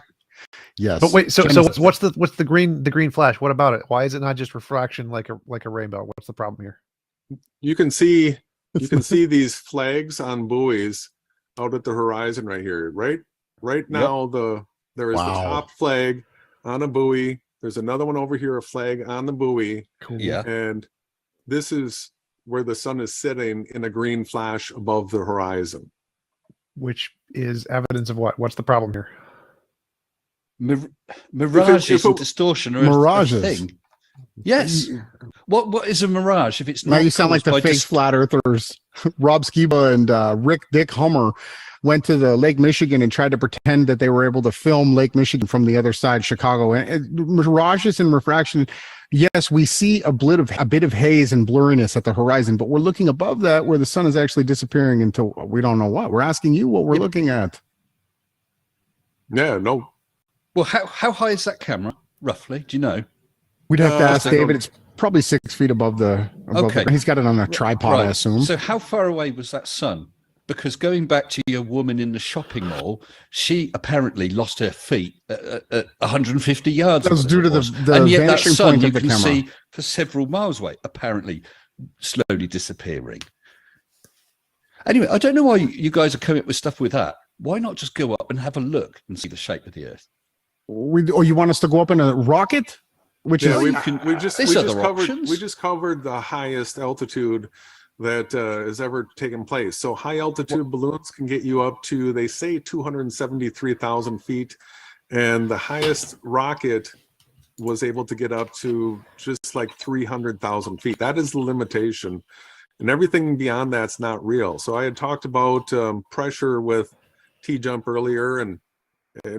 Yes. But wait, so what's the green flash? What about it? Why is it not just refraction like a rainbow? What's the problem here? You can see these flags on buoys out at the horizon right here. Right now there is the top flag on a buoy. There's another one over here, a flag on the buoy. Cool. Yeah. And this is where the sun is sitting in a green flash above the horizon. Which is evidence of what? What's the problem here? Mirages and distortion are mirages. A thing. Yes. What is a mirage if it's not? Now you sound like the fake flat earthers. Rob Skiba and Rick Dick Hummer went to the Lake Michigan and tried to pretend that they were able to film Lake Michigan from the other side, Chicago. And mirages and refraction. Yes, we see a bit of haze and blurriness at the horizon, but we're looking above that where the sun is actually disappearing into we don't know what. We're asking you what we're looking at. Yeah, no. Well, how high is that camera, roughly? Do you know? We'd have to ask David. It's probably 6 feet above the. He's got it on a tripod, right. I assume. So how far away was that sun? Because going back to your woman in the shopping mall, she apparently lost her feet at 150 yards. That was due to the and yet that vanishing sun point you of the can camera. see for several miles away, apparently slowly disappearing. Anyway, I don't know why you guys are coming up with stuff with that. Why not just go up and have a look and see the shape of the Earth? Oh, you want us to go up in a rocket? Which Yeah, is we just covered the highest altitude that has ever taken place. So high altitude balloons can get you up to, they say, 273,000 feet, and the highest rocket was able to get up to just like 300,000 feet. That is the limitation, and everything beyond that's not real. So I had talked about pressure with TJump earlier, and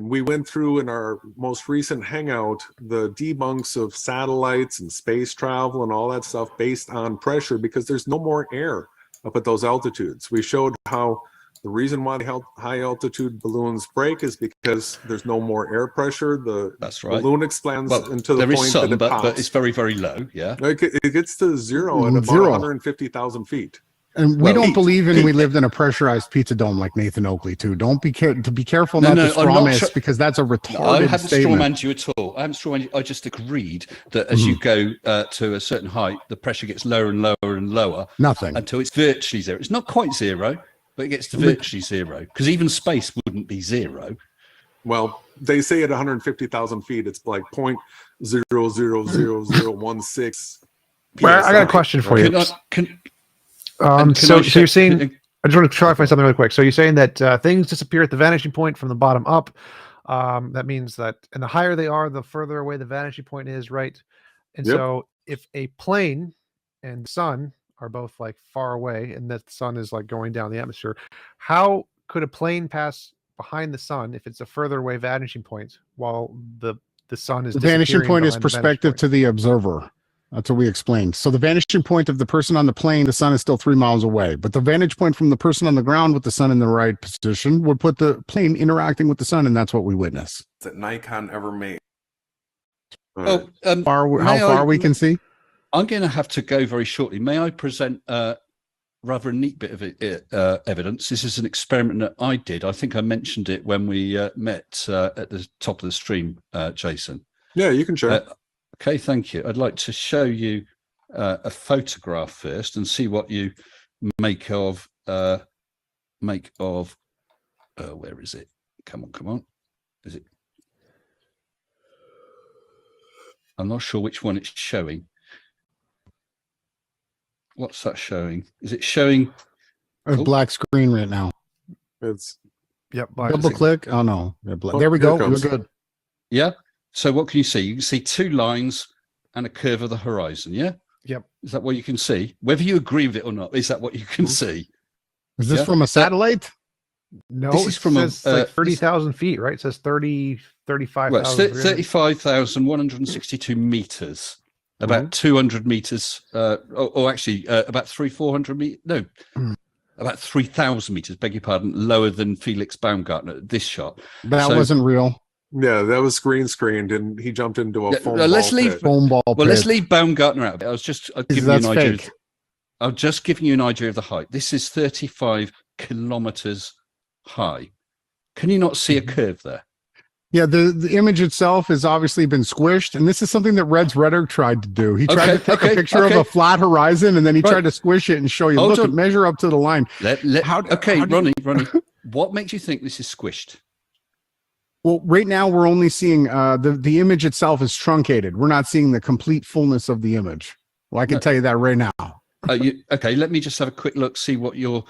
we went through in our most recent hangout the debunks of satellites and space travel and all that stuff based on pressure, because there's no more air up at those altitudes. We showed how the reason why the high altitude balloons break is because there's no more air pressure. That's right. Balloon expands into the there point is some, that it but pops. it's very, very low. Yeah, it gets to zero at about 150,000 feet. And we don't believe in we lived in a pressurized pizza dome like Nathan Oakley too. Don't be careful not to straw man, because that's a retarded I haven't statement. strawmanned you at all. I haven't strawmanned you. I just agreed that as you go to a certain height, the pressure gets lower and lower and lower. Nothing until it's virtually zero. It's not quite zero, but it gets to virtually zero, because even space wouldn't be zero. Well, they say at 150,000 feet, it's like 0.0000016. Well, I got a question for you. So you're saying, I just want to clarify something really quick. So you're saying that things disappear at the vanishing point from the bottom up. That means that, and the higher they are, the further away the vanishing point is, right? And so if a plane and the sun are both like far away, and that the sun is like going down the atmosphere, how could a plane pass behind the sun if it's a further away vanishing point while the sun is the vanishing point is perspective to the observer? That's what we explained. So the vanishing point of the person on the plane, the sun is still 3 miles away. But the vantage point from the person on the ground with the sun in the right position would put the plane interacting with the sun, and that's what we witness. That Nikon ever made. Oh, how far we can see? I'm going to have to go very shortly. May I present rather a neat bit of evidence? This is an experiment that I did. I think I mentioned it when we met at the top of the stream, Jason. Yeah, you can share. Okay, thank you. I'd like to show you a photograph first and see what you make of where is it? Come on. Is it? I'm not sure which one it's showing. What's that showing? Is it showing a black screen right now? It's double click. Oh no. There we go. We're good. Yeah. So what can you see? You can see two lines and a curve of the horizon. Yeah. Yep. Is that what you can see? Whether you agree with it or not, is that what you can see? Is this from a satellite? No, this is from like 30,000 feet, right? It says 35,000. Well, 35,162 meters. About 200 meters, or actually about 400 meters. No, about 3,000 meters. Beg your pardon, lower than Felix Baumgartner. This shot. That wasn't real. Yeah, that was screened, and he jumped into a foam ball pit. Foam ball pit. Well, let's leave Baumgartner out of it. I was just giving you an idea. I'm just giving you an idea of the height. This is 35 kilometers high. Can you not see a curve there? Yeah, the image itself has obviously been squished, and this is something that Red's Rhetoric tried to do. He tried to take a picture of a flat horizon, and then he tried to squish it and show you, look, measure up to the line. Ronnie, what makes you think this is squished? Well, right now we're only seeing the image itself is truncated. We're not seeing the complete fullness of the image. Well, I can tell you that right now. Okay, let me just have a quick look, see what you're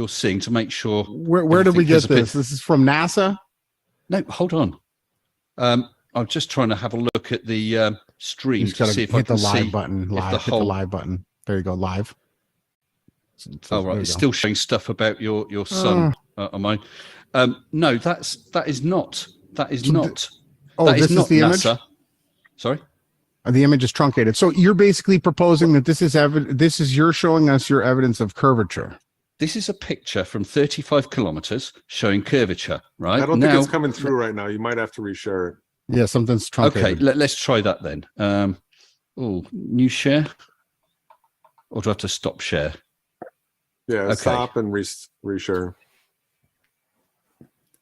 seeing to make sure. Where did we get this? This is from NASA? No, hold on. I'm just trying to have a look at the stream to see if I can see live button. Hit the live button. There you go, live. Oh right, it's still showing stuff about your son on mine. No, that is not Oh, this is the NASA. image? Sorry? The image is truncated. So you're basically proposing that this is you're showing us your evidence of curvature. This is a picture from 35 kilometers showing curvature, right? I don't think it's coming through right now. You might have to reshare it. Yeah, something's truncated. Okay, let's try that then. New share? Or do I have to stop share? Yeah, okay. Stop and reshare.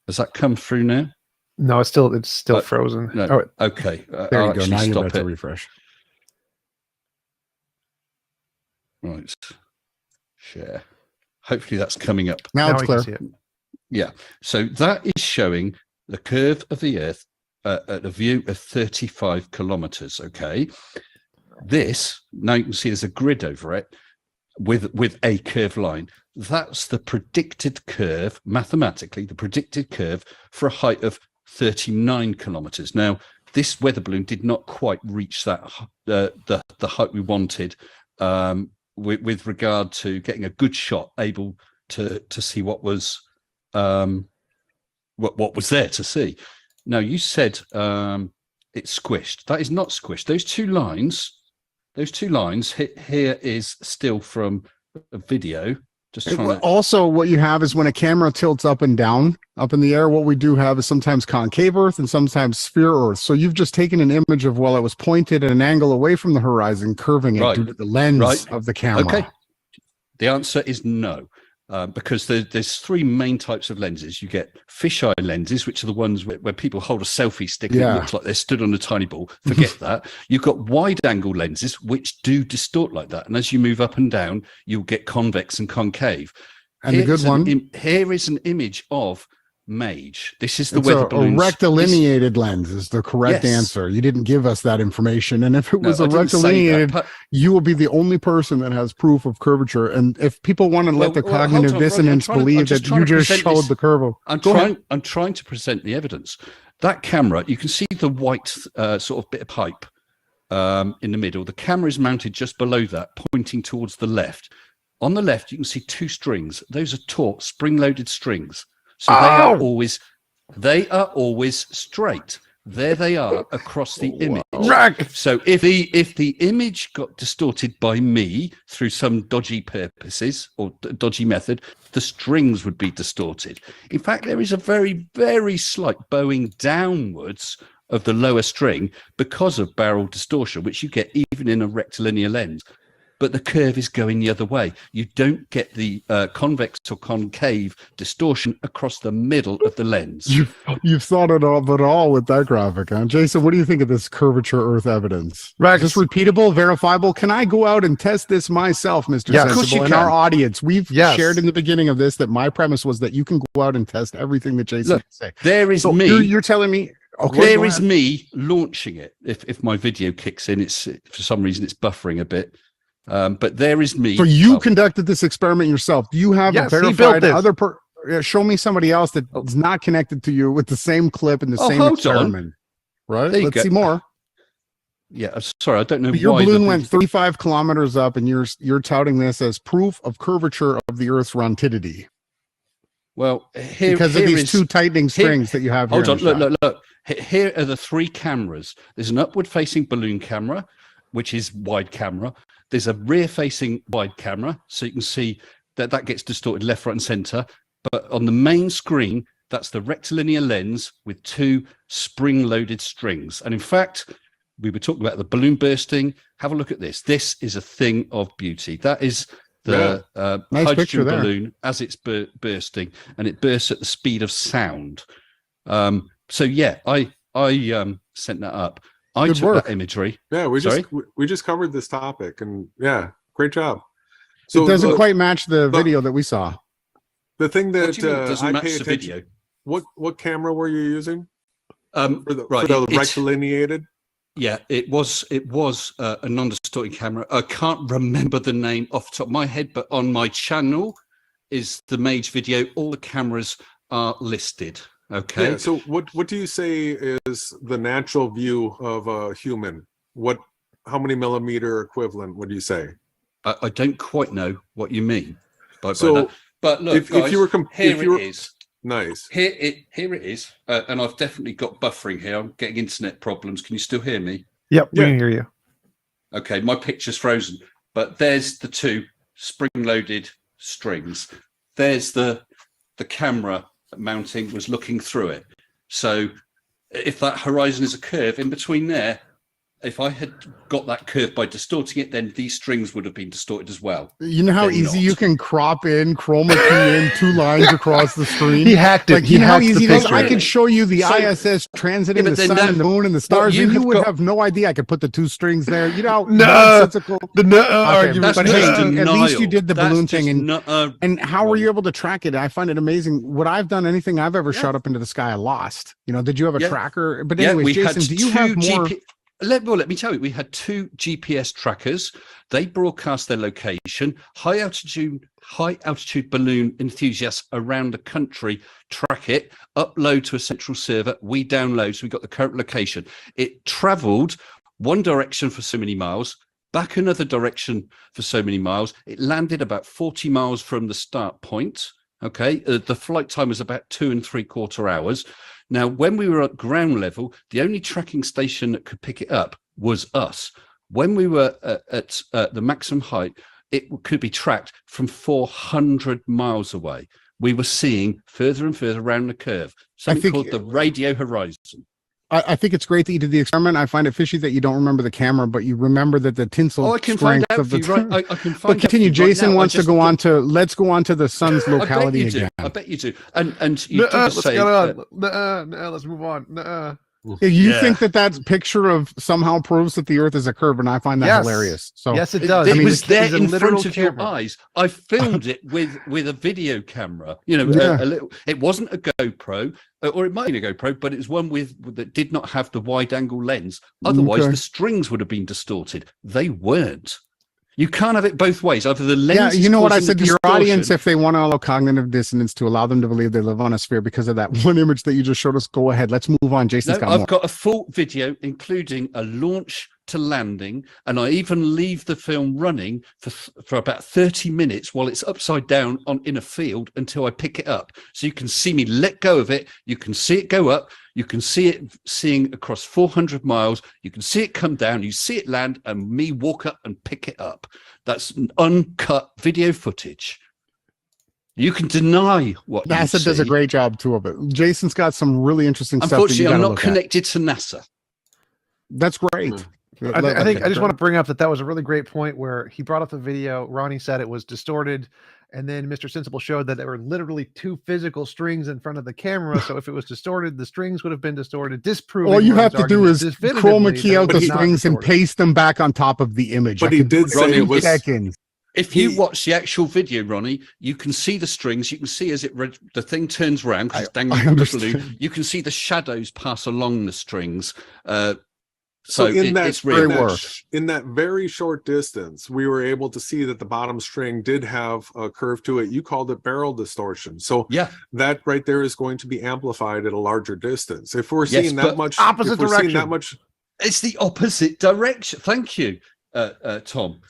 Has that come through now? No, it's still frozen. No. Oh, okay. There you go. Now you're about to refresh. Right. Share. Hopefully that's coming up. Now it's clear. See it. Yeah. So that is showing the curve of the Earth at a view of 35 kilometers. Okay, this, now you can see there's a grid over it with a curved line. That's the predicted curve, mathematically, the predicted curve for a height of 39 kilometers. Now, this weather balloon did not quite reach that the height we wanted, with regard to getting a good shot, able to see what was what was there to see. Now, you said it's squished. That is not squished. Those two lines here is still from a video. Just trying to... Also, what you have is when a camera tilts up and down, up in the air, what we do have is sometimes concave Earth and sometimes sphere Earth. So you've just taken an image of, well, it was pointed at an angle away from the horizon, curving it due to the lens of the camera. Okay. The answer is no. Because there's three main types of lenses. You get fisheye lenses, which are the ones where people hold a selfie stick and it looks like they're stood on a tiny ball. Forget that. You've got wide angle lenses, which do distort like that. And as you move up and down, you'll get convex and concave. And the good one. Here is an image of MAGE. This is the weather balloon. A rectilineated lens is the correct answer. You didn't give us that information. And if it was a rectilineated, you will be the only person that has proof of curvature. And if people want to let the cognitive dissonance believe that you just showed the curve, I'm trying to present the evidence. That camera, you can see the white sort of bit of pipe in the middle. The camera is mounted just below that, pointing towards the left. On the left, you can see two strings. Those are taut, spring-loaded strings. So they are always straight. There they are across the image. So if the image got distorted by me through some dodgy purposes or dodgy method, the strings would be distorted. In fact, there is a very, very slight bowing downwards of the lower string because of barrel distortion, which you get even in a rectilinear lens. But the curve is going the other way. You don't get the convex or concave distortion across the middle of the lens. You've thought it all with that graphic, huh? Jason, what do you think of this curvature Earth evidence? Is this repeatable, verifiable? Can I go out and test this myself, Mr. Sensible? And our audience, we've shared in the beginning of this that my premise was that you can go out and test everything that Jason can say. There is me. You're telling me. Okay, there is me launching it. If my video kicks in, it's for some reason it's buffering a bit. But there is me. So you conducted this experiment yourself. Do you have a verified other show me somebody else that is not connected to you with the same clip and the same experiment. Right? Let's see more. Yeah, I'm sorry, I don't know. But your balloon went 35 kilometers up, and you're touting this as proof of curvature of the Earth's rotundity. Well, because of these two tightening strings that you have here. Hold on, look. Here are the three cameras. There's an upward-facing balloon camera, which is wide camera. There's a rear-facing wide camera, so you can see that gets distorted left, right, and center. But on the main screen, that's the rectilinear lens with two spring-loaded strings. And in fact, we were talking about the balloon bursting. Have a look at this. This is a thing of beauty. That is the nice hydrogen balloon as it's bursting, and it bursts at the speed of sound. So yeah, I sent that up. I took that imagery. Yeah, we just covered this topic, and yeah, great job. So it doesn't quite match the video that we saw. The thing that doesn't match the video. What camera were you using? For the rectilineated. Yeah, it was a non-distorting camera. I can't remember the name off the top of my head, but on my channel is the MAGE video. All the cameras are listed. Okay. Yeah, so what do you say is the natural view of a human? How many millimeter equivalent would you say? I don't quite know what you mean by that. But look, if you were it is. Nice. Here it is. And I've definitely got buffering here. I'm getting internet problems. Can you still hear me? Yep, we can hear you. Okay, my picture's frozen. But there's the two spring-loaded strings. There's the camera mounting was looking through it. So if that horizon is a curve in between there, if I had got that curve by distorting it, then these strings would have been distorted as well. You know how They're easy not. you can crop in, chroma key in 2 lines across the screen? He hacked it. Like, He you know how hacked the easy it is? picture. I could show you the So- ISS transiting Yeah, the but then sun and the moon and the stars, you and you have would got- have no idea I could put the 2 strings there. You know how No. nonsensical. The no Okay, argument. but That's hey, just at least you denial. did the That's balloon just thing, and how were you able to track it? I find it amazing. What I've done, anything I've ever Yeah. shot up into the sky, I lost. You know, did you have a Yeah. tracker? But Yeah, anyways, we Jason, had do you have more? Let me tell you, we had 2 GPS trackers. They broadcast their location. High altitude balloon enthusiasts around the country track it, upload to a central server. We download, so we got the current location. It traveled one direction for so many miles, back another direction for so many miles. It landed about 40 miles from the start point. Okay, the flight time was about 2 3/4 hours. Now, when we were at ground level, the only tracking station that could pick it up was us. When we were at the maximum height, it could be tracked from 400 miles away. We were seeing further and further around the curve, something called the radio horizon. I think it's great that you did the experiment. I find it fishy that you don't remember the camera, but you remember that the tinsel Oh, I can find strength out of for the. you, right? I can find But out continue. for you right Jason now. wants to go on to. Let's go on to the sun's locality again. I bet you do. And you did Let's say, get on. Let's move on. You think that picture of somehow proves that the Earth is a curve, and I find that Yes. hilarious. So Yes, it does. It I mean, was it there is a in literal front of your camera. eyes. I filmed it with a video camera. You know, Yeah. a little. It wasn't a GoPro, or it might be a GoPro, but it was one that did not have the wide-angle lens. Otherwise, Okay. the strings would have been distorted. They weren't. You can't have it both ways. Either the lens. yeah, is you know what I causing said the to your audience? distortion- If they want to allow cognitive dissonance to allow them to believe they live on a sphere because of that one image that you just showed us, go ahead. Let's move on. Jason's No, got I've more. got a full video, including a launch to landing, and I even leave the film running for about 30 minutes while it's upside down in a field until I pick it up. So you can see me let go of it. You can see it go up. You can see it seeing across 400 miles. You can see it come down. You see it land, and me walk up and pick it up. That's an uncut video footage. You can deny what you NASA does a see. great job too of it. Jason's got some really interesting stuff. That you Unfortunately, I'm gotta not look at. connected to NASA. That's great. I think I just want to bring up that was a really great point where he brought up the video. Ronnie said it was distorted, and then Mr. Sensible showed that there were literally 2 physical strings in front of the camera. So if it was distorted, the strings would have been distorted. Disproving. All you Ron's have to do argument is definitively chroma key that out it the was not strings and distorted. paste them back on top of the image. But I he could do did it say in it was- seconds. If you watch the actual video, Ronnie, you can see the strings. You can see as the thing turns around because it's dangling I from the understand. balloon. You can see the shadows pass along the strings. So in that it's real. in that very short distance, we were able to see that the bottom string did have a curve to it. You called it barrel distortion. So Yeah, that right there is going to be amplified at a larger distance. If we're Yes, seeing but that much, opposite if we're seeing that direction. much, it's the opposite direction. Thank you, Tom.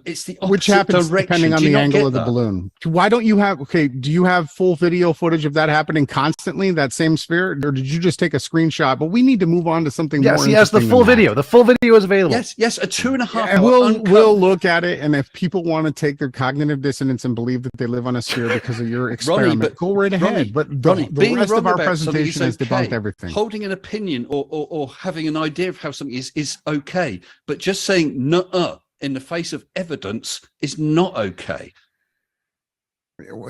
It's the opposite Which happens direction. depending on Do you the not angle get of the that? balloon. Why don't you have, do you have full video footage of that happening constantly, that same sphere? Or did you just take a screenshot? But we need to move on to something more Yes, he has the interesting full than that. video. The full video is available. Yes, a 2.5 And hour we'll uncut- look at it, and if people want to take their cognitive dissonance and believe that they live on a sphere because of your experiment, but- go right ahead. Ronnie, but Ronnie, the being rest wrong of our about something presentation has is debunked okay. everything. Holding an opinion or having an idea of how something is okay, but just saying nuh-uh in the face of evidence is not okay.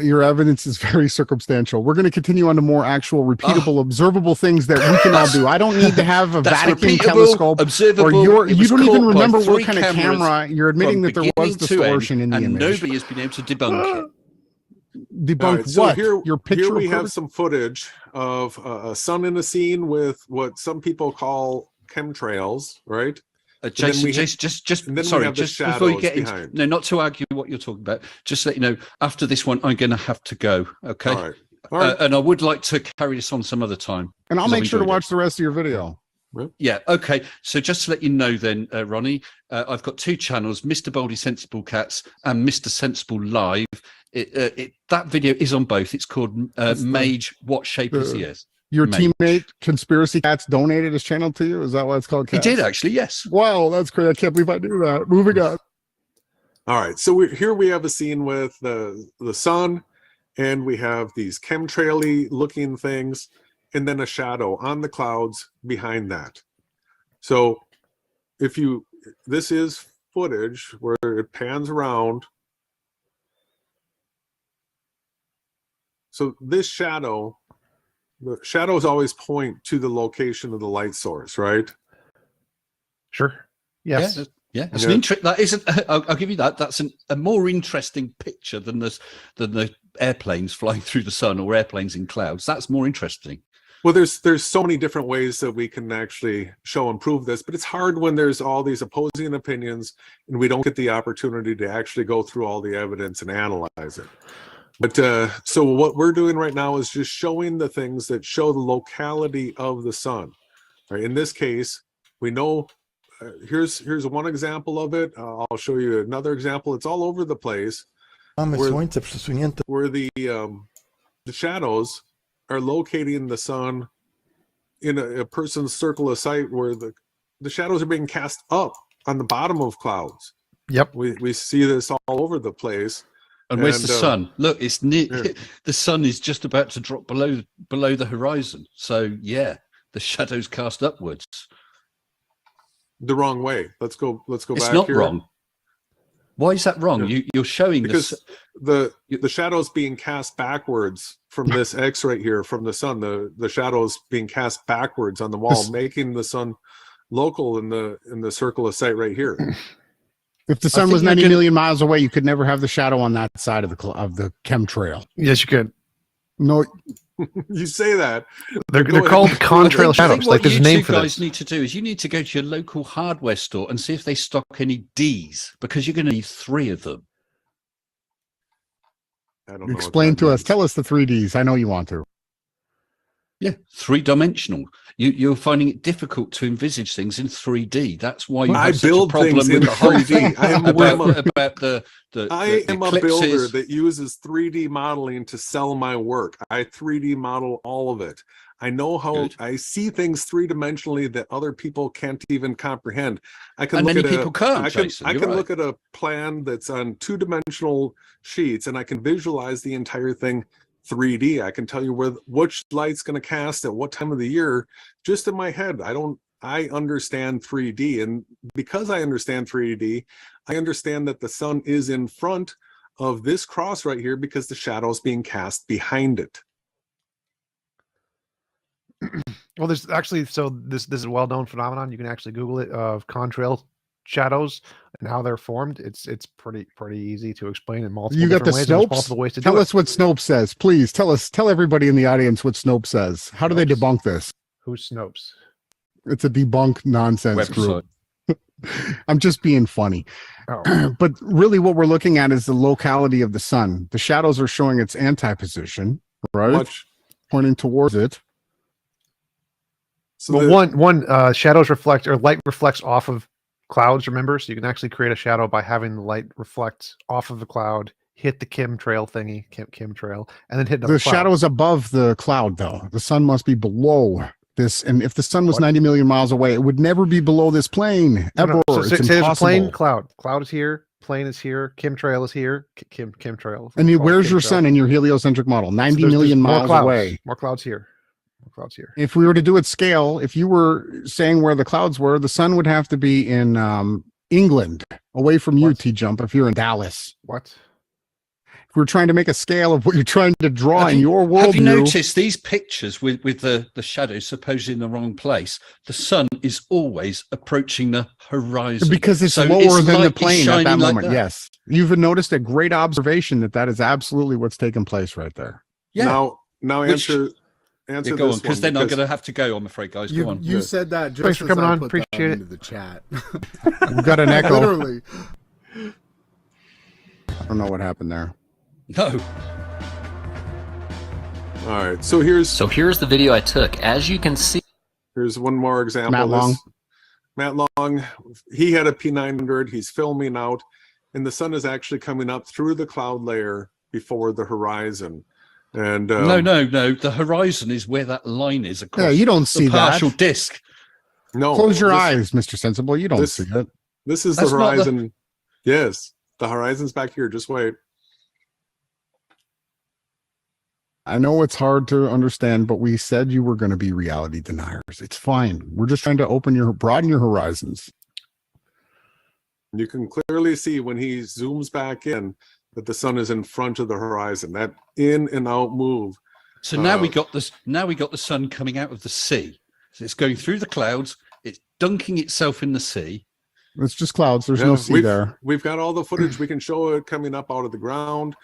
Your evidence is very circumstantial. We're going to continue on to more actual, repeatable, observable things that we can all do. I don't need to have a That's Vatican repeatable, telescope. observable. Or It you was don't even caught by remember what 3 kind of cameras camera. You're admitting from that there was beginning to end, distortion in the and image. nobody has been able to debunk it. Debunk all right, so what? here, Your picture here we of have purpose? some footage of a sun in a scene with what some people call chemtrails, right? then Jason, we have- just and then we sorry, have the just before you shadows get into behind. no, not to argue what you're talking about. Just let you know, after this one, I'm going to have to go. Okay, All right. All right. and I would like to carry this on some other time. And I'll 'cause I've make sure to enjoyed it. watch the rest of your video. Yeah, okay. So just to let you know then, Ronnie, I've got 2 channels, Mr. Baldy Sensible Cats and Mr. Sensible Live. That video is on both. It's called Mage, What Shape is the Earth? Your Mage. teammate, Conspiracy Cats, donated his channel to you? Is that why it's called He Cats? did actually, yes. Wow, that's great. I can't believe I knew that. Moving on. All right, so here we have a scene with the sun, and we have these chemtrail-y looking things, and then a shadow on the clouds behind that. So this is footage where it pans around. So this shadow, the shadows always point to the location of the light source, right? Sure. Yes. Yeah, that's an that isn't. I'll give you that. That's a more interesting picture than the airplanes flying through the sun or airplanes in clouds. That's more interesting. Well, there's so many different ways that we can actually show and prove this, but it's hard when there's all these opposing opinions and we don't get the opportunity to actually go through all the evidence and analyze it. But so what we're doing right now is just showing the things that show the locality of the sun. Right? In this case, we know. Here's one example of it. I'll show you another example. It's all over the place. Where the shadows are locating the sun in a person's circle of sight, where the shadows are being cast up on the bottom of clouds. Yep. We see this all over the place. And where's the sun? Look, it's near. The sun is just about to drop below the horizon. So yeah, the shadows cast upwards. The wrong way. Let's go back. It's not here. wrong. Why is that wrong? You're showing because the shadows being cast backwards from this X right here from the sun. The shadows being cast backwards on the wall, making the sun local in the circle of sight right here. If the sun was 90 million miles away, you could never have the shadow on that side of the chemtrail. Yes, you could. No. You say that. They're called contrail shadows. Like there's a name for this. What you guys this. need to do is you need to go to your local hardware store and see if they stock any Ds, because you're going to need 3 of them. I don't know. Explain to us. Tell us the 3Ds. I know you want to. Yeah, 3-dimensional. You're finding it difficult to envisage things in 3D. That's why you have such a problem with the whole 3D. I am a builder that uses 3D modeling to sell my work. I 3D model all of it. I know how I see things 3-dimensionally that other people can't even comprehend. I can look at a plan that's on 2-dimensional sheets, and I can visualize the entire thing 3D. I can tell you which light's going to cast at what time of the year, just in my head. I understand 3D, and because I understand 3D, I understand that the sun is in front of this cross right here because the shadow is being cast behind it. Well, there's actually, so this is a well-known phenomenon. You can actually Google it, of contrail shadows and how they're formed. It's pretty easy to explain in multiple different ways. There's multiple ways to do it. Tell us what Snopes says, please. Tell everybody in the audience what Snopes says. How do they debunk this? Who's Snopes? It's a debunk nonsense group. I'm just being funny. Oh. But really what we're looking at is the locality of the sun. The shadows are showing its anti-position, right? Pointing towards it. So one shadows reflect, or light reflects off of clouds, remember? So you can actually create a shadow by having the light reflect off of the cloud, hit the chemtrail thingy, chemtrail, and then hit the shadow is above the cloud, though. The sun must be below this. And if the sun was 90 million miles away, it would never be below this plane, ever. No. So it's there's a plane, cloud is here, plane is here, chemtrail is here, chemtrail. And where's your sun in your heliocentric model? 90 million miles away. More clouds here. Clouds here. If we were to do it scale, if you were saying where the clouds were, the sun would have to be in England, away from you, TJump, if you're in Dallas. What? If we're trying to make a scale of what you're trying to draw in your world. Have you noticed these pictures with the shadows supposedly in the wrong place? The sun is always approaching the horizon. Because it's lower than the plane at that moment. Yes. You've noticed a great observation that is absolutely what's taking place right there. Yeah. Now answer go on, because then I'm going to have to go, I'm afraid, guys. Go on. You said that just Thanks for coming on. Appreciate it. into the chat. We've got an echo. Literally. I don't know what happened there. No. All right. So here's the video I took. As you can see, here's one more example. Matt Long, he had a P900. He's filming out, and the sun is actually coming up through the cloud layer before the horizon. And no, the horizon is where that line is across. Yeah, you don't see the partial disc. No, close your eyes, Mr. Sensible. You don't see it. This is the horizon. Yes, the horizon's back here. Just wait. I know it's hard to understand, but we said you were going to be reality deniers. It's fine. We're just trying to broaden your horizons. You can clearly see when he zooms back in that the sun is in front of the horizon. That in and out move. So now we got this. Now we got the sun coming out of the sea. So it's going through the clouds. It's dunking itself in the sea. It's just clouds. There's no sea there. We've got all the footage. We can show it coming up out of the ground.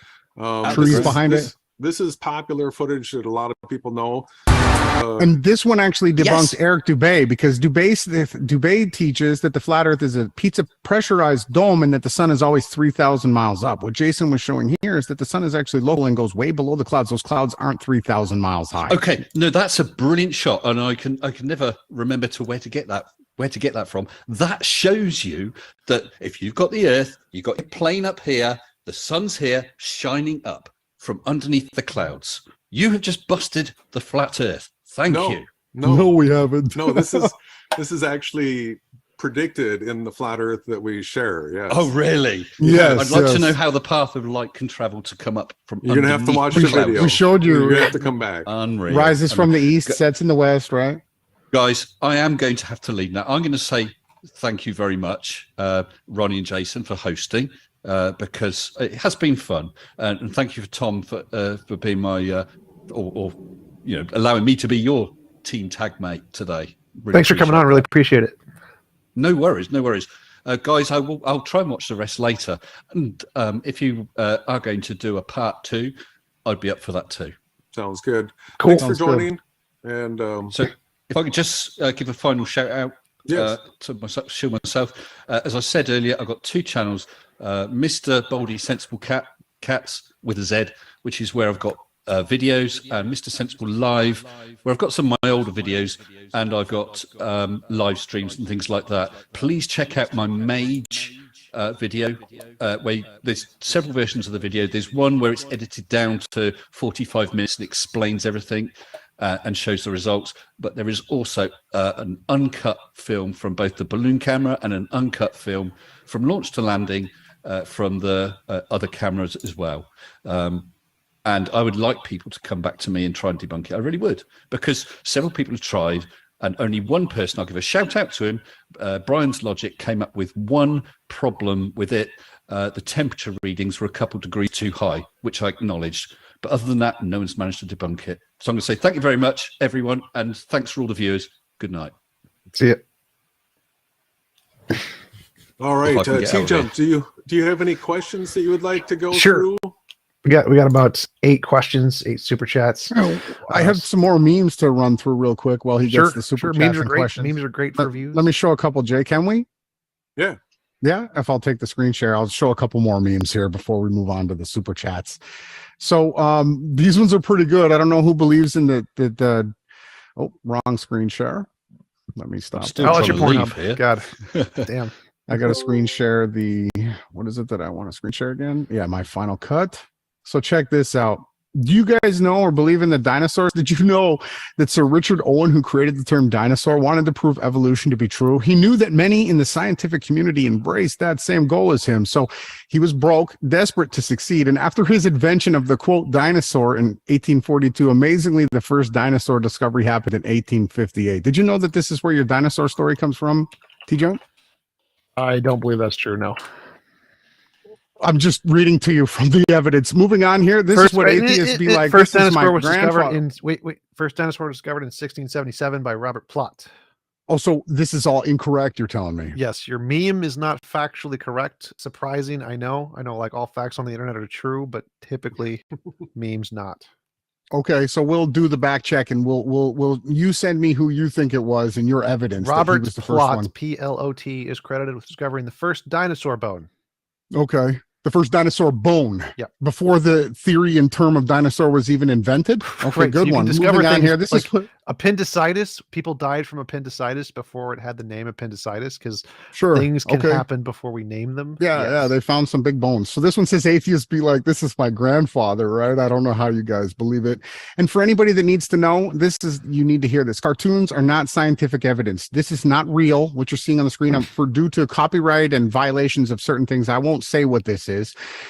Trees behind it. This is popular footage that a lot of people know. And this one actually debunks Eric Dubay, because Dubay teaches that the flat Earth is a pizza pressurized dome and that the sun is always 3,000 miles up. What Jason was showing here is that the sun is actually local and goes way below the clouds. Those clouds aren't 3,000 miles high. Okay, no, that's a brilliant shot, and I can never remember where to get that from. That shows you that if you've got the Earth, you've got your plane up here, the sun's here shining up from underneath the clouds. You have just busted the flat Earth. Thank you. No, we haven't. No, this is actually predicted in the flat Earth that we share. Yes. Oh, really? Yes. I'd like to know how the path of light can travel to come up from. You're gonna have to watch the video. We showed you. You're gonna have to come back. Unreal. Rises from the east, sets in the west, right? Guys, I am going to have to leave now. I'm going to say thank you very much, Ronnie and Jason, for hosting. Because it has been fun, and thank you for Tom for being my or allowing me to be your team tag mate today. Really Thanks for coming on. Really appreciate it. No worries, guys. I'll try and watch the rest later, and if you are going to do a part 2, I'd be up for that too. Sounds good. Cool. Thanks for joining. And so, if I could just give a final shout out. Yes. To myself, as I said earlier, I've got 2 channels. Mr. Baldy Sensible Cats with a Z, which is where I've got videos, and Mr. Sensible Live, where I've got some of my older videos, and I've got live streams and things like that. Please check out my Mage video, where there's several versions of the video. There's one where it's edited down to 45 minutes and explains everything. And shows the results, but there is also an uncut film from both the balloon camera and an uncut film from launch to landing from the other cameras as well. And I would like people to come back to me and try and debunk it. I really would, because several people have tried, and only one person, I'll give a shout out to him, Brian's Logic, came up with one problem with it. The temperature readings were a couple degrees too high, which I acknowledged. But other than that, no one's managed to debunk it. So I'm going to say thank you very much, everyone, and thanks for all the viewers. Good night. See you. all right, TJump, do you have any questions that you would like to go through? We got about 8 questions, 8 super chats. I have some more memes to run through real quick while he gets the super chats memes are and great. questions. Memes are great for views. Let me show a couple, Jay. Can we? Yeah. Yeah. If I'll take the screen share, I'll show a couple more memes here before we move on to the super chats. So these ones are pretty good. I don't know who believes in the wrong screen share. Let me stop. I'll let you point up here. God damn. I got to screen share what is it that I want to screen share again? Yeah, my Final Cut. So check this out. Do you guys know or believe in the dinosaurs? Did you know that Sir Richard Owen, who created the term dinosaur, wanted to prove evolution to be true? He knew that many in the scientific community embraced that same goal as him. So he was broke, desperate to succeed. And after his invention of the, quote, dinosaur in 1842, amazingly, the first dinosaur discovery happened in 1858. Did you know that this is where your dinosaur story comes from, TJump? I don't believe that's true, no. I'm just reading to you from the evidence. Moving on here. This is what atheists be like. First this is my dinosaur was discovered grandfather. First dinosaur was discovered in 1677 by Robert Plot. Oh, so this is all incorrect, you're telling me? Yes, your meme is not factually correct. Surprising, I know. I know like all facts on the internet are true, but typically memes not. Okay, so we'll do the back check and we'll you send me who you think it was and your evidence. Robert was the Plot, first one. P-L-O-T, is credited with discovering the first dinosaur bone. Okay. The first dinosaur bone. Yep. Before the theory and term of dinosaur was even invented. Okay, right, good so one. Discover Moving on here. This like is appendicitis. People died from appendicitis before it had the name appendicitis because sure things can happen before we name them. Yeah, they found some big bones. So this one says atheists be like, this is my grandfather, right? I don't know how you guys believe it. And for anybody that needs to know, you need to hear this. Cartoons are not scientific evidence. This is not real. What you're seeing on the screen, due to copyright and violations of certain things, I won't say what this is.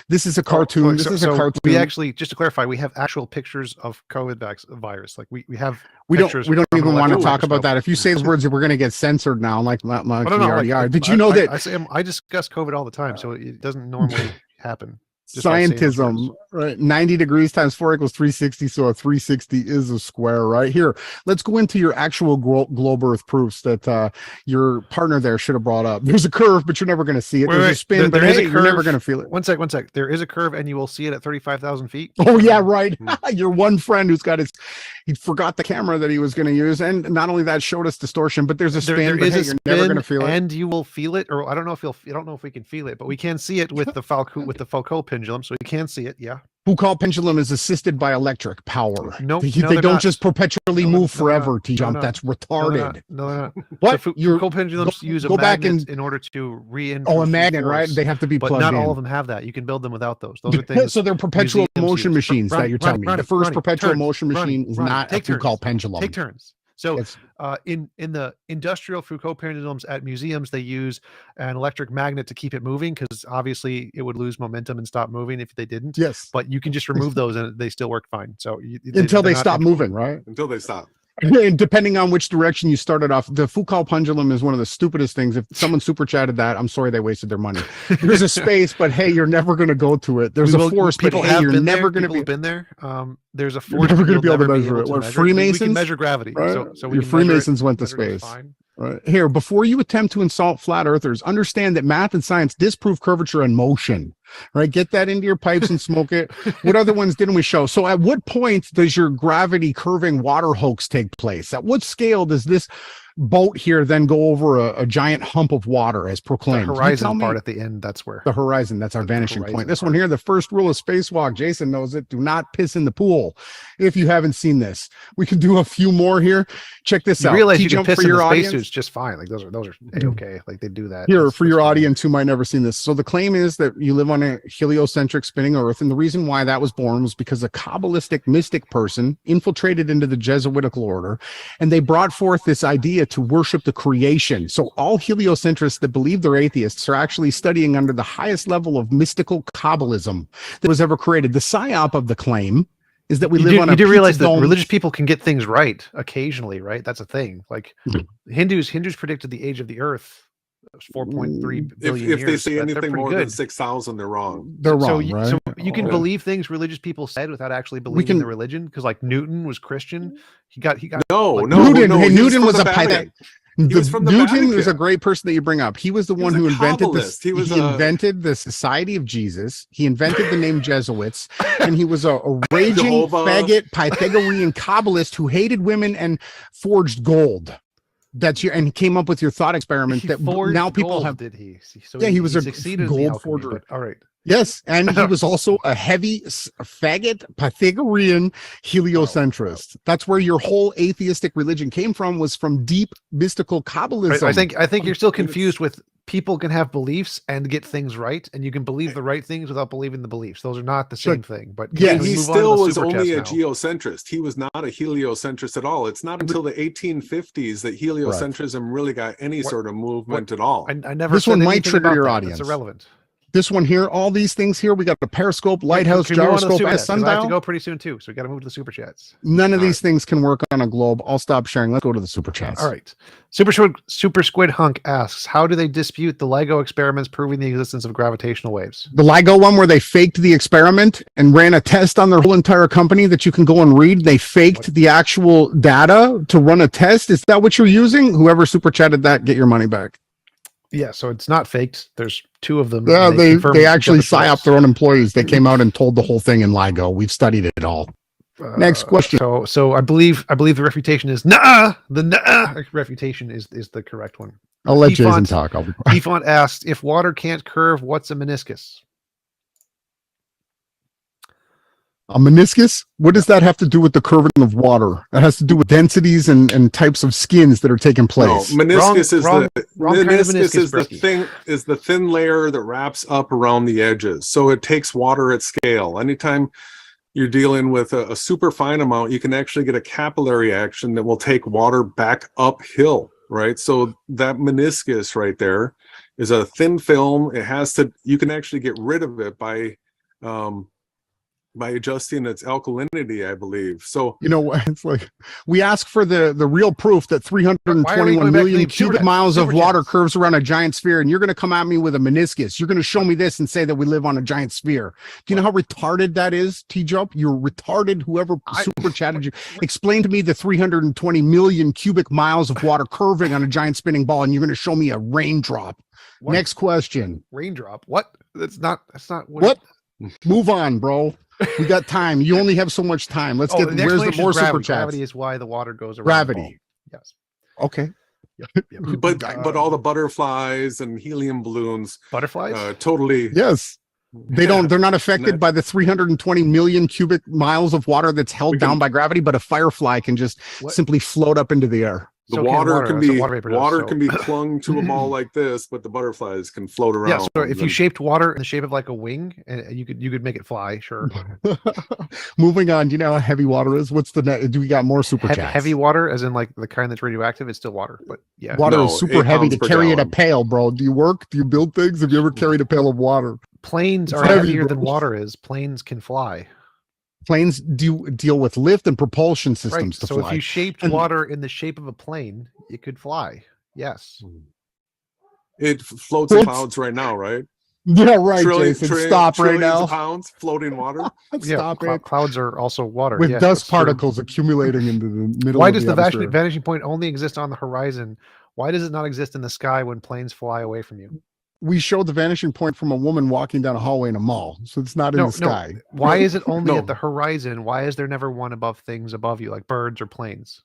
This is a cartoon. This is a cartoon. We actually, just to clarify, we have actual pictures of COVID virus. Like we have. We pictures. We don't from an even want to electron talk about microscope. that. If you say those words, we're going to get censored now. Like we I don't know, already like, are. Did you know that I discuss COVID all the time, so it doesn't normally happen. Just by saying those scientism, words. right? 90 degrees times 4 equals 360. So a 360 is a square, right? Here, let's go into your actual globe Earth proofs that your partner there should have brought up. There's a curve, but you're never going to see it. There's a spin, but hey, you're never going to feel it. One sec. There is a curve, and you will see it at 35,000 feet. Oh yeah, right. Your one friend who's got he forgot the camera that he was going to use, and not only that, showed us distortion. But there's a spin. There but is hey, a you're spin, never going to feel it, and you will feel it. Or I don't know if we can feel it, but we can see it with the Foucault pendulum, so you can see it. Yeah. Foucault pendulum is assisted by electric power. Nope, they they're don't not. just perpetually move forever. TJump, no. that's retarded. No, they're not. What? So Foucault pendulums use a magnet in order to reinforce. Oh, a magnet, right? They have to be but plugged not in. all of them have that. You can build them without those. Those are things. So they're perpetual museums motion use. machines that you're telling me. The first perpetual motion machine is not a Foucault pendulum. Take turns. So in the industrial Foucault pendulums at museums, they use an electric magnet to keep it moving, because obviously it would lose momentum and stop moving if they didn't. Yes. But you can just remove those and they still work fine. So until they stop moving, right? Until they stop. And depending on which direction you started off, the Foucault pendulum is one of the stupidest things. If someone super chatted that, I'm sorry they wasted their money. There's a space, but hey, you're never going to go to it. There's a force, but hey, you're never going to be. Been there. There's a force. You're never going to be able to measure it. What, Freemasons? We can measure gravity. Right? So we your Freemasons went to space. Right. Here, before you attempt to insult flat earthers, understand that math and science disprove curvature and motion. Right? Get that into your pipes and smoke it. What other ones didn't we show? So at what point does your gravity curving water hoax take place? At what scale does this boat here then go over a giant hump of water as proclaimed? The horizon part at the end, that's where. The horizon, that's our vanishing point. This one here, the first rule of spacewalk, Jason knows it. Do not piss in the pool if you haven't seen this. We can do a few more here. Check this out. You realize you can piss in the audience. spacesuits just fine. Like those are A-okay. Like they do that. Here, for your audience who might never seen this. So the claim is that you live on a heliocentric spinning Earth, and the reason why that was born was because a Kabbalistic mystic person infiltrated into the Jesuitical order, and they brought forth this idea to worship the creation. So all heliocentrists that believe they're atheists are actually studying under the highest level of mystical Kabbalism that was ever created. The psyop of the claim is that we live on a. You do realize that religious people can get things right occasionally, right? That's a thing. Like Hindus predicted the age of the Earth. 4.3 billion if years. they say anything more than 6,000, they're wrong. They're wrong, right? So you can believe things religious people said without actually believing the religion, because like Newton was Christian. He got Newton was a Python. Newton is a a great person that you bring up. He was the one who invented this. He invented the Society of Jesus. He invented the name Jesuits, and he was a raging faggot Pythagorean Kabbalist who hated women and forged gold. And he came up with your thought experiment that now people have. Did he? So he was a gold forger. All right. Yes, and he was also a heavy faggot Pythagorean heliocentrist. That's where your whole atheistic religion came from, was from deep mystical Kabbalism. I think you're still confused with people can have beliefs and get things right, and you can believe the right things without believing the beliefs. Those are not the same thing. But yeah, he still was only a geocentrist. He was not a heliocentrist at all. It's not until the 1850s that heliocentrism really got any sort of movement at all. I never. This one might trigger your audience. It's irrelevant. This one here, all these things here, we got the periscope, lighthouse, gyroscope, sundial. I have to go pretty soon too, so we got to move to the super chats. None of these things can work on a globe. I'll stop sharing. Let's go to the super chats. All right. Super Squid Hunk asks, how do they dispute the LIGO experiments proving the existence of gravitational waves? The LIGO one where they faked the experiment and ran a test on their whole entire company that you can go and read. They faked the actual data to run a test. Is that what you're using? Whoever super chatted that, get your money back. Yeah, so it's not faked. There's two of them. Yeah, they actually psyoped their own employees. They came out and told the whole thing in LIGO. We've studied it all. Next question. So I believe the refutation is nah. The nah refutation is the correct one. I'll let Jason talk. Defont asked, if water can't curve, what's a meniscus? A meniscus? What does that have to do with the curving of water? That has to do with densities and types of skins that are taking place. No, meniscus is the thin layer that wraps up around the edges. So it takes water at scale. Anytime you're dealing with a super fine amount, you can actually get a capillary action that will take water back uphill, right? So that meniscus right there is a thin film. You can actually get rid of it by by adjusting its alkalinity, I believe. So You know what? It's like we ask for the real proof that Why are we 321 going back to million the cubic super miles of chats? water curves around a giant sphere, and you're going to come at me with a meniscus. You're going to show me this and say that we live on a giant sphere. Do you know how retarded that is, TJump? You're retarded. Whoever super chatted you, explain to me the 320 million cubic miles of water curving on a giant spinning ball, and you're going to show me a raindrop. What? Next question. Raindrop. What? That's not What? Move on, bro. We got time. You only have so much time. Let's get. Where's the more super chats? Gravity is why the water goes around. Gravity. Yes. Okay. Yep. but all the butterflies and helium balloons, Butterflies. totally. Yes. They're not affected by the 320 million cubic miles of water that's held down by gravity, but a firefly can just simply float up into the air. The So water can be water can be clung to a ball like this, but the butterflies can float around. Yeah, so if you and- shaped water in the shape of like a wing, and you could make it fly, sure. Moving on, do you know how heavy water is? What's the net? Do we got more super chats? Heavy water, as in like the kind that's radioactive, it's still water. But yeah, Water No, is super 8 heavy pounds to per carry in a gallon. pail, bro. Do you work? Do you build things? Have you ever carried a pail of water? planes It's are heavy, heavier bro. than water is. Planes can fly. Planes deal with lift and propulsion systems to So fly. if you shaped And- water in the shape of a plane, it could fly. Yes. It floats in What? clouds right now, right? Yeah, right, Trillion- Jason. trillion- Stop right trillions now. of pounds floating water. Stop it. Clouds are also water. With yes, dust that's true. particles accumulating into the middle Why of does the the atmosphere. vanishing point only exist on the horizon? Why does it not exist in the sky when planes fly away from you? We showed the vanishing point from a woman walking down a hallway in a mall, so it's not in the sky. Why is it only No. at the horizon? Why is there never one above things above you, like birds or planes?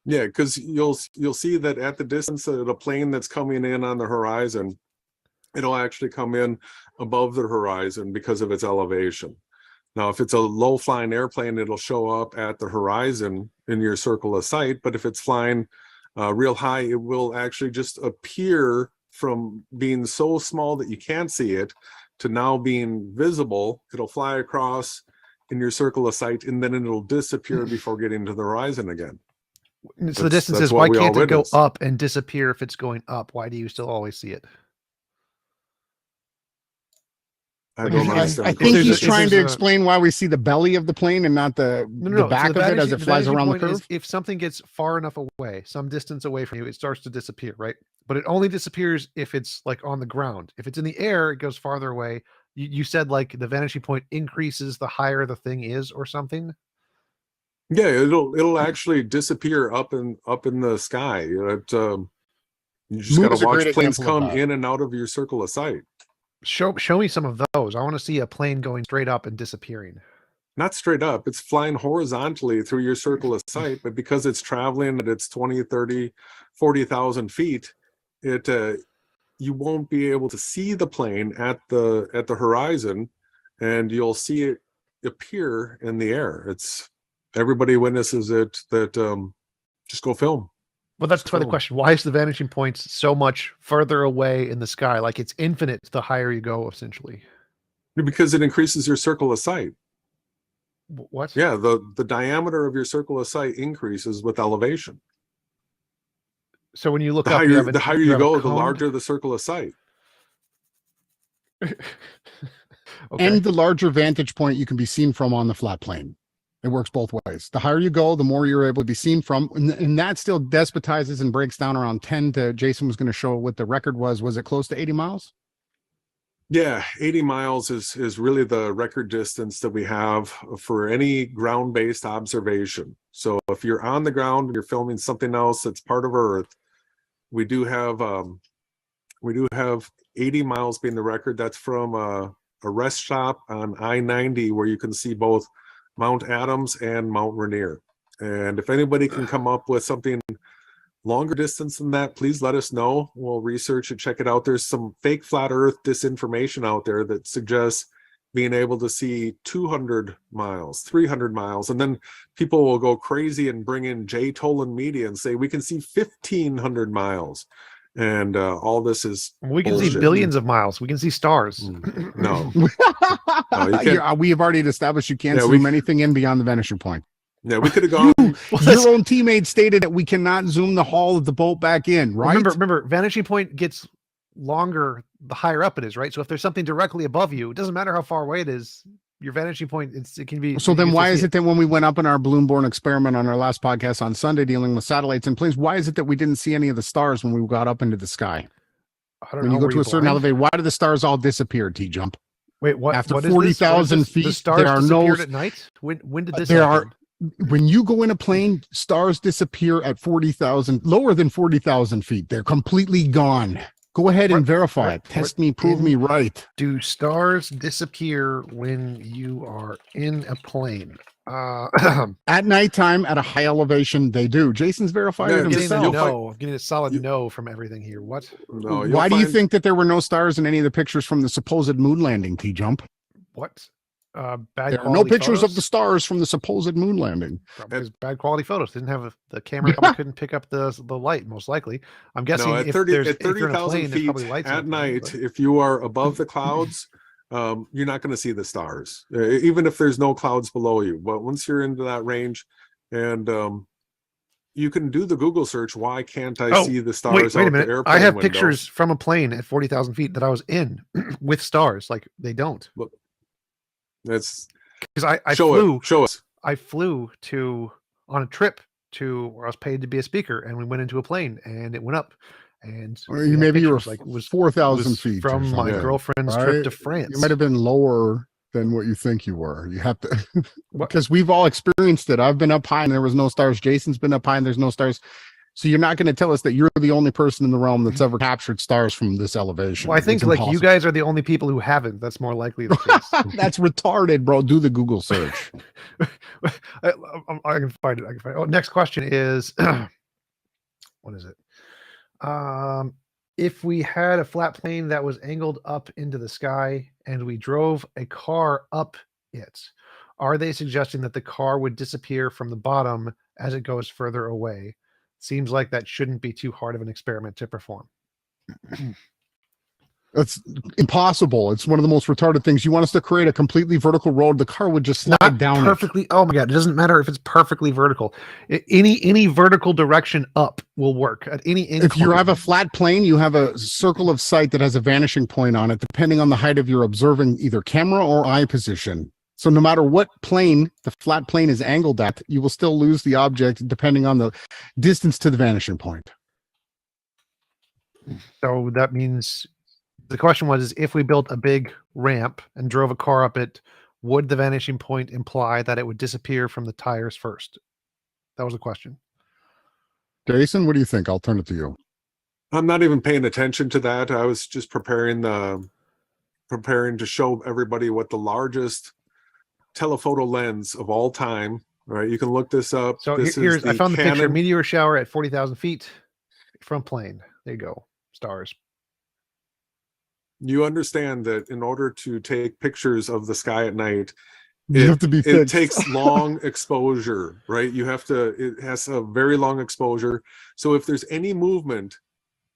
Yeah, because you'll see that at the distance of a plane that's coming in on the horizon, it'll actually come in above the horizon because of its elevation. Now, if it's a low flying airplane, it'll show up at the horizon in your circle of sight. But if it's flying real high, it will actually just appear from being so small that you can't see it to now being visible. It'll fly across in your circle of sight, and then it'll disappear before getting to the horizon again. So the distance that's is, what why we all can't it go witness. up and disappear if it's going up? Why do you still always see it? I Like, don't if you- I understand. think there's he's a- if trying to there's a- explain why we see the belly of the plane and not the No. back so of it as it flies vanishing around the point is curve. if something gets far enough away, some distance away from you, it starts to disappear, right? But it only disappears if it's like on the ground. If it's in the air, it goes farther away. You said like the vanishing point increases the higher the thing is, or something. Yeah, it'll actually disappear up in the sky. You just Moon gotta is a watch great planes example of come that. in and out of your circle of sight. Show me some of those. I want to see a plane going straight up and disappearing. Not straight up, it's flying horizontally through your circle of sight, but because it's traveling at its 20, 30, 40,000 feet, you won't be able to see the plane at the horizon, and you'll see it appear in the air. It's everybody witnesses it. That just go film. Well, that's why the Cool. question: why is the vanishing point so much further away in the sky? Like it's infinite the higher you go, essentially. Because it increases your circle of sight. What? Yeah, the diameter of your circle of sight increases with elevation. So when you look The up, higher, the higher you have a go, the cone? larger the circle of sight. Okay. And the larger vantage point you can be seen from on the flat plane. It works both ways. The higher you go, the more you're able to be seen from. And that still despotizes and breaks down around 10 to, Jason was going to show what the record was. Was it close to 80 miles? Yeah, 80 miles is really the record distance that we have for any ground-based observation. So if you're on the ground and you're filming something else that's part of Earth, we do have 80 miles being the record. That's from a rest stop on I-90 where you can see both Mount Adams and Mount Rainier. And if anybody can come up with something longer distance than that, please let us know. We'll research it, check it out. There's some fake flat earth disinformation out there that suggests being able to see 200 miles, 300 miles, and then people will go crazy and bring in Jay Tolan Media and say we can see 1,500 miles, and all this is We can see bullshit. billions of miles. We can see stars. No, you can't. We have already established you can't Yeah, we- zoom anything in beyond the vanishing point. Yeah, we could have gone. Your own teammate stated that we cannot zoom the hull of the boat back in, right? Remember, vanishing point gets longer the higher up it is, right? So if there's something directly above you, it doesn't matter how far away it is, your vanishing point, it can be. So you then can why still is see it that when we went up in our balloon-borne experiment on our last podcast on Sunday dealing with satellites and planes, why is it that we didn't see any of the stars when we got up into the sky? I don't When know. you go Were to a certain blind? elevation, why do the stars all disappear, T-Jump? Wait, what? After what is this? 40,000 What is this? feet, the stars there are no- disappeared at night. When did this There happen? When you go in a plane, stars disappear at 40,000, lower than 40,000 feet. They're completely gone. Go ahead and verify it. Test me, prove me right. Do stars disappear when you are in a plane? At nighttime, at a high elevation, they do. Jason's verified Yeah, it I'm getting a himself. no. I'm getting a solid no from everything here. What? No, Why do you think that there were no stars in any of the pictures from the supposed moon landing, T-Jump? What? Bad There are no quality pictures photos? of the stars from the supposed moon landing. Probably because bad quality photos. Didn't have the camera. Probably couldn't pick up the light. Most likely, I'm guessing. No, at if 30 there's at if you're in a 30,000 plane, there's feet probably lights at in the plane, night, but- if you are above the clouds, you're not going to see the stars, even if there's no clouds below you. But once you're into that range, and you can do the Google search. Why can't I see the stars? Wait a out the minute. airplane I have window? pictures from a plane at 40,000 feet that I was in with stars. Like they don't. That's Because I show flew. it. Show us. I flew on a trip to where I was paid to be a speaker, and we went into a plane, and it went up, and Or we had maybe you were pictures, like it was 4,000 was feet or from my something. girlfriend's Right? trip to France. You might have been lower than what you think you were. You have to, What? because we've all experienced it. I've been up high and there was no stars. Jason's been up high and there's no stars. So you're not going to tell us that you're the only person in the realm that's ever captured stars from this elevation. Well, I think It's like you impossible. guys are the only people who haven't. That's more likely the case. That's retarded, bro. Do the Google search. I can find it. I can find it. Oh, next question is, what is it? If we had a flat plane that was angled up into the sky and we drove a car up it, are they suggesting that the car would disappear from the bottom as it goes further away? Seems like that shouldn't be too hard of an experiment to perform. That's impossible. It's one of the most retarded things. You want us to create a completely vertical road, the car would just slide Not down perfectly. Oh my god! It doesn't matter if it's perfectly vertical. Any vertical direction up will work at any it. If you incline. have a flat plane, you have a circle of sight that has a vanishing point on it, depending on the height of your observing either camera or eye position. So no matter what plane the flat plane is angled at, you will still lose the object depending on the distance to the vanishing point. So that means the question was: if we built a big ramp and drove a car up it, would the vanishing point imply that it would disappear from the tires first? That was the question. Jason, what do you think? I'll turn it to you. I'm not even paying attention to that. I was just preparing to show everybody what the largest telephoto lens of all time. All right, you can look this up. So this here's is I found the picture: Canon. meteor shower at 40,000 feet from plane. There you go. Stars. You understand that in order to take pictures of the sky at night, You have to be it fixed. takes long exposure, right? It has a very long exposure. So if there's any movement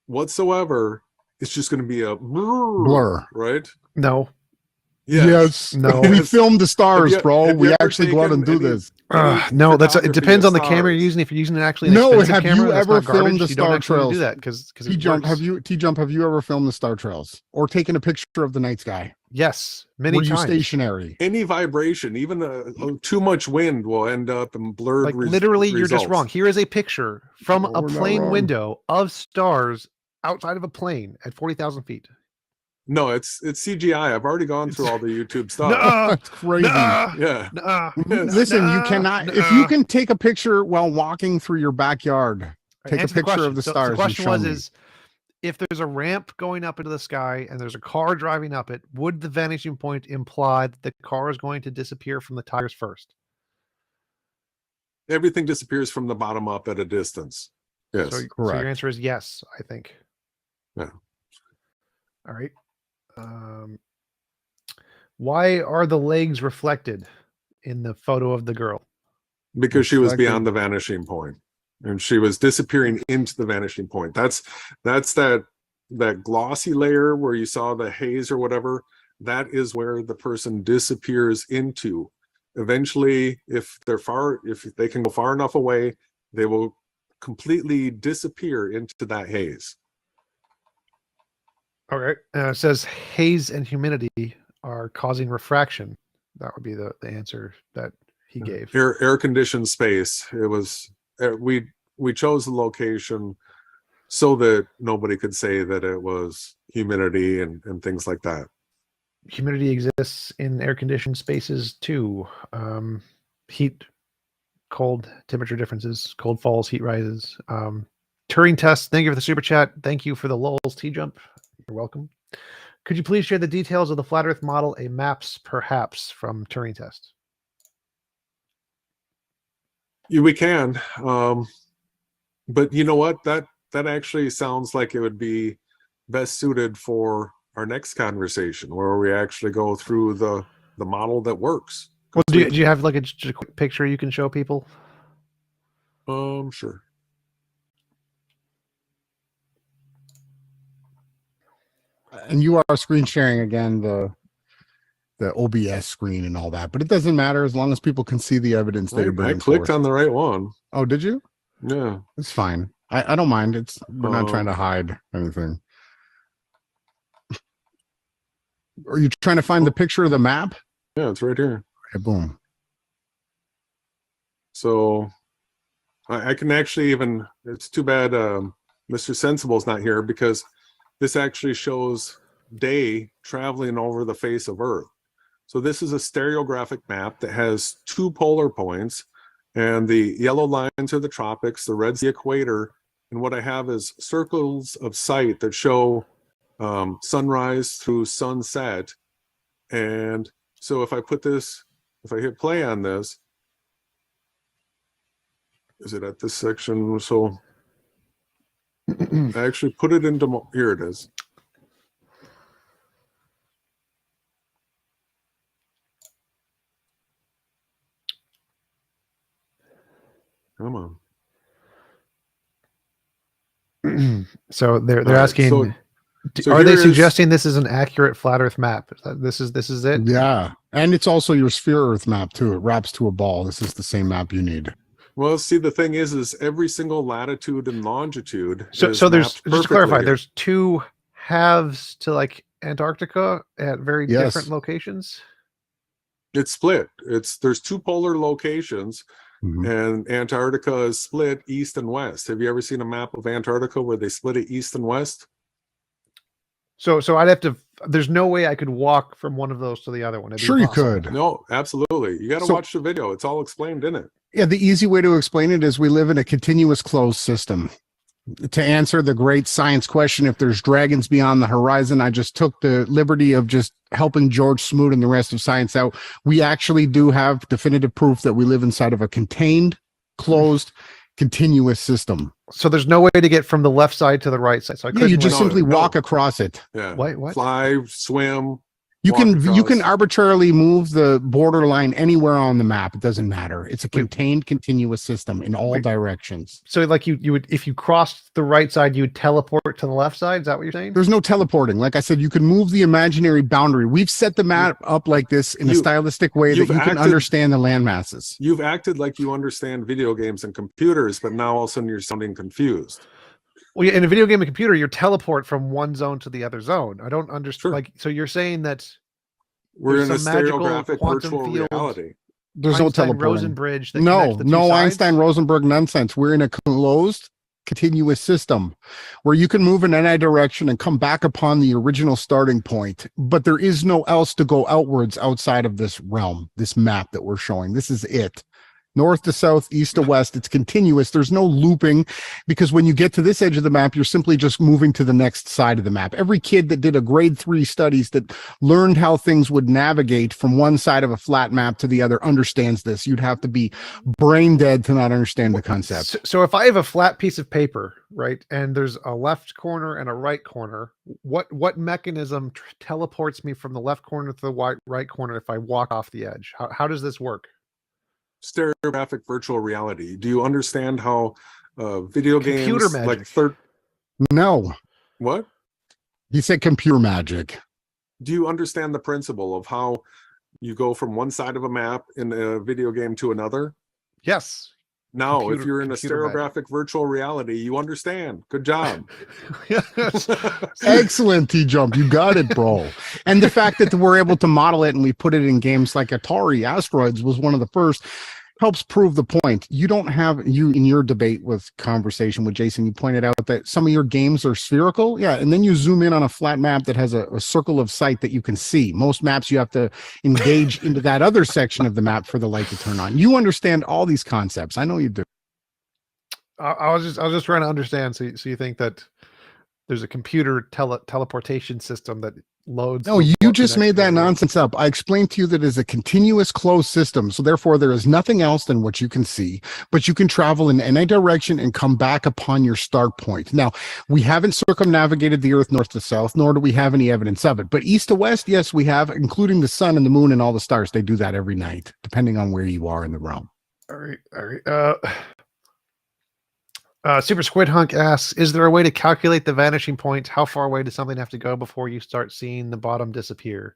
whatsoever, it's just going to be a Blur. right? No. Yes. No. We filmed the stars, Have you- bro. have you We ever actually go out and do taken any- this. No, it photography depends of on the camera you're stars? using. If you're using actually an No, expensive have camera, you that's ever not garbage, filmed the you don't star actually do trails? that because T-Jump, have you ever filmed the star trails or taken a picture of the night sky? Yes, many Were you times. stationary? Any vibration, even too much wind, will end up in blurred. Like literally, you're just results. wrong. Here is a picture from No, a we're not plane wrong. window of stars outside of a plane at 40,000 feet. No, it's CGI. I've already gone through all the YouTube stuff. That's crazy. Yeah. Listen, you cannot. If you can take a picture while walking through your backyard, take a Answer the picture question. of the So stars. the question and was: show me. is if there's a ramp going up into the sky and there's a car driving up it, would the vanishing point imply that the car is going to disappear from the tires first? Everything disappears from the bottom up at a distance. Yes. So correct. your answer is yes, I think. Yeah. All right. Why are the legs reflected in the photo of the girl? Because she was Reflecting. beyond the vanishing point, and she was disappearing into the vanishing point. That's that glossy layer where you saw the haze or whatever. That is where the person disappears into. Eventually, if they can go far enough away, they will completely disappear into that haze. Okay. It says haze and humidity are causing refraction. That would be the answer that he gave. Air conditioned space. It was we chose the location so that nobody could say that it was humidity and things like that. Humidity exists in air conditioned spaces too. Heat, cold, temperature differences, cold falls, heat rises. Turing test. Thank you for the super chat. Thank you for the lulz, TJump. You're welcome. Could you please share the details of the flat Earth model, a maps perhaps from Turing test? Yeah, we can, but you know what? That actually sounds like it would be best suited for our next conversation, where we actually go through the model that works. Well, do you have like just a quick picture you can show people? Sure. And you are screen sharing again the OBS screen and all that, but it doesn't matter as long as people can see the evidence that you're bringing I clicked forth. on the right one. Oh, did you? Yeah, it's fine. I don't mind. We're not trying to hide anything. Are you trying to find the picture of the map? Yeah, it's right here. Okay, boom. So I can actually even. It's too bad Mr. Sensible's not here, because this actually shows day traveling over the face of Earth. So this is a stereographic map that has 2 polar points, and the yellow lines are the tropics, the red's the equator, and what I have is circles of sight that show sunrise through sunset. And so if I hit play on this, is it at this section? So I actually put it into, here it is. Come on. So they're right, asking, are they suggesting this is an accurate flat Earth map? This is it? Yeah, and it's also your sphere Earth map too. It wraps to a ball. This is the same map you need. Well, see, the thing is every single latitude and longitude. So there's, just to clarify, there's 2 halves to like Antarctica at very different locations. It's split. There's 2 polar locations, and Antarctica is split east and west. Have you ever seen a map of Antarctica where they split it east and west? So I'd have to. There's no way I could walk from one of those to the other one. Sure, you could. No, absolutely. You got to watch the video. It's all explained in it. Yeah, the easy way to explain it is we live in a continuous closed system. To answer the great science question, if there's dragons beyond the horizon, I just took the liberty of just helping George Smoot and the rest of science out. We actually do have definitive proof that we live inside of a contained, closed, continuous system. So there's no way to get from the left side to the right side. So you just simply walk across it. Yeah. What? Fly, swim. You can arbitrarily move the borderline anywhere on the map. It doesn't matter. It's a contained, continuous system in all directions. So like you would, if you crossed the right side, you would teleport to the left side. Is that what you're saying? There's no teleporting. Like I said, you can move the imaginary boundary. We've set the map up like this in a stylistic way that you can understand the land masses. You've acted like you understand video games and computers, but now all of a sudden you're sounding confused. Well, in a video game and computer, you teleport from one zone to the other zone. I don't understand. Sure. Like, so you're saying that we're in a stereographic virtual reality. There's no teleporting. Bridge. No Einstein-Rosenberg nonsense. We're in a closed, continuous system where you can move in any direction and come back upon the original starting point. But there is no else to go outwards outside of this realm, this map that we're showing. This is it. North to south, east to west, it's continuous. There's no looping, because when you get to this edge of the map, you're simply just moving to the next side of the map. Every kid that did a grade 3 studies that learned how things would navigate from one side of a flat map to the other understands this. You'd have to be brain dead to not understand the concept. So if I have a flat piece of paper, right, and there's a left corner and a right corner, what mechanism teleports me from the left corner to the right corner if I walk off the edge? How does this work? Stereographic virtual reality. Do you understand how video computer games magic. No. What? He said computer magic. Do you understand the principle of how you go from one side of a map in a video game to another? Yes. Now, if you're in a computer magic. stereographic virtual reality, you understand. Good job. Yes. Excellent, TJump. You got it, bro. And the fact that we're able to model it and we put it in games like Atari, Asteroids was one of the first, helps prove the point. You don't have, you in your debate with conversation with Jason, you pointed out that some of your games are spherical. Yeah. And then you zoom in on a flat map that has a circle of sight that you can see. Most maps, you have to engage into that other section of the map for the light to turn on. You understand all these concepts. I know you do. I was just trying to understand. So you think that there's a computer teleportation system that loads? No, you just made that nonsense up. I explained to you that it is a continuous closed system. So therefore there is nothing else than what you can see, but you can travel in any direction and come back upon your start point. Now, we haven't circumnavigated the earth north to south, nor do we have any evidence of it. But east to west, yes, we have, including the sun and the moon and all the stars. They do that every night, depending on where you are in the realm. All right. Super Squid Hunk asks, is there a way to calculate the vanishing point? How far away does something have to go before you start seeing the bottom disappear?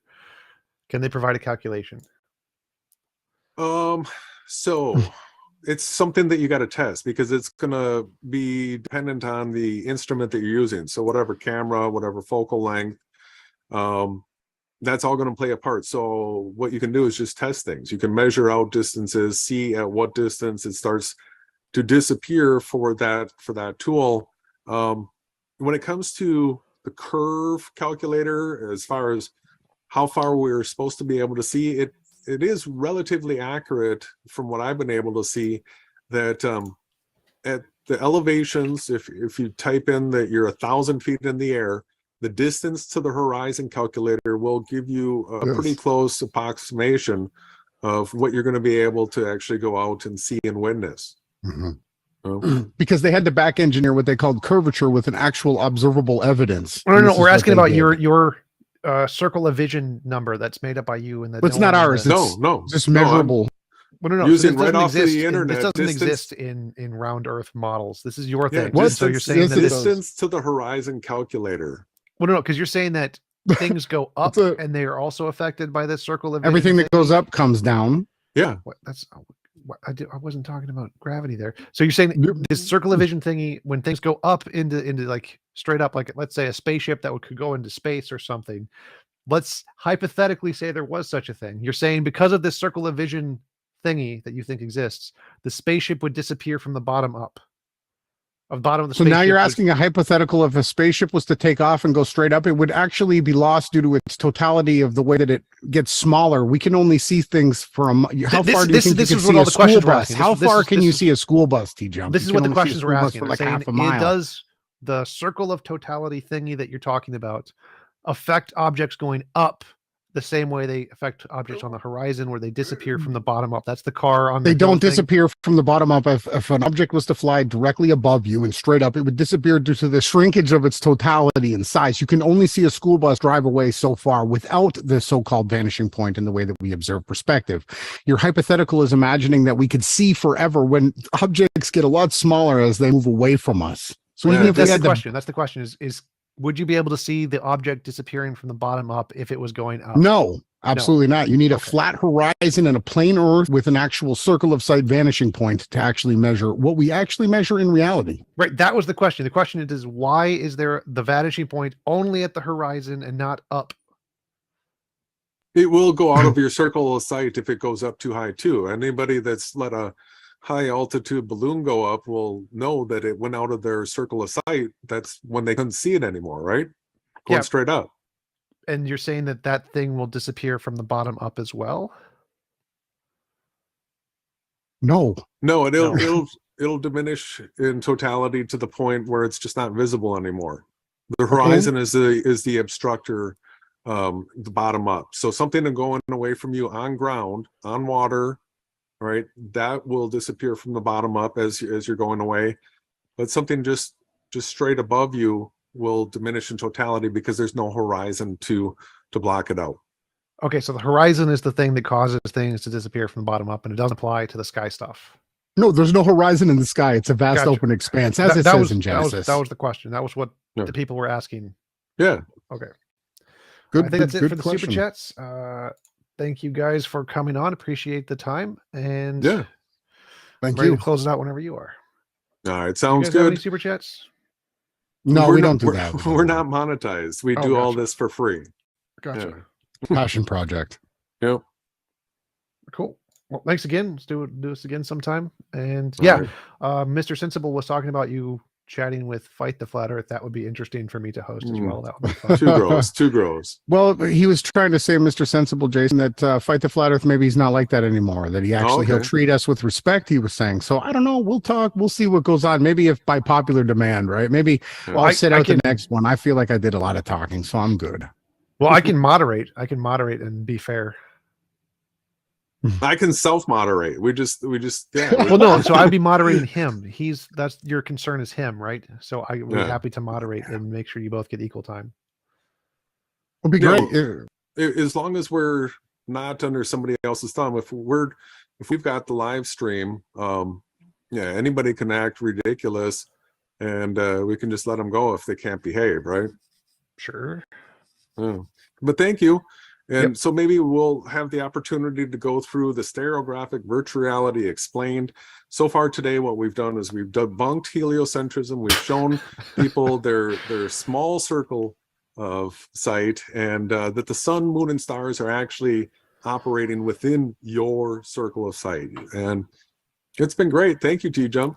Can they provide a calculation? So it's something that you got to test, because it's going to be dependent on the instrument that you're using. So whatever camera, whatever focal length, that's all going to play a part. So what you can do is just test things. You can measure out distances, see at what distance it starts to disappear for that tool. When it comes to the curve calculator, as far as how far we're supposed to be able to see it, it is relatively accurate from what I've been able to see, that at the elevations, if you type in that you're 1,000 feet in the air, the distance to the horizon calculator will give you a pretty close approximation of what you're going to be able to actually go out and see and witness. Because they had to back engineer what they called curvature with an actual observable evidence. No, we're asking about your circle of vision number that's made up by you, and that. But it's not ours. No, just measurable. No. Using right off the internet. This doesn't exist in round Earth models. This is your thing. Distance, so you're saying that distance to the horizon calculator. Well, no, because you're saying that things go up and they are also affected by this circle of vision. Everything that goes up comes down. Yeah. I wasn't talking about gravity there. So you're saying this circle of vision thingy, when things go up into like straight up, like let's say a spaceship that could go into space or something. Let's hypothetically say there was such a thing. You're saying because of this circle of vision thingy that you think exists, the spaceship would disappear from the bottom up. So now you're asking a hypothetical: if a spaceship was to take off and go straight up, it would actually be lost due to its totality of the way that it gets smaller. We can only see things from how far do you think you can see a school bus? How far can you see a school bus, TJump? This is what the questions we're asking. For like half a mile. Does the circle of totality thingy that you're talking about affect objects going up the same way they affect objects on the horizon, where they disappear from the bottom up? That's the car on the They don't disappear from the bottom up. If an object was to fly directly above you and straight up, it would disappear due to the shrinkage of its totality and size. You can only see a school bus drive away so far without the so-called vanishing point in the way that we observe perspective. Your hypothetical is imagining that we could see forever when objects get a lot smaller as they move away from us. So even if that's the question. That's the question is would you be able to see the object disappearing from the bottom up if it was going up? No, absolutely not. You need a flat horizon and a plain earth with an actual circle of sight vanishing point to actually measure what we actually measure in reality. Right. That was the question. The question is why is there the vanishing point only at the horizon and not up? It will go out of your circle of sight if it goes up too high too. Anybody that's let a high altitude balloon go up will know that it went out of their circle of sight. That's when they couldn't see it anymore, right? Going straight up. And you're saying that thing will disappear from the bottom up as well? No, it'll diminish in totality to the point where it's just not visible anymore. The horizon is the obstructor, the bottom up. So something going away from you on ground, on water, right, that will disappear from the bottom up as you're going away. But something just straight above you will diminish in totality because there's no horizon to block it out. Okay, so the horizon is the thing that causes things to disappear from the bottom up, and it doesn't apply to the sky stuff. No, there's no horizon in the sky. It's a vast open expanse, as it says in Genesis. That was the question. That was what the people were asking. Yeah. Okay. Good. I think that's it for the question. super chats. Thank you guys for coming on. Appreciate the time. And Thank ready you. to close it out whenever you are. All right, You sounds guys have any good. super chats? No, We're we not- don't do we're- that. We're not monetized. We Oh, do all gotcha. this for free. Gotcha. Passion project. Yep. Cool. Well, thanks again. Let's do this again sometime. And All yeah, right. Mr. Sensible was talking about you chatting with Fight the Flat Earth. That would be interesting for me to host as well. That would be fun. Two grows. Two grows. Well, he was trying to say, Mr. Sensible, Jason, that Fight the Flat Earth, maybe he's not like that anymore, that he actually, he'll okay. treat us with respect, he was saying. So I don't know. We'll talk. We'll see what goes on. Maybe if by popular demand, right? Maybe Yeah. I'll sit I out can- the next one. I feel like I did a lot of talking, so I'm good. Well, I can moderate. I can moderate and be fair. I can self-moderate. We just yeah. Well, no. So I'd be moderating him. That's your concern is him, right? So I would be Yeah. happy to moderate and make sure you both get equal time. It'll be No. great. As long as we're not under somebody else's thumb. If we've got the live stream, yeah, anybody can act ridiculous, and we can just let them go if they can't behave, right? Sure. Yeah. But thank you. And Yep. so maybe we'll have the opportunity to go through the stereographic virtual reality explained. So far today, what we've done is we've debunked heliocentrism. We've shown people their small circle of sight, and that the sun, moon, and stars are actually operating within your circle of sight. And it's been great. Thank you, TJump.